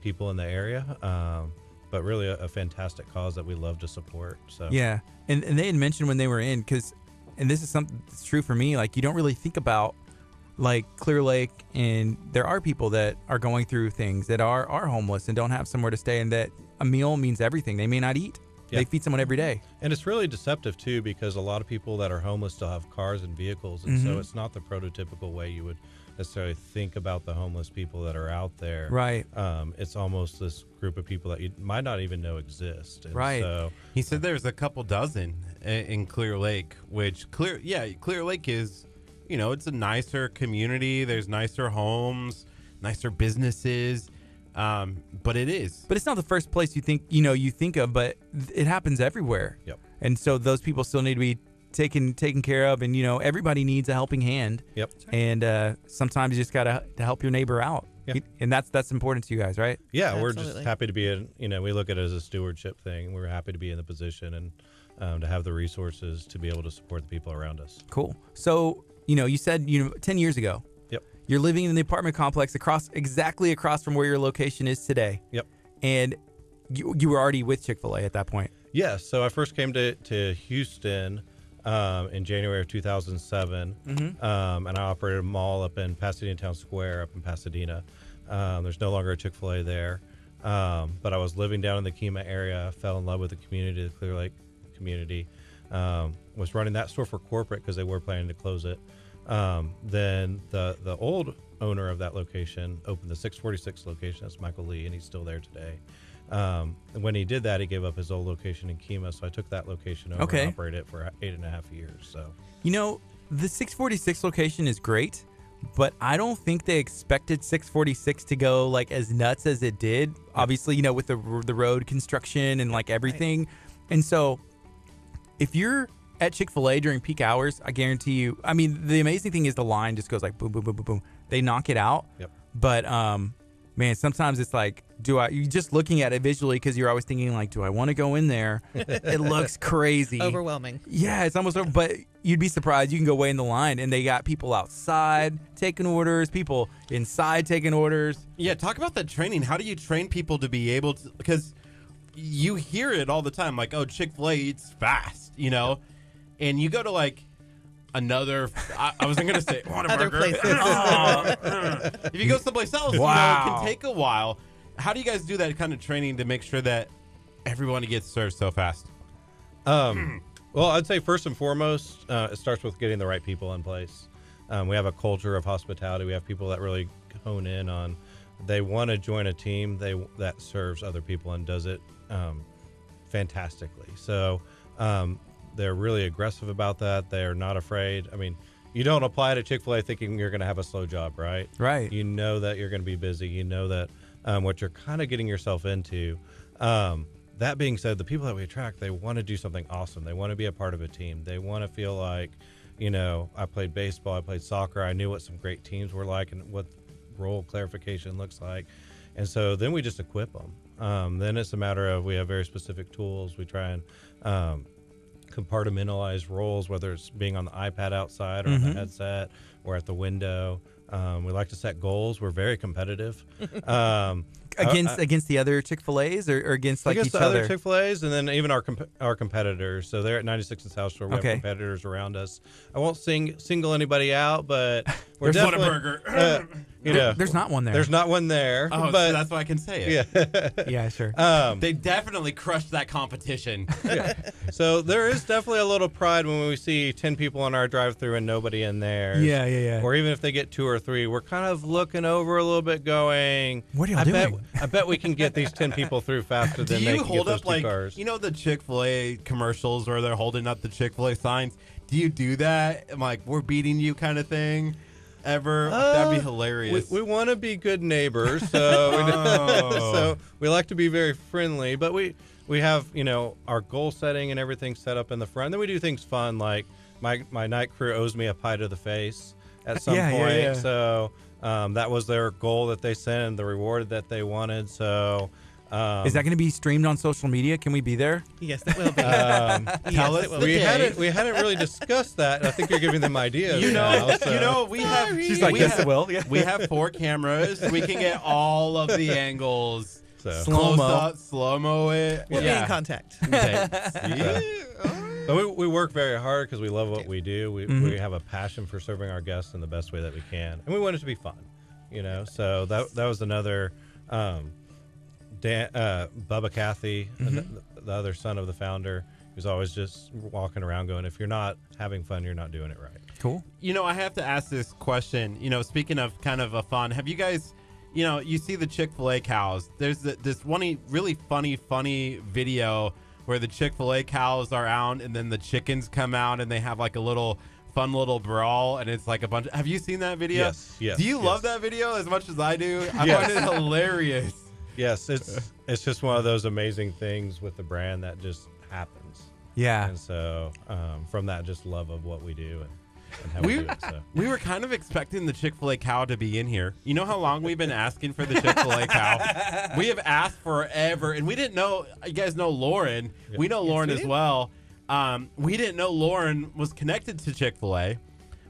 people in the area. But really a fantastic cause that we love to support. So yeah, and they had mentioned when they were in, and this is something that's true for me, like you don't really think about like Clear Lake, and there are people that are going through things, that are homeless and don't have somewhere to stay, and that a meal means everything. They may not eat. Yeah. They feed someone every day. And it's really deceptive too, because a lot of people that are homeless still have cars and vehicles, and so it's not the prototypical way you would necessarily think about the homeless people that are out there. Right. It's almost this group of people that you might not even know exist. And right. So, he said there's a couple dozen in Clear Lake, which Clear Lake is, it's a nicer community. There's nicer homes, nicer businesses. But it is. But it's not the first place you think of, but it happens everywhere. Yep. And so those people still need to be taken care of, and everybody needs a helping hand. Yep. And sometimes you just gotta to help your neighbor out. Yeah. And that's important to you guys, right? Yeah, we're just happy to be in. We look at it as a stewardship thing. We're happy to be in the position and to have the resources to be able to support the people around us. Cool. So you said 10 years ago. Yep. You're living in the apartment complex exactly across from where your location is today. Yep. And you were already with Chick-fil-A at that point. Yes. So I first came to Houston in January of 2007, and I operated a mall up in Pasadena Town Square up in Pasadena. There's no longer a Chick-fil-A there, but I was living down in the KHEA area. Fell in love with the community, the Clear Lake community. Was running that store for corporate because they were planning to close it. Then the old owner of that location opened the 646 location. That's Michael Lee, and he's still there today. And when he did that, he gave up his old location in KHEA, so I took that location over and operated it for 8.5 years. So the 646 location is great, but I don't think they expected 646 to go like as nuts as it did. Yep. Obviously, with the road construction and like everything. Right. And so if you're at Chick-fil-A during peak hours, I guarantee you, I mean, the amazing thing is the line just goes like boom, boom, boom, boom, boom. They knock it out. Yep. But man, sometimes it's like, you're just looking at it visually because you're always thinking like, do I want to go in there? It looks crazy. Overwhelming. Yeah, it's almost over. But you'd be surprised. You can go wait in the line, and they got people outside taking orders, people inside taking orders. Yeah, talk about that training. How do you train people to be able to, because you hear it all the time, like, oh, Chick-fil-A eats fast, and you go to like another, I wasn't going to say other places. If you go someplace else, it can take a while. How do you guys do that kind of training to make sure that everyone gets served so fast? Well, I'd say first and foremost, it starts with getting the right people in place. We have a culture of hospitality. We have people that really hone in on, they want to join a team that serves other people and does it fantastically. So they're really aggressive about that. They're not afraid. I mean, you don't apply to Chick-fil-A thinking you're going to have a slow job, right? Right. You know that you're going to be busy. You know that what you're kind of getting yourself into. That being said, the people that we attract, they want to do something awesome. They want to be a part of a team. They want to feel like, I played baseball, I played soccer. I knew what some great teams were like and what role clarification looks like. And so then we just equip them. Then it's a matter of, we have very specific tools. We try and compartmentalize roles, whether it's being on the iPad outside or on the headset or at the window. We like to set goals. We're very competitive. Against the other Chick-fil-A's or against like against each the other? other Chick-fil-A's, and then even our competitors. So they're at 96 and South Shore. We have competitors around us. I won't single anybody out, but we're There's definitely Whataburger. There's not one there. There's not one there. Oh, but so that's why I can say it. Yeah, yeah, sure. They definitely crushed that competition. Yeah. So there is definitely a little pride when we see 10 people in our drive-through and nobody in there. Yeah. Or even if they get 2 or 3, we're kind of looking over a little bit, going, "What are y'all doing?" I bet we can get these 10 people through faster than they can hold get those up 2 like cars. the Chick-fil-A commercials where they're holding up the Chick-fil-A signs? Do you do that? I'm like, we're beating you kind of thing? Ever? That'd be hilarious. We want to be good neighbors, so so we like to be very friendly. But we have our goal setting and everything set up in the front. And then we do things fun, like my night crew owes me a pie to the face at some point. Yeah. So that was their goal that they sent and the reward that they wanted. So. Is that going to be streamed on social media? Can we be there? Yes, it will be. Tell us we hadn't really discussed that. I think you're giving them ideas. We have. She's like, yes, it will. Yeah. We have 4 cameras. We can get all of the angles. So. Close up, slow-mo it. We'll be in contact. But we work very hard because we love what we do. We have a passion for serving our guests in the best way that we can, and we want it to be fun. So that was another. Bubba Cathy, the other son of the founder, who's always just walking around going, if you're not having fun, you're not doing it right. Cool. I have to ask this question. Speaking of kind of a fun, have you guys, you see the Chick-fil-A cows. There's this one really funny video where the Chick-fil-A cows are out and then the chickens come out and they have like a fun little brawl, and it's like a bunch have you seen that video? Yes. Do you love that video as much as I do? I find it hilarious. Yes, it's just one of those amazing things with the brand that just happens. Yeah. And so from that just love of what we do and how we do it. So. We were kind of expecting the Chick-fil-A cow to be in here. You know how long we've been asking for the Chick-fil-A cow? We have asked forever, and we didn't know. You guys know Lauren. We know Lauren as well. We didn't know Lauren was connected to Chick-fil-A,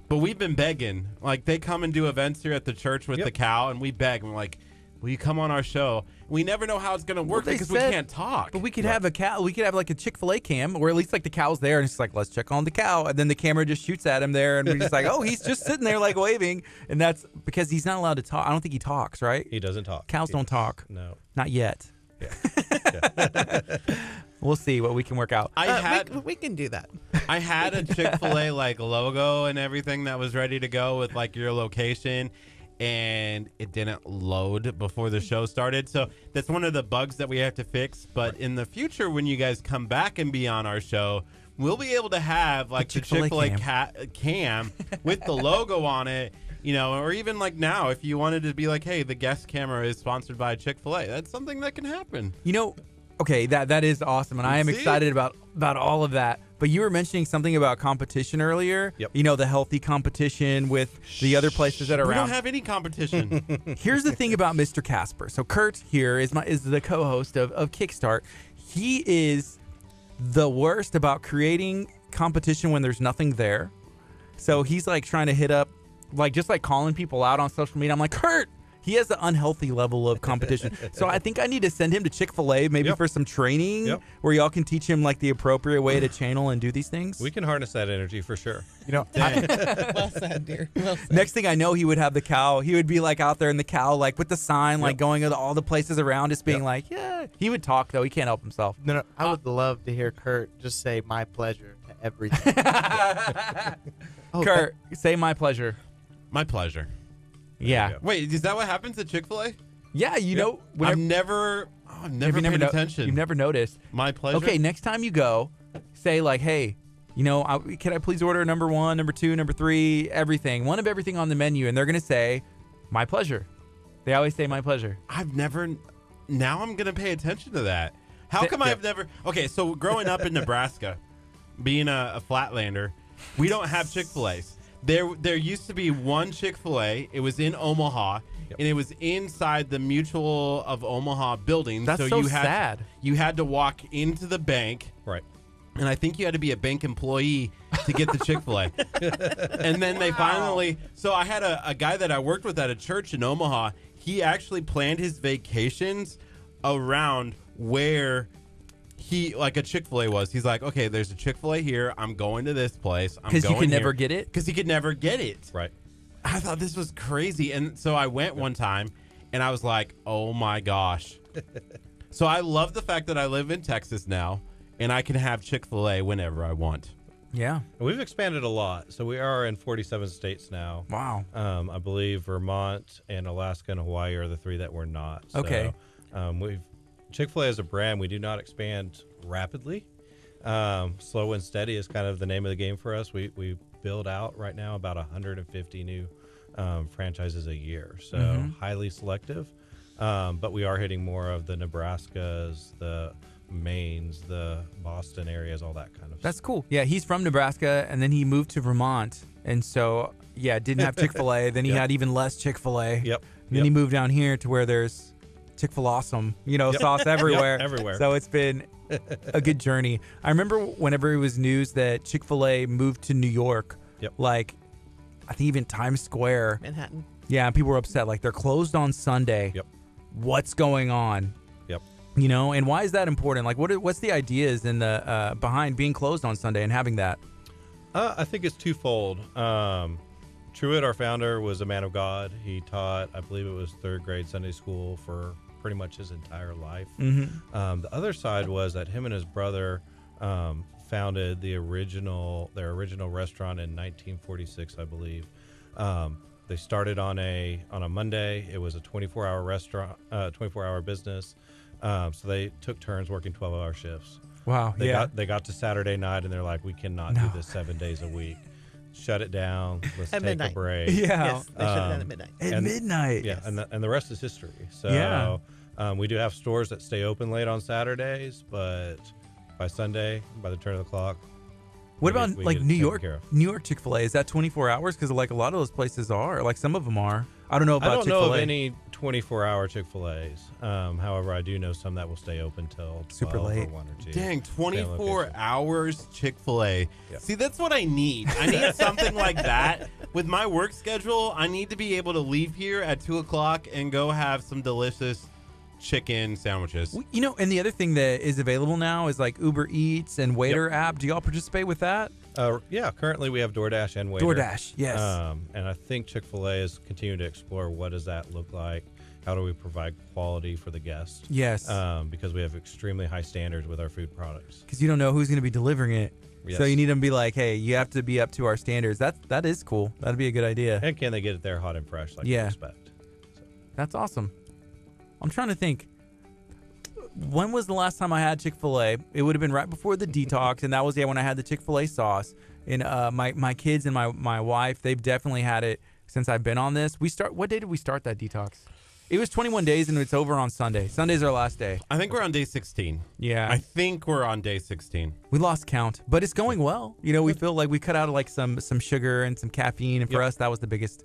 but we've been begging. Like, they come and do events here at the church with the cow, and we beg. And we're like, will you come on our show? We never know how it's going to work because we can't talk. But we could have a cow. We could have like a Chick-fil-A cam, or at least like the cow's there, and it's like, let's check on the cow, and then the camera just shoots at him there, and we're just like, oh, he's just sitting there like waving, and that's because he's not allowed to talk. I don't think he talks, right? He doesn't talk. Cows don't talk. No, not yet. Yeah. We'll see what we can work out. We can do that. I had a Chick-fil-A like logo and everything that was ready to go with like your location, and it didn't load before the show started. So that's one of the bugs that we have to fix. But in the future, when you guys come back and be on our show, we'll be able to have like the Chick-fil-A cam with the logo on it, you know, or even like now, if you wanted to be like, hey, the guest camera is sponsored by Chick-fil-A, that's something that can happen. You know, okay, that is awesome, and I am excited about all of that. But you were mentioning something about competition earlier. Yep. You know, the healthy competition with the other places that are We around. don't have any competition. Here's the thing about Mr. Casper. So Curt here is the co-host of Kickstart. He is the worst about creating competition when there's nothing there. So he's like trying to hit up, like just like calling people out on social media. I'm like, Curt. He has the unhealthy level of competition. So I think I need to send him to Chick-fil-A maybe for some training where y'all can teach him like the appropriate way to channel and do these things. We can harness that energy for sure. You know, Well said, dear. Well said. next thing I know, he would have the cow. He would be like out there in the cow, like with the sign, like going to all the places around, just being like, yeah. He would talk though. He can't help himself. No, I would love to hear Curt just say "my pleasure" to everything. Curt, say "my pleasure." My pleasure. Yeah. Wait, is that what happens at Chick-fil-A? Yeah, you know. I've never paid attention. You've never noticed. My pleasure. Okay, next time you go, say like, hey, you know, can I please order number 1, number 2, number 3, everything, one of everything on the menu, and they're gonna say, my pleasure. They always say my pleasure. I've never. Now I'm gonna pay attention to that. How come I've never? Okay, so growing up in Nebraska, being a Flatlander, we don't have Chick-fil-A's. There used to be one Chick-fil-A. It was in Omaha, and it was inside the Mutual of Omaha building. That's so sad. You had to walk into the bank. Right. And I think you had to be a bank employee to get the Chick-fil-A. And then they finally... So I had a guy that I worked with at a church in Omaha. He actually planned his vacations around where... like a Chick-fil-A was. He's like, okay, there's a Chick-fil-A here. I'm going to this place. Because you could never get it? Because he could never get it. Right. I thought this was crazy. And so I went one time, and I was like, oh, my gosh. So I love the fact that I live in Texas now, and I can have Chick-fil-A whenever I want. Yeah. We've expanded a lot. So we are in 47 states now. Wow. I believe Vermont and Alaska and Hawaii are the 3 that we're not. So, okay. Chick-fil-A as a brand, we do not expand rapidly. Slow and steady is kind of the name of the game for us. We build out right now about 150 new franchises a year, so highly selective. But we are hitting more of the Nebraskas, the Maines, the Boston areas, all that kind of stuff. That's cool. Yeah, he's from Nebraska, and then he moved to Vermont, and so didn't have Chick-fil-A. Then he had even less Chick-fil-A. Yep. And then he moved down here to where there's Chick-fil-Awesome, sauce everywhere. Everywhere. So it's been a good journey. I remember whenever it was news that Chick-fil-A moved to New York, like I think even Times Square. Manhattan. Yeah, and people were upset. Like, they're closed on Sunday. Yep. What's going on? Yep. And why is that important? Like, what's the ideas in the behind being closed on Sunday and having that? I think it's twofold. Truett, our founder, was a man of God. He taught, I believe it was 3rd grade Sunday school for pretty much his entire life. The other side was that him and his brother founded their original restaurant in 1946, I believe. They started on a Monday. It was a 24-hour restaurant, 24-hour business. So they took turns working 12-hour shifts. Wow. They got to Saturday night and they're like, we cannot do this 7 days a week. Shut it down. Let's at take midnight. a break. Yeah. Yes, they shut it down at midnight. At midnight. Yeah, Yes. and the rest is history. So we do have stores that stay open late on Saturdays, but by Sunday, by the turn of the clock. What about like New York? Care of. New York Chick-fil-A, is that 24 hours? Because like a lot of those places are, like some of them are. I don't know about I don't Chick-fil-A. know of any 24-hour Chick-fil-A's. However, I do know some that will stay open till 12 Super late. or 1 or 2. Dang, Depending on 24 location. hours Chick-fil-A. Yep. See, that's what I need. I need something like that. With my work schedule, I need to be able to leave here at 2 o'clock and go have some delicious chicken sandwiches. You know, and the other thing that is available now is like Uber Eats and Waiter app. Do y'all participate with that? Yeah, currently we have DoorDash and Waiter. DoorDash, yes. And I think Chick-fil-A is continuing to explore what does that look like. How do we provide quality for the guest? Yes. Because we have extremely high standards with our food products. Because you don't know who's going to be delivering it. Yes. So you need them to be like, hey, you have to be up to our standards. That is cool. That'd be a good idea. And can they get it there hot and fresh like we expect? That's awesome. I'm trying to think. When was the last time I had Chick-fil-A? It would have been right before the detox, and that was when I had the Chick-fil-A sauce. And my kids and my wife, they've definitely had it since I've been on this. What day did we start that detox? It was 21 days, and it's over on Sunday. Sunday's our last day. I think we're on day 16. Yeah. I think we're on day 16. We lost count, but it's going well. You know, we feel like we cut out like some sugar and some caffeine, and for us, that was the biggest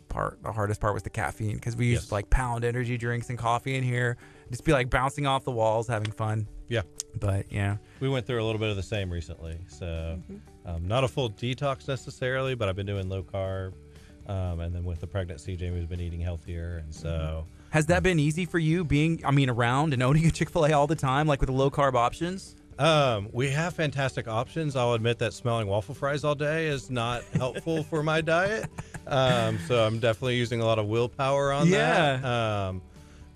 part. The hardest part was the caffeine because we used to like pound energy drinks and coffee in here, just be like bouncing off the walls, having fun. Yeah. But yeah, we went through a little bit of the same recently. So not a full detox necessarily, but I've been doing low carb. And then with the pregnancy, Jamie's been eating healthier. And so has that been easy for you around and owning a Chick-fil-A all the time, like with the low carb options? We have fantastic options. I'll admit that smelling waffle fries all day is not helpful for my diet. So I'm definitely using a lot of willpower on that.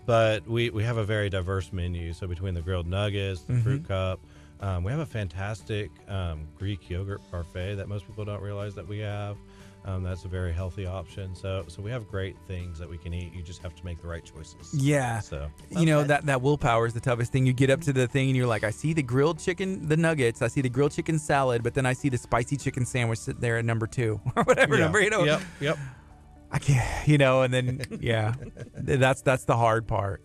But we have a very diverse menu. So between the grilled nuggets, the fruit cup, we have a fantastic Greek yogurt parfait that most people don't realize that we have. That's a very healthy option. So we have great things that we can eat. You just have to make the right choices. Yeah. So you know that willpower is the toughest thing. You get up to the thing and you're like, I see the grilled chicken, the nuggets, I see the grilled chicken salad, but then I see the spicy chicken sandwich sitting there at number 2 or whatever number. You know. Yep. I can't. You know, and then that's the hard part.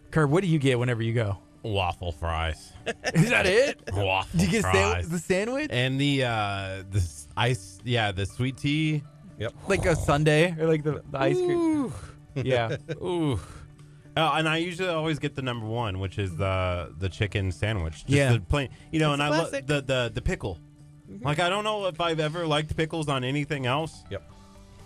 Kurt, what do you get whenever you go? Waffle fries. Is that it? Waffle Do you get fries. the sandwich? And the ice, the sweet tea. Yep. Like a sundae or like the ice cream. Yeah. Ooh. And I usually always get the number 1, which is the chicken sandwich. Just the plain, and I love the pickle. Like I don't know if I've ever liked pickles on anything else. Yep.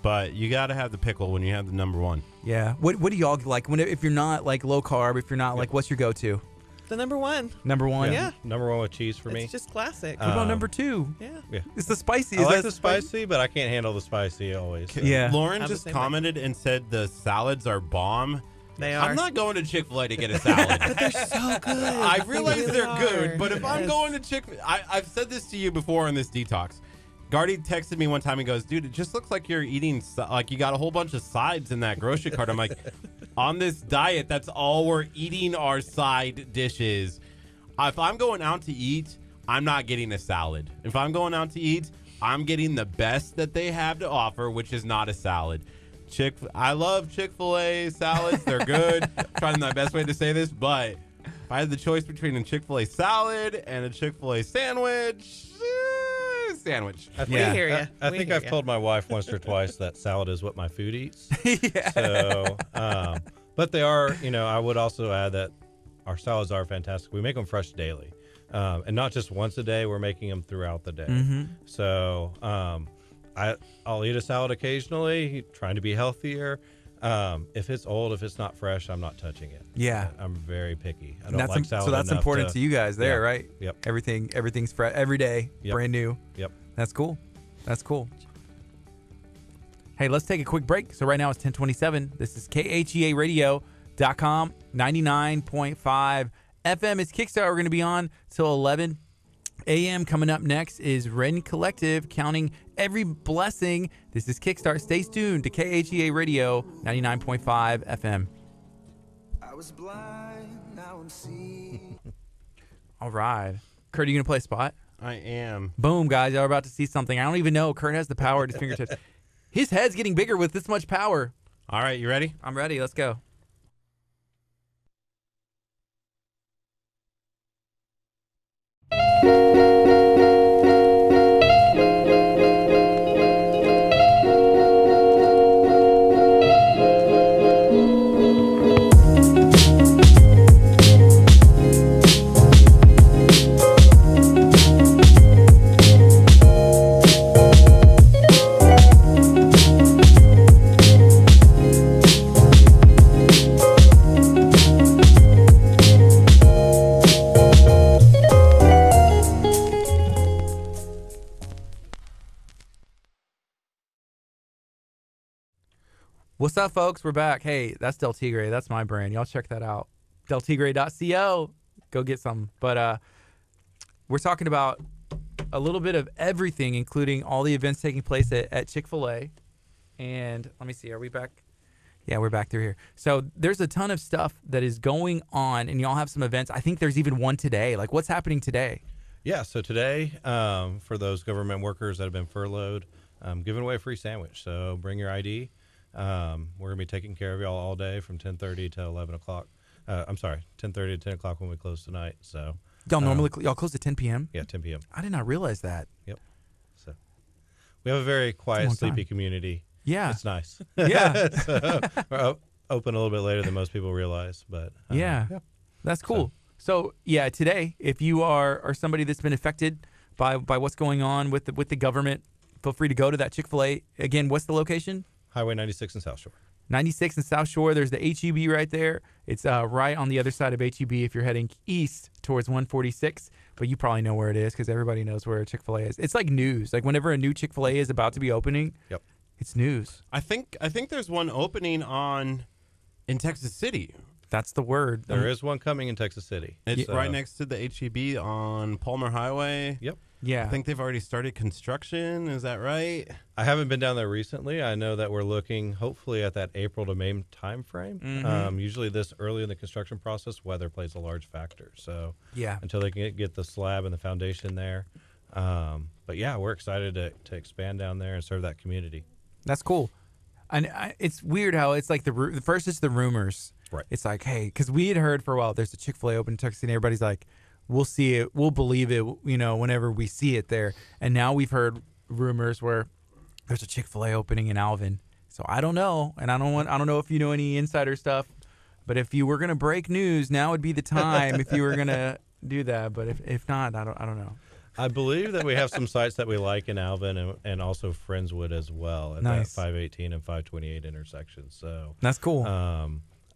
But you got to have the pickle when you have the number 1. Yeah. What do y'all like if you're not like low carb? If you're not like, what's your go-to? The number 1. Number 1. Yeah. Number 1 with cheese for me. It's just classic. What about number 2? Yeah. It's the spicy. I like the spicy, but I can't handle the spicy always. Yeah. Lauren just commented and said the salads are bomb. They are. I'm not going to Chick-fil-A to get a salad. But they're so good. I realize really they're good, are. but if I'm going to Chick-fil-A, I've said this to you before in this detox. Gardy texted me one time. He goes, dude, it just looks like you're eating, like you got a whole bunch of sides in that grocery cart. I'm like, on this diet, that's all we're eating are side dishes. If I'm going out to eat, I'm not getting a salad. If I'm going out to eat, I'm getting the best that they have to offer, which is not a salad. I love Chick-fil-A salads. They're good. Trying my best way to say this, but if I had the choice between a Chick-fil-A salad and a Chick-fil-A sandwich, I think I've told my wife once or twice that salad is what my food eats. So, but they are, I would also add that our salads are fantastic. We make them fresh daily. And not just once a day, we're making them throughout the day. So I'll eat a salad occasionally, trying to be healthier. If it's old, if it's not fresh, I'm not touching it. Yeah. I'm very picky. I don't like salad. So that's important to you guys there, right? Yep. Everything's fresh every day, brand new. Yep. That's cool. Hey, let's take a quick break. So right now it's 10:27. This is KHEA.com, 99.5 FM. It's Kickstart. We're going to be on till 11 a.m. Coming up next is Ren Collective, counting every blessing. This is Kickstart. Stay tuned to KHEA Radio, 99.5 FM. I was blind, now I'm seeing. All right. Kurt, are you going to play a spot? I am. Boom, guys. Y'all are about to see something. I don't even know. Kurt has the power at his fingertips. His head's getting bigger with this much power. All right, you ready? I'm ready. Let's go. What's up, folks? We're back. Hey, that's Del Tigre. That's my brand. Y'all check that out. DelTigre.co. Go get some. But we're talking about a little bit of everything, including all the events taking place at Chick-fil-A. And let me see. Are we back? Yeah, we're back through here. So there's a ton of stuff that is going on, and y'all have some events. I think there's even one today. Like, what's happening today? Yeah, so today, for those government workers that have been furloughed, giving away a free sandwich. So bring your ID. We're going to be taking care of y'all all day from 10:30 to 11 o'clock. I'm sorry, 10:30 to 10 o'clock when we close tonight. So Y'all normally y'all close at 10 p.m.? Yeah, 10 p.m. I did not realize that. Yep. So we have a very quiet, sleepy community. Yeah. It's nice. Yeah. So we're open a little bit later than most people realize, but yeah, that's cool. So yeah, today, if you are somebody that's been affected by what's going on with the government, feel free to go to that Chick-fil-A. Again, what's the location? Highway 96 in South Shore. 96 in South Shore. There's the HEB right there. It's right on the other side of HEB if you're heading east towards 146. But you probably know where it is because everybody knows where Chick-fil-A is. It's like news. Like whenever a new Chick-fil-A is about to be opening, it's news. I think there's one opening in Texas City. That's the word. There is one coming in Texas City. It's right next to the HEB on Palmer Highway. Yep. Yeah. I think they've already started construction. Is that right? I haven't been down there recently. I know that we're looking hopefully at that April to May time frame. Mhm. Usually this early in the construction process, weather plays a large factor. So Yeah. until they can get the slab and the foundation there. But yeah, we're excited to expand down there and serve that community. That's cool. And it's weird how it's like first it's the rumors. Right. It's like, hey, because we had heard for a while there's a Chick-fil-A open in Texas, and everybody's like, we'll see it, we'll believe it, whenever we see it there. And now we've heard rumors where there's a Chick-fil-A opening in Alvin. So I don't know, and I don't know if you know any insider stuff, but if you were gonna break news, now would be the time if you were gonna do that. But if not, I don't know. I believe that we have some sites that we like in Alvin and also Friendswood as well at Nice. that 518 and 528 intersection. So That's cool.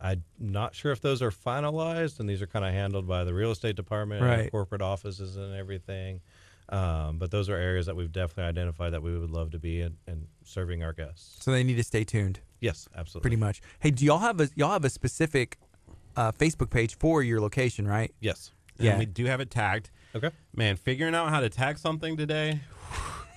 I'm not sure if those are finalized, and these are kind of handled by the real estate department and Right. corporate offices and everything. But those are areas that we've definitely identified that we would love to be in and serving our guests. So they need to stay tuned. Yes, absolutely. Pretty much. Hey, do y'all have a specific Facebook page for your location, right? Yes. And we do have it tagged. Okay. Man, figuring out how to tag something today,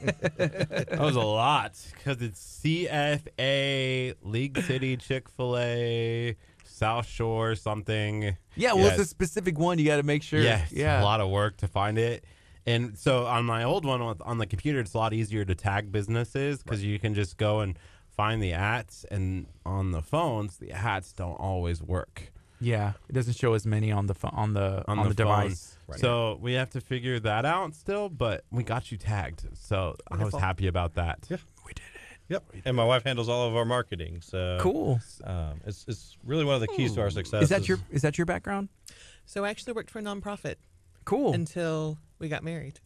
that was a lot because it's CFA, League City, Chick-fil-A, South Shore, something. Yeah, well, it's a specific one. You got to make sure. Yes, Yeah. a lot of work to find it. And so on my old one on the computer, it's a lot easier to tag businesses because you can just go and find the ats. And on the phones, the ats don't always work. Yeah, it doesn't show as many on the on the device. Right. So we have to figure that out still, but we got you tagged. So I was Wonderful. happy about that. Yeah. Yep. And my wife handles all of our marketing. So Cool. It's really one of the keys to our success. Is that your background? So I actually worked for a nonprofit. Cool. Until we got married.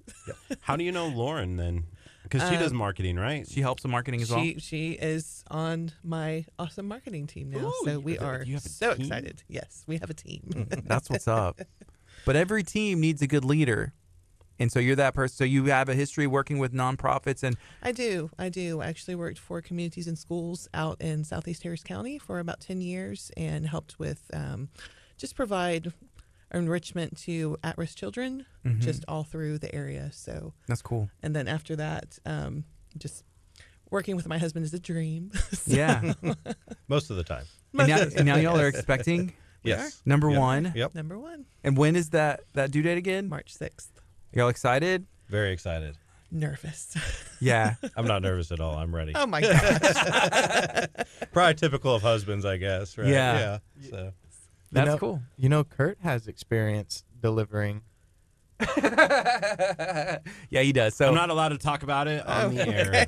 How do you know Lauren then? Because she does marketing, right? She helps with marketing as well. She is on my awesome marketing team now. Ooh, so we are you have a so team? excited. Yes, we have a team. That's what's up. But every team needs a good leader. And so you're that person. So you have a history working with nonprofits and I do. I actually worked for communities and schools out in Southeast Harris County for about 10 years and helped with just provide enrichment to at-risk children just all through the area. So that's cool. And then after that, just working with my husband is a dream. Yeah. Most of the time. And now y'all are expecting? Yes. Number one. Yep. Number one. And when is that due date again? March 6th. Y'all excited? Very excited. Nervous. Yeah. I'm not nervous at all. I'm ready. Oh my gosh. Probably typical of husbands, I guess, right? Yeah. So That's cool. You know, Kurt has experience delivering. Yeah, he does. So I'm not allowed to talk about it on the air.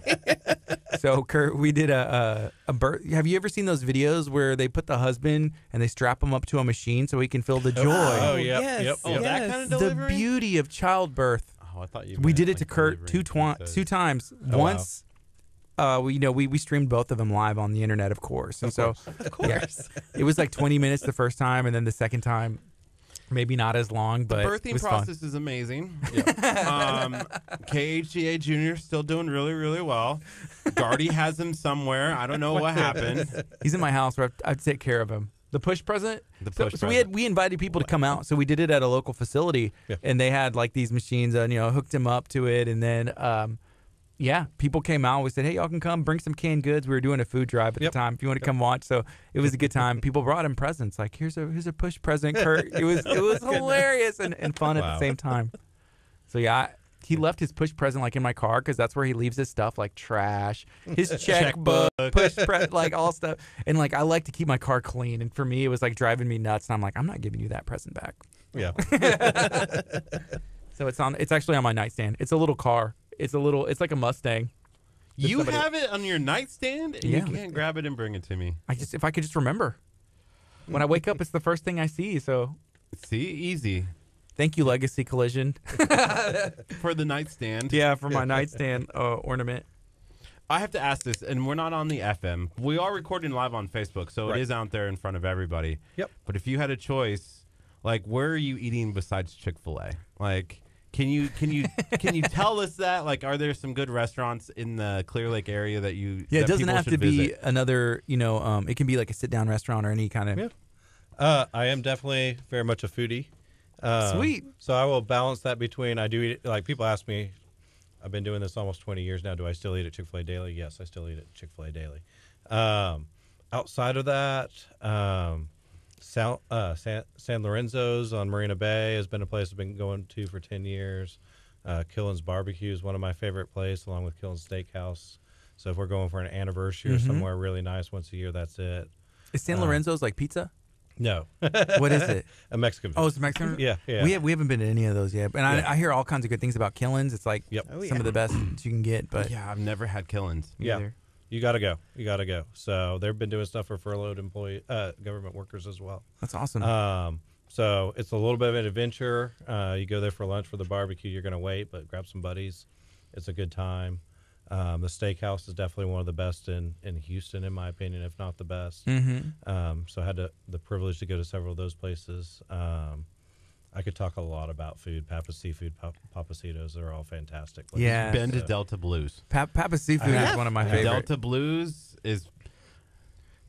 So Kurt, we did a birth. Have you ever seen those videos where they put the husband and they strap him up to a machine so he can feel the joy? Oh, yep. Yes. Yep. Oh, that kind of The delivery? beauty of childbirth. Oh, I thought you We meant, did it to like, Kurt delivering two times. Oh, Once, we streamed both of them live on the internet, of course. And Of course. it was like 20 minutes the first time, and then the second time, Maybe not as long, but the it birthing was process fun. is amazing. KHEA Junior still doing really, really well. Gardy has him somewhere. I don't know what happened. He's in my house where I take care of him. The push present. So we invited people to come out. So we did it at a local facility, and they had like these machines, and hooked him up to it, and then people came out. We said, hey, y'all can come bring some canned goods. We were doing a food drive at the time. If you want to come watch, so it was a good time. People brought him presents. Like here's a push present, Kurt. It was hilarious and fun at the same time. So he left his push present like in my car because that's where he leaves his stuff like trash, his checkbook, like all stuff. And like I like to keep my car clean. And for me, it was like driving me nuts. And I'm like, I'm not giving you that present back. Yeah. So it's actually on my nightstand. It's a little car. It's like a Mustang. You have it on your nightstand, and you can't grab it and bring it to me. If I could just remember. When I wake up, it's the first thing I see. So, easy. Thank you, Legacy Collision, for the nightstand. Yeah, for my nightstand ornament. I have to ask this, and we're not on the FM. We are recording live on Facebook, so it is out there in front of everybody. Yep. But if you had a choice, like, where are you eating besides Chick-fil-A? Like, can you tell us that? Like, are there some good restaurants in the Clear Lake area that you? Yeah, that it doesn't people have to should be visit? another. It can be like a sit-down restaurant or any kind of. Yeah. I am definitely very much a foodie. Sweet. So I will balance that between I do eat, like people ask me, I've been doing this almost 20 years now. Do I still eat at Chick-fil-A daily? Yes, I still eat at Chick-fil-A daily. Outside of that, San Lorenzo's on Marina Bay has been a place I've been going to for 10 years. Killen's Barbecue is one of my favorite places, along with Killen's Steakhouse. So if we're going for an anniversary or somewhere really nice once a year, that's it. Is San Lorenzo's like pizza? No. What is it? A Mexican. Oh, it's Mexican? Yeah. We haven't been to any of those yet. And I hear all kinds of good things about Killen's. It's like some of the best you can get. But yeah, I've never had Killen's. Either. You got to go. You got to go. So they've been doing stuff for furloughed government workers as well. That's awesome. So it's a little bit of an adventure. You go there for lunch for the barbecue. You're going to wait, but grab some buddies. It's a good time. The steakhouse is definitely one of the best in Houston, in my opinion, if not the best. So I had the privilege to go to several of those places. I could talk a lot about food. Papa's Seafood, Papacitos, they're all fantastic places. Yeah. Been to Delta Blues. Papa's Seafood is one of my favorite. Delta Blues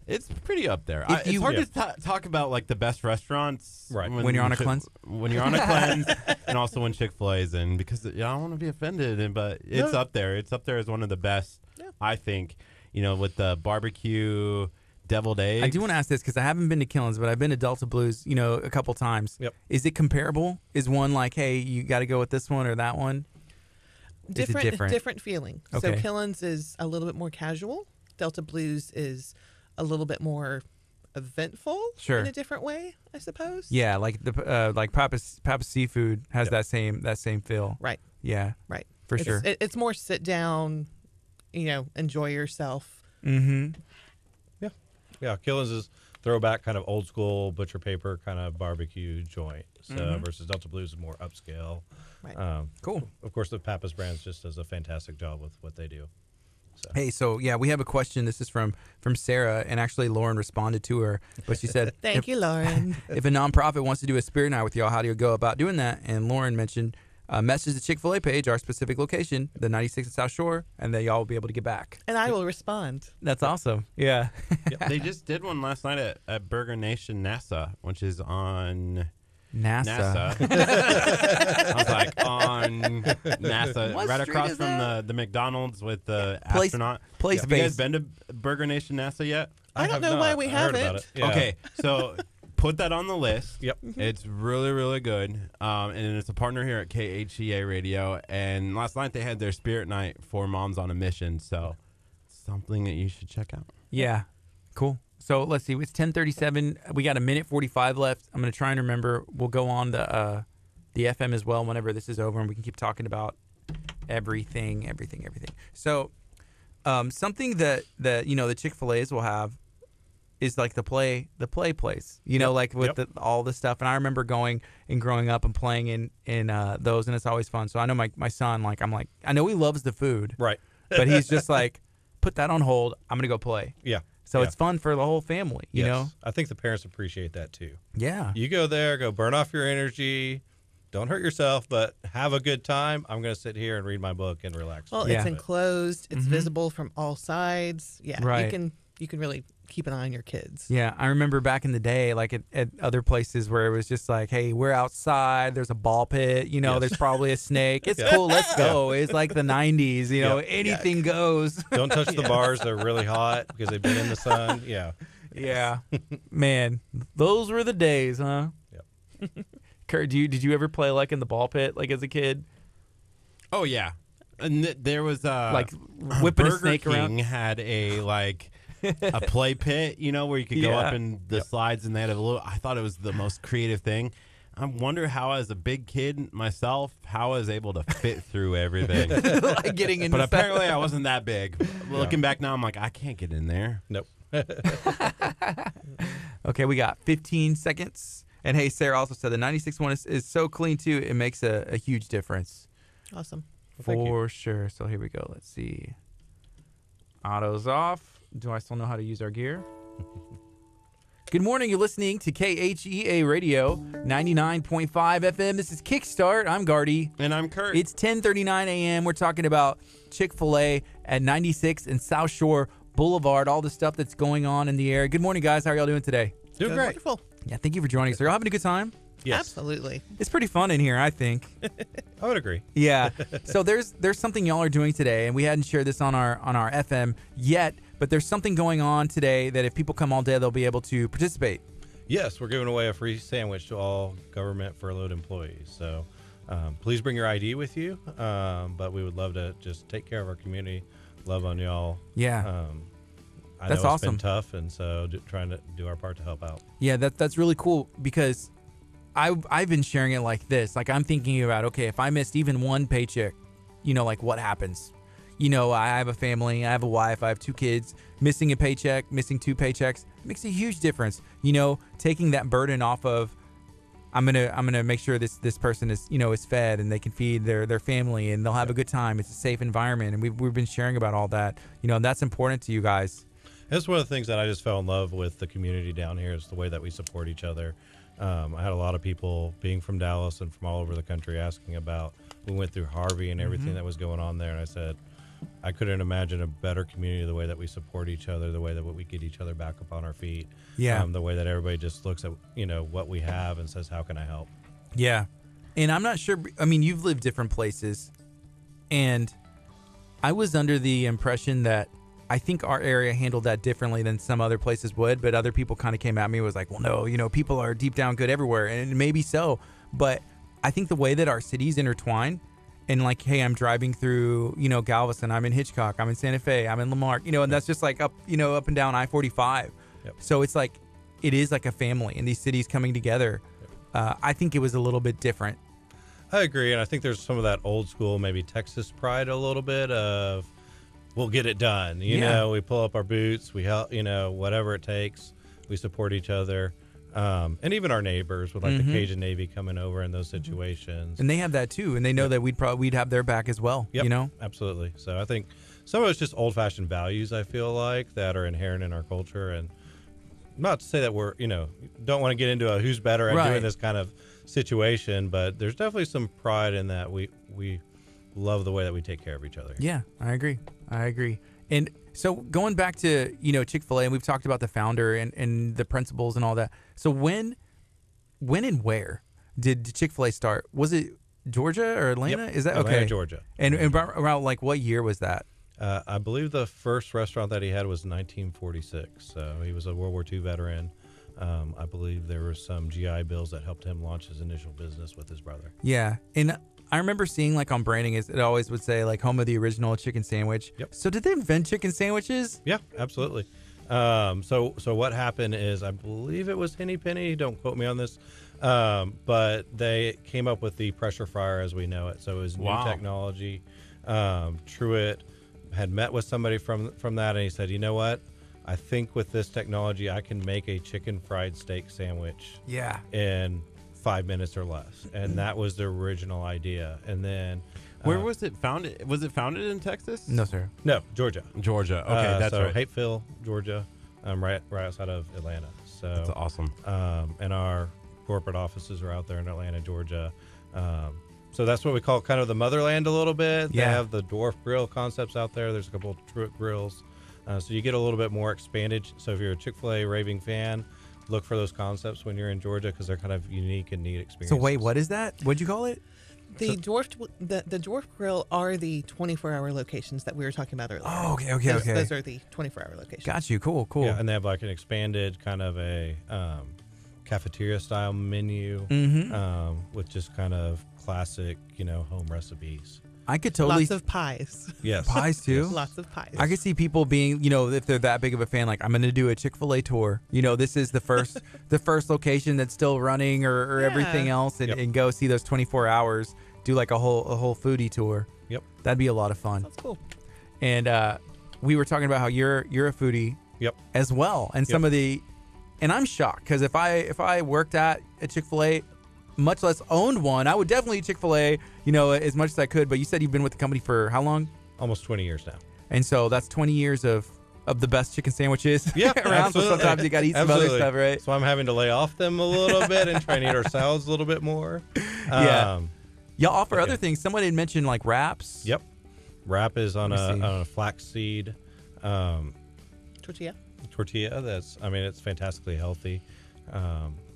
it's pretty up there. It's hard to talk about like the best restaurants when you're on a cleanse. When you're on a cleanse, and also when Chick-fil-A's in, because I don't want to be offended, but it's up there. It's up there as one of the best, I think. With the barbecue, deviled eggs. I do want to ask this because I haven't been to Killen's, but I've been to Delta Blues, a couple times. Yep. Is it comparable? Is one like, hey, you got to go with this one or that one? Different feeling. Okay. So Killen's is a little bit more casual. Delta Blues is a little bit more eventful in a different way, I suppose. Yeah, like the Papa's Seafood has that same feel. Right. Yeah. Right. For sure. It's more sit down, enjoy yourself. Mm-hmm. Yeah, Killen's is throwback kind of old school butcher paper kind of barbecue joint. So versus Delta Blues is more upscale. Right. Cool. Of course, the Papa's Brands just does a fantastic job with what they do. So we have a question. This is from Sarah, and actually Lauren responded to her, but she said, "Thank you, Lauren. If a nonprofit wants to do a spirit night with y'all, how do you go about doing that?" And Lauren mentioned, message the Chick-fil-A page, our specific location, the 96 at South Shore, and then y'all will be able to get back. And I will respond. That's awesome. Yeah. They just did one last night at Burger Nation NASA, which is on NASA. I was like, on NASA, What right street across is from that? the McDonald's with the Place- astronaut. place Have you guys space. been to Burger Nation NASA yet? I don't know why we haven't. Okay, so put that on the list. Yep. It's really, really good. And it's a partner here at KHEA Radio. And last night they had their spirit night for Moms on a Mission. So something that you should check out. Yeah. Cool. So let's see. It's 10:37. We got a minute 45 left. I'm going to try and remember. We'll go on the FM as well whenever this is over, and we can keep talking about everything. So something that the Chick-fil-A's will have is like the play place. Like with all the stuff. And I remember going and growing up and playing in those, and it's always fun. So I know my son, I know he loves the food. Right. But he's just like, put that on hold. I'm going to go play. Yeah. So Yeah. it's fun for the whole family, you know? I think the parents appreciate that too. Yeah. You go there, go burn off your energy. Don't hurt yourself, but have a good time. I'm going to sit here and read my book and relax. Well, it's enclosed. It's Mhm. visible from all sides. Yeah, Right. you can really keep an eye on your kids. Yeah, I remember back in the day, like at other places where it was just like, hey, we're outside. There's a ball pit. You know, Yes. there's probably a snake. It's Yeah. cool. Let's go. It's like the 90s. You know, Yeah. anything goes. Don't touch the bars. They're really hot because they've been in the sun. Yeah. Yeah. Man, those were the days, huh? Yep. Kurt, did you ever play like in the ball pit, like as a kid? Oh yeah, and there was Like whipping a Burger snake King around? had a a play pit, you know, where you could go up Yeah. in the slides, and they had a little. I thought it was the most creative thing. I wonder how, as a big kid myself, how I was able to fit through everything. Like getting in. But apparently, I wasn't that big. Looking back now, I'm like, I can't get in there. Nope. Okay, we got 15 seconds. And hey, Sarah also said the 96 one is so clean too. It makes a huge difference. Awesome. For sure. So here we go. Let's see. Auto's off. Do I still know how to use our gear? Good morning. You're listening to KHEA Radio 99.5 FM. This is Kickstart. I'm Gardy. And I'm Curt. It's 10:39 a.m. We're talking about Chick-fil-A at 96 and South Shore Boulevard, all the stuff that's going on in the air. Good morning, guys. How are y'all doing today? Doing great. Wonderful. Yeah, thank you for joining us. Are y'all having a good time? Yes. Absolutely. It's pretty fun in here, I think. I would agree. Yeah. So there's something y'all are doing today, and we hadn't shared this on our FM yet, but there's something going on today that if people come all day, they'll be able to participate. Yes, we're giving away a free sandwich to all government furloughed employees. So please bring your ID with you. But we would love to just take care of our community. Love on y'all. Yeah. I That's know it's awesome. been tough, and so trying to do our part to help out. Yeah, that's really cool because I've been sharing it like this. Like I'm thinking about, okay, if I missed even one paycheck, you know, like what happens? You know, I have a family, I have a wife, I have 2 kids. Missing a paycheck, missing 2 paychecks makes a huge difference. You know, taking that burden off of, I'm gonna make sure this person is, you know, is fed and they can feed their family and they'll have a good time. It's a safe environment, and we've been sharing about all that. You know, and that's important to you guys. That's one of the things that I just fell in love with the community down here is the way that we support each other. I had a lot of people being from Dallas and from all over the country asking about, we went through Harvey and everything that was going on there. And I said, I couldn't imagine a better community, the way that we support each other, the way that we get each other back up on our feet. Yeah. The way that everybody just looks at, you know, what we have and says, how can I help? Yeah. And I'm not sure, I mean, you've lived different places, and I was under the impression that I think our area handled that differently than some other places would, but other people kind of came at me and was like, well, no, you know, people are deep down good everywhere, and maybe so, but I think the way that our cities intertwine, and like, hey, I'm driving through, you know, Galveston, I'm in Hitchcock, I'm in Santa Fe, I'm in Lamarck, you know, and that's just like up, you know, up and down I-45. Yep. So it's like, it is like a family, and these cities coming together. I think it was a little bit different. I agree, and I think there's some of that old school, maybe Texas pride a little bit of, we'll get it done. You know, we pull up our boots, we help, you know, whatever it takes. We support each other. And even our neighbors with like the Cajun Navy coming over in those situations. And they have that too, and they know that we'd have their back as well. Yep, you know, absolutely. So I think some of it's just old-fashioned values, I feel like, that are inherent in our culture. And not to say that we're, you know, don't want to get into a who's better at doing this kind of situation, but there's definitely some pride in that. We love the way that we take care of each other. Yeah, I agree. And so going back to, you know, Chick-fil-A, and we've talked about the founder and the principles and all that. So when and where did Chick-fil-A start? Was it Georgia or Atlanta? Yep. Is that Atlanta, okay? Georgia. And around like what year was that? I believe the first restaurant that he had was 1946. So he was a World War II veteran. I believe there were some GI Bills that helped him launch his initial business with his brother. Yeah. And I remember seeing like on branding, it always would say like home of the original chicken sandwich. Yep. So did they invent chicken sandwiches? Yeah, absolutely. So what happened is, I believe it was Henny Penny. Don't quote me on this. But they came up with the pressure fryer as we know it. So it was new technology. Truett had met with somebody from that, and he said, you know what? I think with this technology, I can make a chicken fried steak sandwich. Yeah. In 5 minutes or less. And that was the original idea. And then where was it founded? Was it founded in Texas? No, sir. No, Georgia. Okay, that's so right. Hateville, Georgia. right outside of Atlanta. So That's awesome. And our corporate offices are out there in Atlanta, Georgia. So that's what we call kind of the motherland a little bit. They have the dwarf grill concepts out there. There's a couple of Truett grills. So you get a little bit more expanded. So if you're a Chick-fil-A raving fan, look for those concepts when you're in Georgia because they're kind of unique and neat experiences. So wait, what is that? What'd you call it? The dwarf grill are the 24-hour locations that we were talking about earlier. Oh, okay. Those are the 24-hour locations. Got you. Cool. Yeah, and they have like an expanded kind of a cafeteria style menu with just kind of classic, home recipes. I could totally lots of pies. Yes, pies too. Lots of pies. I could see people being, if they're that big of a fan, like I'm going to do a Chick-fil-A tour. This is the first location that's still running or everything else, and go see those 24 hours. Do like a whole foodie tour. Yep, that'd be a lot of fun. That's cool. And we were talking about how you're a foodie. Yep, as well, and some of the, and I'm shocked because if I worked at a Chick-fil-A, much less owned one, I would definitely eat Chick-fil-A, as much as I could. But you said you've been with the company for how long? Almost 20 years now. And so that's 20 years of the best chicken sandwiches around. Absolutely. So sometimes you got to eat some other stuff, right? So I'm having to lay off them a little bit and try and eat our salads a little bit more. Y'all offer other things. Someone had mentioned like wraps. Yep. Wrap is on a flaxseed tortilla. It's fantastically healthy.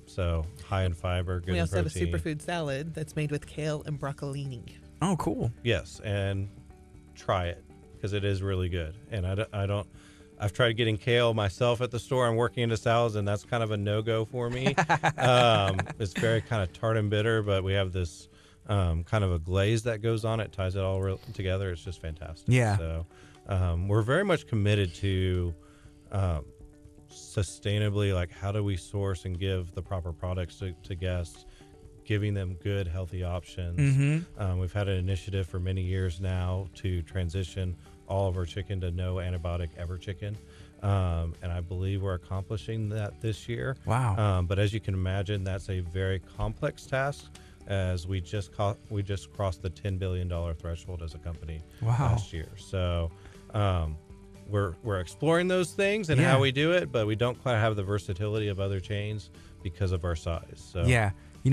So high in fiber, good in protein. We also have a superfood salad that's made with kale and broccolini. Oh, cool. Yes, and try it because it is really good. And I've tried getting kale myself at the store. I'm working into salads, and that's kind of a no-go for me. It's very kind of tart and bitter, but we have this kind of a glaze that goes on it, ties it all together. It's just fantastic. Yeah. So we're very much committed to sustainably, like how do we source and give the proper products to guests, giving them good, healthy options. We've had an initiative for many years now to transition all of our chicken to no antibiotic ever chicken. And I believe we're accomplishing that this year. Wow. But as you can imagine, that's a very complex task as we just crossed the $10 billion threshold as a company last year. So we're exploring those things and how we do it, but we don't quite have the versatility of other chains because of our size. So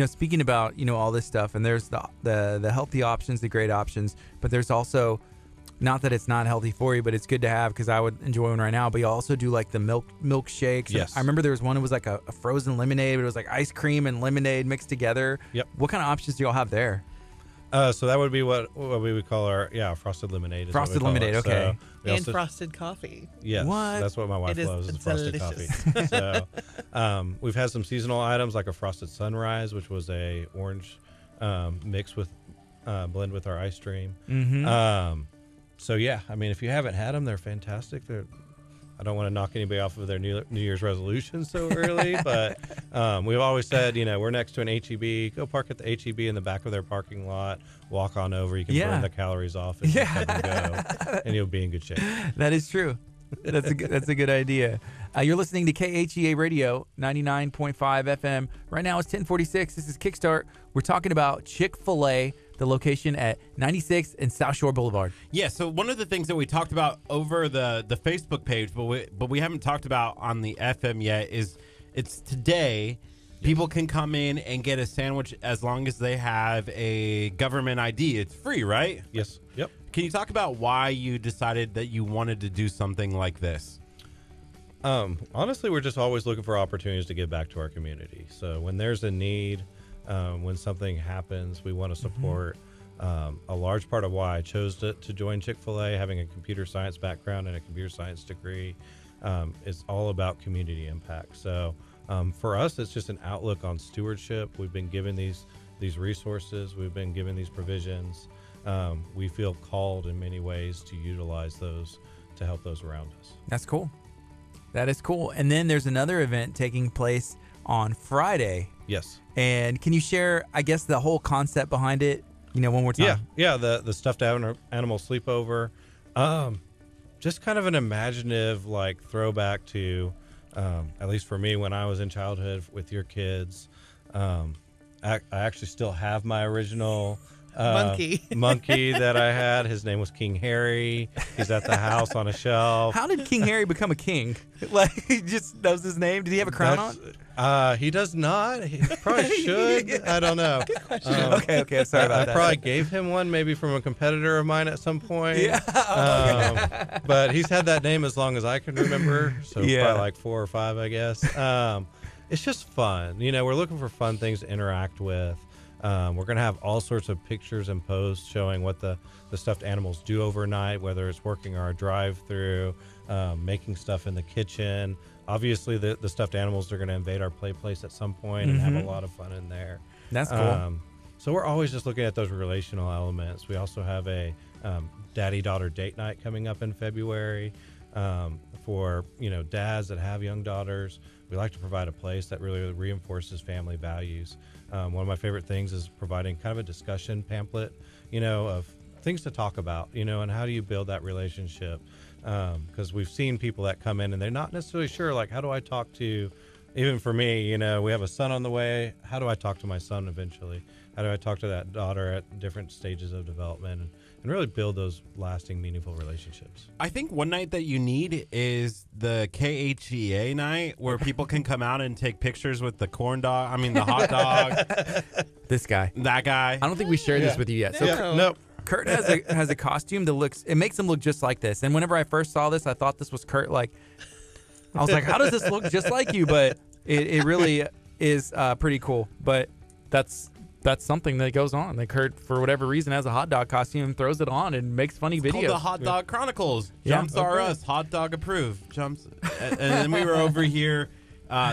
speaking about all this stuff, and there's the healthy options, the great options, but there's also, not that it's not healthy for you, but it's good to have because I would enjoy one right now. But you also do like the milkshakes. Yes. I remember there was one. It was like a frozen lemonade. But it was like ice cream and lemonade mixed together. Yep. What kind of options do y'all have there? So that would be what we would call our frosted lemonade. Frosted lemonade, okay. So and frosted coffee. Yes, that's what my wife loves is frosted delicious. coffee. So we've had some seasonal items like a frosted sunrise, which was a orange mix with blend with our ice cream. So if you haven't had them, they're fantastic. I don't want to knock anybody off of their New Year's resolution so early, but we've always said, we're next to an HEB. Go park at the HEB in the back of their parking lot. Walk on over. You can burn the calories off and just have them go, and you'll be in good shape. That is true. That's a good idea. You're listening to KHEA Radio 99.5 FM. Right now it's 10:46. This is Kickstart. We're talking about Chick-fil-A, the location at 96 and South Shore Boulevard. Yeah, so one of the things that we talked about over the Facebook page, but we haven't talked about on the FM yet, is it's today. People can come in and get a sandwich as long as they have a government ID. It's free, right? Yes. Yep. Can you talk about why you decided that you wanted to do something like this? Honestly, we're just always looking for opportunities to give back to our community. So when there's a need, when something happens, we want to support. A large part of why I chose to join Chick-fil-A, having a computer science background and a computer science degree, is all about community impact. So for us, it's just an outlook on stewardship. We've been given these resources. We've been given these provisions. We feel called in many ways to utilize those to help those around us. That's cool. That is cool. And then there's another event taking place on Friday. Yes. And can you share, I guess, the whole concept behind it, one more time? Yeah. The stuffed animal sleepover. Just kind of an imaginative, like, throwback to, at least for me, when I was in childhood with your kids. I actually still have my original monkey that I had. His name was King Harry. He's at the house on a shelf. How did King Harry become a king? Like, he just knows his name. Did he have a crown on? He does not. He probably should. I don't know. Okay. Sorry about I that. probably gave him one, maybe from a competitor of mine at some point. Yeah. But he's had that name as long as I can remember. So Yeah. probably like 4 or 5, I guess. It's just fun. You know, we're looking for fun things to interact with. We're going to have all sorts of pictures and posts showing what the stuffed animals do overnight, whether it's working our drive-through, making stuff in the kitchen. Obviously, the stuffed animals are going to invade our play place at some point and have a lot of fun in there. That's cool. So we're always just looking at those relational elements. We also have a daddy-daughter date night coming up in February for, you know, dads that have young daughters. We like to provide a place that really reinforces family values. One of my favorite things is providing kind of a discussion pamphlet, you know, of things to talk about, you know, and how do you build that relationship? Because we've seen people that come in and they're not necessarily sure, like, how do I talk to, even for me, you know, we have a son on the way. How do I talk to my son eventually? How do I talk to that daughter at different stages of development and really build those lasting, meaningful relationships? I think one night that you need is the KHEA night where people can come out and take pictures with the the hot dog. This guy. That guy. I don't think we shared this with you yet. So Nope. Kurt has a costume that makes him look just like this. And whenever I first saw this, I thought this was Kurt. Like, I was like, how does this look just like you? But it really is pretty cool. But that's something that goes on. Like, Kurt, for whatever reason, has a hot dog costume, throws it on, and makes funny videos. Called the Hot Dog Chronicles. Yeah. Jumps are us. Hot dog approved. Jumps. And then we were over here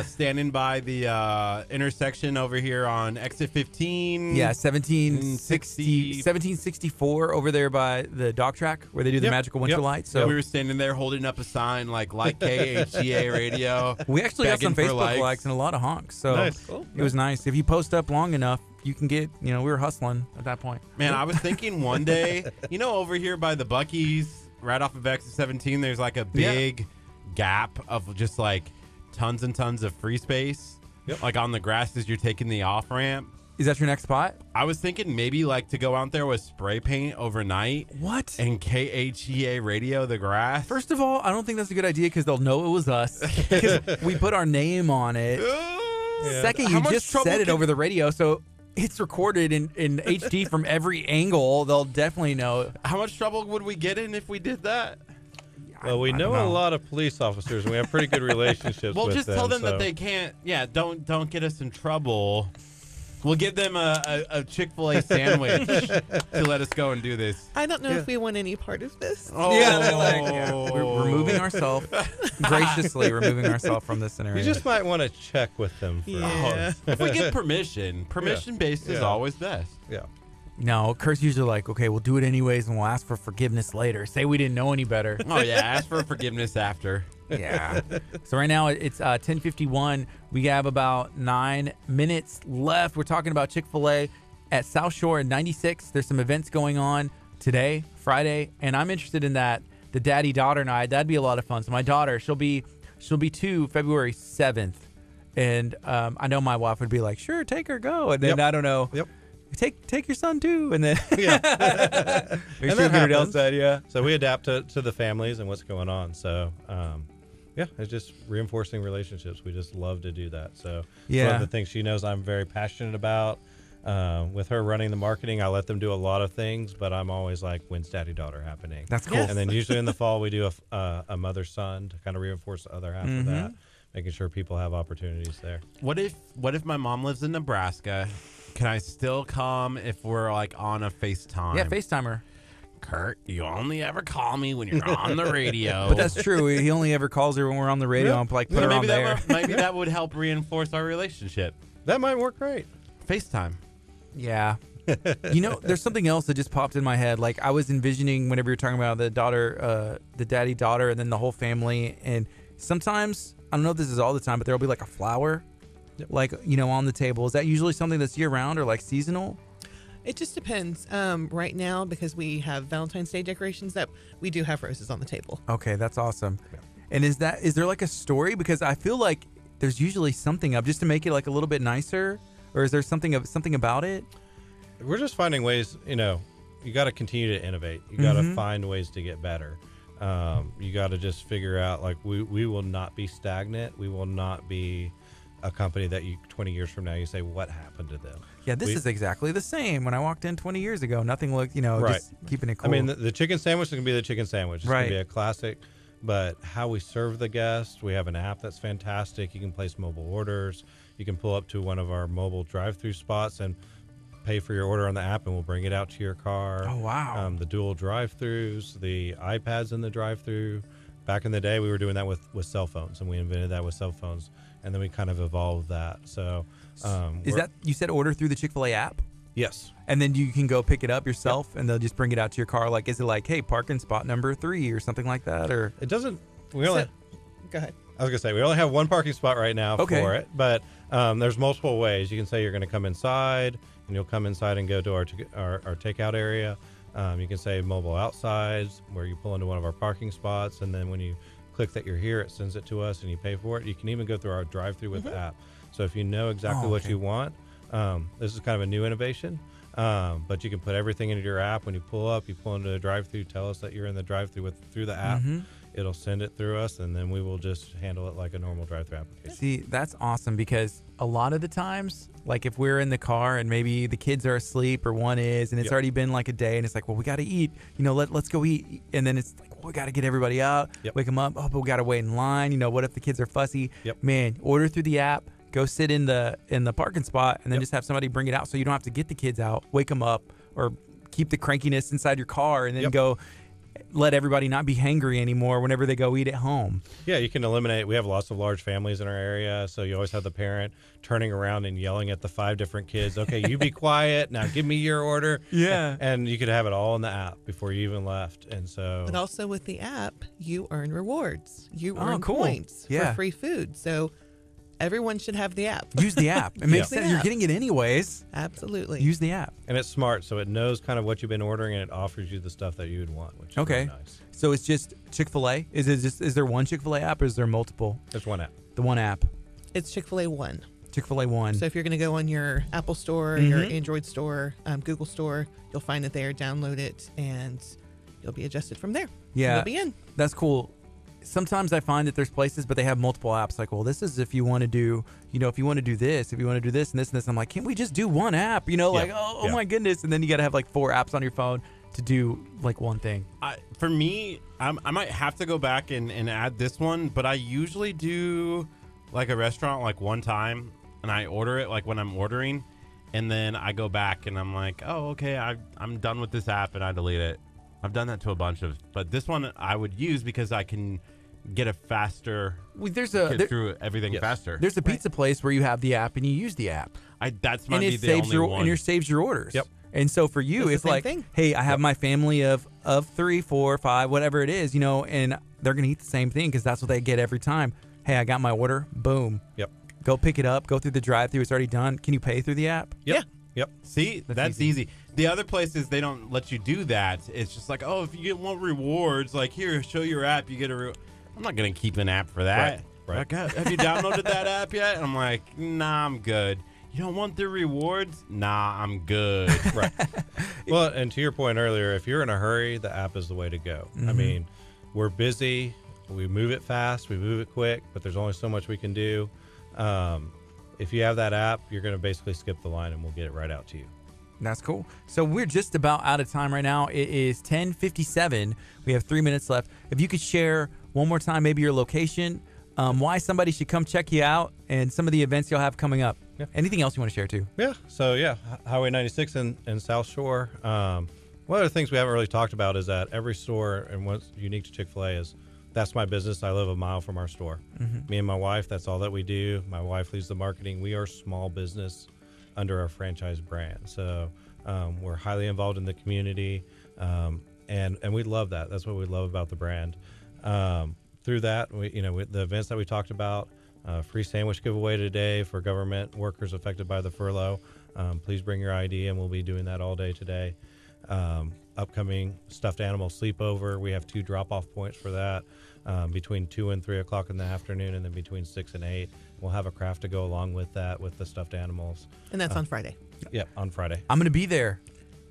standing by the intersection over here on exit 15. Yeah, 1764 over there by the dog track where they do the magical winter lights. So we were standing there holding up a sign like KHEA radio. We actually got some begging for Facebook likes and a lot of honks. So Nice. it was nice. If you post up long enough, you can get, you know, we were hustling at that point. Man, I was thinking one day, you know, over here by the Buc-ee's, right off of exit 17, there's like a big gap of just like tons and tons of free space, like on the grass as you're taking the off ramp. Is that your next spot? I was thinking maybe like to go out there with spray paint overnight. What? And KHEA radio the grass. First of all, I don't think that's a good idea because they'll know it was us because we put our name on it. Second, you just said it over the radio, so it's recorded in HD from every angle. They'll definitely know. How much trouble would we get in if we did that? Well, we know a lot of police officers, and we have pretty good relationships Well, with just them. tell them that they can't. Yeah, don't get us in trouble. We'll give them a Chick-fil-A sandwich to let us go and do this. I don't know if we want any part of this. Oh. We're removing ourselves, graciously removing ourselves from this scenario. You just might want to check with them first. Yeah. If we get permission-based is always best. Yeah. No, Kurt's usually like, okay, we'll do it anyways, and we'll ask for forgiveness later. Say we didn't know any better. Oh, yeah, ask for forgiveness after. Yeah. So right now it's 10:51. We have about 9 minutes left. We're talking about Chick-fil-A at South Shore in 96. There's some events going on today, Friday, and I'm interested in that. The daddy-daughter night. That'd be a lot of fun. So my daughter, she'll be 2 February 7th, and I know my wife would be like, sure, take her, go, and then I don't know. Yep. Take your son too, and then And that happens. yeah. So we adapt to the families and what's going on. So it's just reinforcing relationships. We just love to do that. So it's one of the things she knows I'm very passionate about. With her running the marketing, I let them do a lot of things, but I'm always like, when's daddy-daughter happening? That's cool. And then usually in the fall we do a mother-son to kind of reinforce the other half of that, making sure people have opportunities there. What if my mom lives in Nebraska? Can I still come if we're like on a FaceTime? Yeah, FaceTimer. Kurt, you only ever call me when you're on the radio. But that's true. He only ever calls her when we're on the radio. I'm like, put her on there. Maybe that would help reinforce our relationship. That might work great. FaceTime. Yeah. You know, there's something else that just popped in my head. Like, I was envisioning whenever you're talking about the daughter, the daddy-daughter, and then the whole family. And sometimes, I don't know if this is all the time, but there'll be like a flower, like, you know, on the table. Is that usually something that's year-round or like seasonal? It just depends. Right now, because we have Valentine's Day decorations, that we do have roses on the table. Okay, that's awesome. Yeah. And is there like a story? Because I feel like there's usually something up just to make it like a little bit nicer. Or is there something about it? we're just finding ways. You got to continue to innovate. You got to find ways to get better. You got to just figure out, like, we will not be stagnant. We will not be a company that 20 years from now you say, what happened to them? Yeah, this is exactly the same. When I walked in 20 years ago, nothing looked, just keeping it cool. I mean, the chicken sandwich is going to be the chicken sandwich. It's going to be a classic. But how we serve the guests, we have an app that's fantastic. You can place mobile orders. You can pull up to one of our mobile drive-through spots and pay for your order on the app, and we'll bring it out to your car. Oh, wow. The dual drive-throughs, the iPads in the drive-through. Back in the day, we were doing that with cell phones, and we invented that with cell phones, and then we kind of evolved that. So, is that, you said order through the Chick-fil-A app? Yes. And then you can go pick it up yourself, and they'll just bring it out to your car. Like, is it like, hey, park in spot number 3 or something like that? Or it doesn't. Go ahead. I was gonna say we only have one parking spot right now for it, but there's multiple ways. You can say you're going to come inside, and you'll come inside and go to our takeout area. You can say mobile outside, where you pull into one of our parking spots, and then when you click that you're here, it sends it to us, and you pay for it. You can even go through our drive-through with the app. So if you know exactly what you want, this is kind of a new innovation. But you can put everything into your app. When you pull up, you pull into the drive-through, tell us that you're in the drive-through through the app. It'll send it through us, and then we will just handle it like a normal drive-through application. See, that's awesome, because a lot of the times, like if we're in the car and maybe the kids are asleep or one is, and it's already been like a day, and it's like, well, we got to eat, let's go eat. And then it's like, well, we got to get everybody out, wake them up. Oh, but we got to wait in line. What if the kids are fussy? Man, order through the app, go sit in the parking spot, and then just have somebody bring it out, so you don't have to get the kids out, wake them up, or keep the crankiness inside your car, and then go let everybody not be hangry anymore whenever they go eat at home. Yeah, you can eliminate. We have lots of large families in our area, so you always have the parent turning around and yelling at the 5 different kids, okay, you be quiet, now give me your order. Yeah. And you could have it all in the app before you even left. And so, but also with the app, you earn rewards. You earn cool. points for free food. So everyone should have the app. Use the app. It makes sense. You're getting it anyways. Absolutely. Use the app. And it's smart, so it knows kind of what you've been ordering, and it offers you the stuff that you would want, which is really nice. So it's just Chick-fil-A? Is there one Chick-fil-A app, or is there multiple? There's one app. The one app. It's Chick-fil-A One. Chick-fil-A One. So if you're going to go on your Apple Store, your Android Store, Google Store, you'll find it there, download it, and you'll be adjusted from there. Yeah. You'll be in. That's cool. Sometimes I find that there's places, but they have multiple apps. Like, well, this is if you want to do, if you want to do this, if you want to do this and this and this. I'm like, can't we just do one app? Oh my goodness. And then you got to have like 4 apps on your phone to do like one thing. For me, I might have to go back and add this one, but I usually do like a restaurant like one time, and I order it like when I'm ordering, and then I go back and I'm like, oh, okay, I'm done with this app, and I delete it. I've done that to a bunch of, but this one I would use because I can get a faster. Get through everything faster. There's a pizza place where you have the app and you use the app. That's might be the only one. And it saves your orders. Yep. And so for you, it's like, hey, I have my family of 3, 4, 5, whatever it is, and they're gonna eat the same thing because that's what they get every time. Hey, I got my order. Boom. Yep. Go pick it up. Go through the drive-through. It's already done. Can you pay through the app? Yep. Yeah. Yep. See, that's easy. The other places, they don't let you do that. It's just like, oh, if you want rewards, like here, show your app, you get a reward. I'm not going to keep an app for that. Right. Like, have you downloaded that app yet? And I'm like, nah, I'm good. You don't want the rewards? Nah, I'm good. Right. Well, and to your point earlier, if you're in a hurry, the app is the way to go. I mean, we're busy. We move it fast. We move it quick, but there's only so much we can do. If you have that app, you're going to basically skip the line, and we'll get it right out to you. That's cool. So we're just about out of time right now. It is 10:57. We have 3 minutes left. If you could share one more time, maybe your location, why somebody should come check you out, and some of the events you'll have coming up. Yeah. Anything else you want to share too? Yeah. So Highway 96 in South Shore. One of the things we haven't really talked about is that every store, and what's unique to Chick-fil-A is, that's my business. I live a mile from our store. Me and my wife, that's all that we do. My wife leads the marketing. We are small business under our franchise brand. So we're highly involved in the community, and we love that. That's what we love about the brand. Through that, the events that we talked about, free sandwich giveaway today for government workers affected by the furlough. Please bring your ID, and we'll be doing that all day today. Upcoming stuffed animal sleepover. We have 2 drop-off points for that. between 2 and 3 o'clock in the afternoon, and then between 6 and 8. We'll have a craft to go along with that, with the stuffed animals. And that's on Friday. Yep, on Friday. I'm going to be there.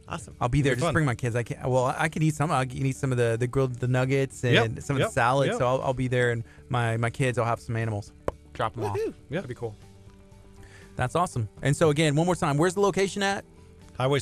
Awesome. I'll be there. It'll be Just fun. bring my kids. I can eat some. I can eat some of the grilled nuggets and some of the salad. So I'll be there, and my kids. I'll have some animals. Drop them off. Yeah, that'd be cool. That's awesome. And so again, one more time, where's the location at? Highway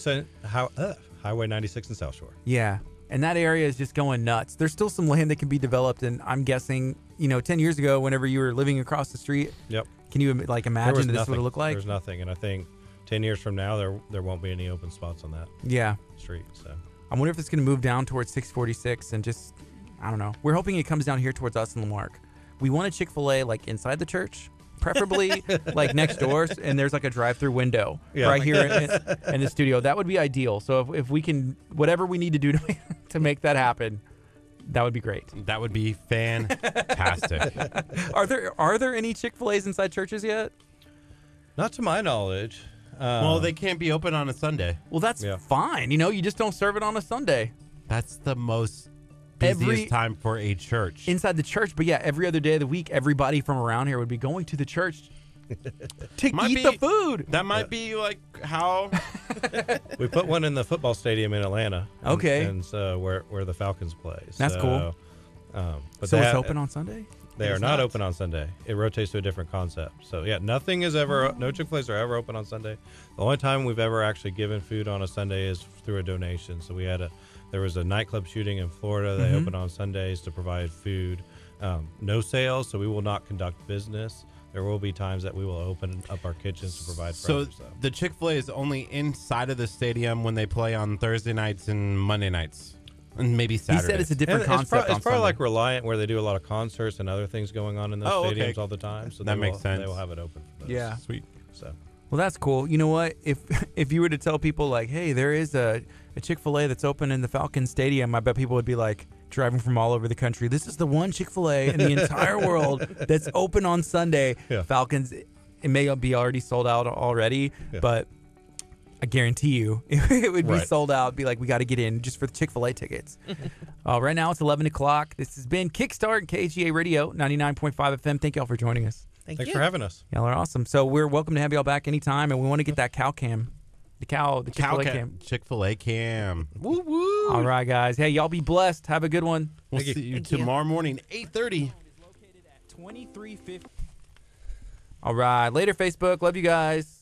96 in South Shore. Yeah, and that area is just going nuts. There's still some land that can be developed, and I'm guessing 10 years ago, whenever you were living across the street. Yep. Can you imagine that this would look like? There's nothing, and I think 10 years from now, there won't be any open spots on that street. So I wonder if it's going to move down towards 646 and just, I don't know. We're hoping it comes down here towards us in Lamarck. We want a Chick-fil-A like inside the church, preferably like next door, and there's like a drive-through window right here in the studio. That would be ideal. So if we can, whatever we need to do to make that happen, that would be great. That would be fantastic. Are there any Chick-fil-A's inside churches yet? Not to my knowledge. Well, they can't be open on a Sunday. Well, that's fine. You just don't serve it on a Sunday. That's the most busiest time for a church. Inside the church, but yeah, every other day of the week, everybody from around here would be going to the church to eat the food. That might be like how we put one in the football stadium in Atlanta. Okay. And so where the Falcons play. That's cool. But so it's open on Sunday? They are not open on Sunday. It rotates to a different concept. So yeah, no Chick-fil-A's are ever open on Sunday. The only time we've ever actually given food on a Sunday is through a donation. So there was a nightclub shooting in Florida. They open on Sundays to provide food. No sales, so we will not conduct business. There will be times that we will open up our kitchens to provide for others. So the Chick-fil-A is only inside of the stadium when they play on Thursday nights and Monday nights. And maybe Saturday. He said it's a different concept. It's probably like Reliant, where they do a lot of concerts and other things going on in those stadiums all the time. So that makes sense. They will have it open for those. Yeah. Sweet. So. Well, that's cool. You know what? If you were to tell people like, hey, there is a Chick-fil-A that's open in the Falcons Stadium, I bet people would be like driving from all over the country. This is the one Chick-fil-A in the entire world that's open on Sunday. Yeah. Falcons, it may be already sold out already, but I guarantee you it would be sold out. Be like, we got to get in just for the Chick-fil-A tickets. Right now it's 11 o'clock. This has been Kickstart and KHEA Radio 99.5 FM. Thank y'all for joining us. Thanks for having us. Y'all are awesome. So we're welcome to have y'all back anytime, and we want to get that cow cam. The Chick-fil-A cam. Chick-fil-A cam. Woo woo. All right, guys. Hey, y'all be blessed. Have a good one. We'll see you tomorrow morning, 8:30. 2350. All right. Later, Facebook. Love you guys.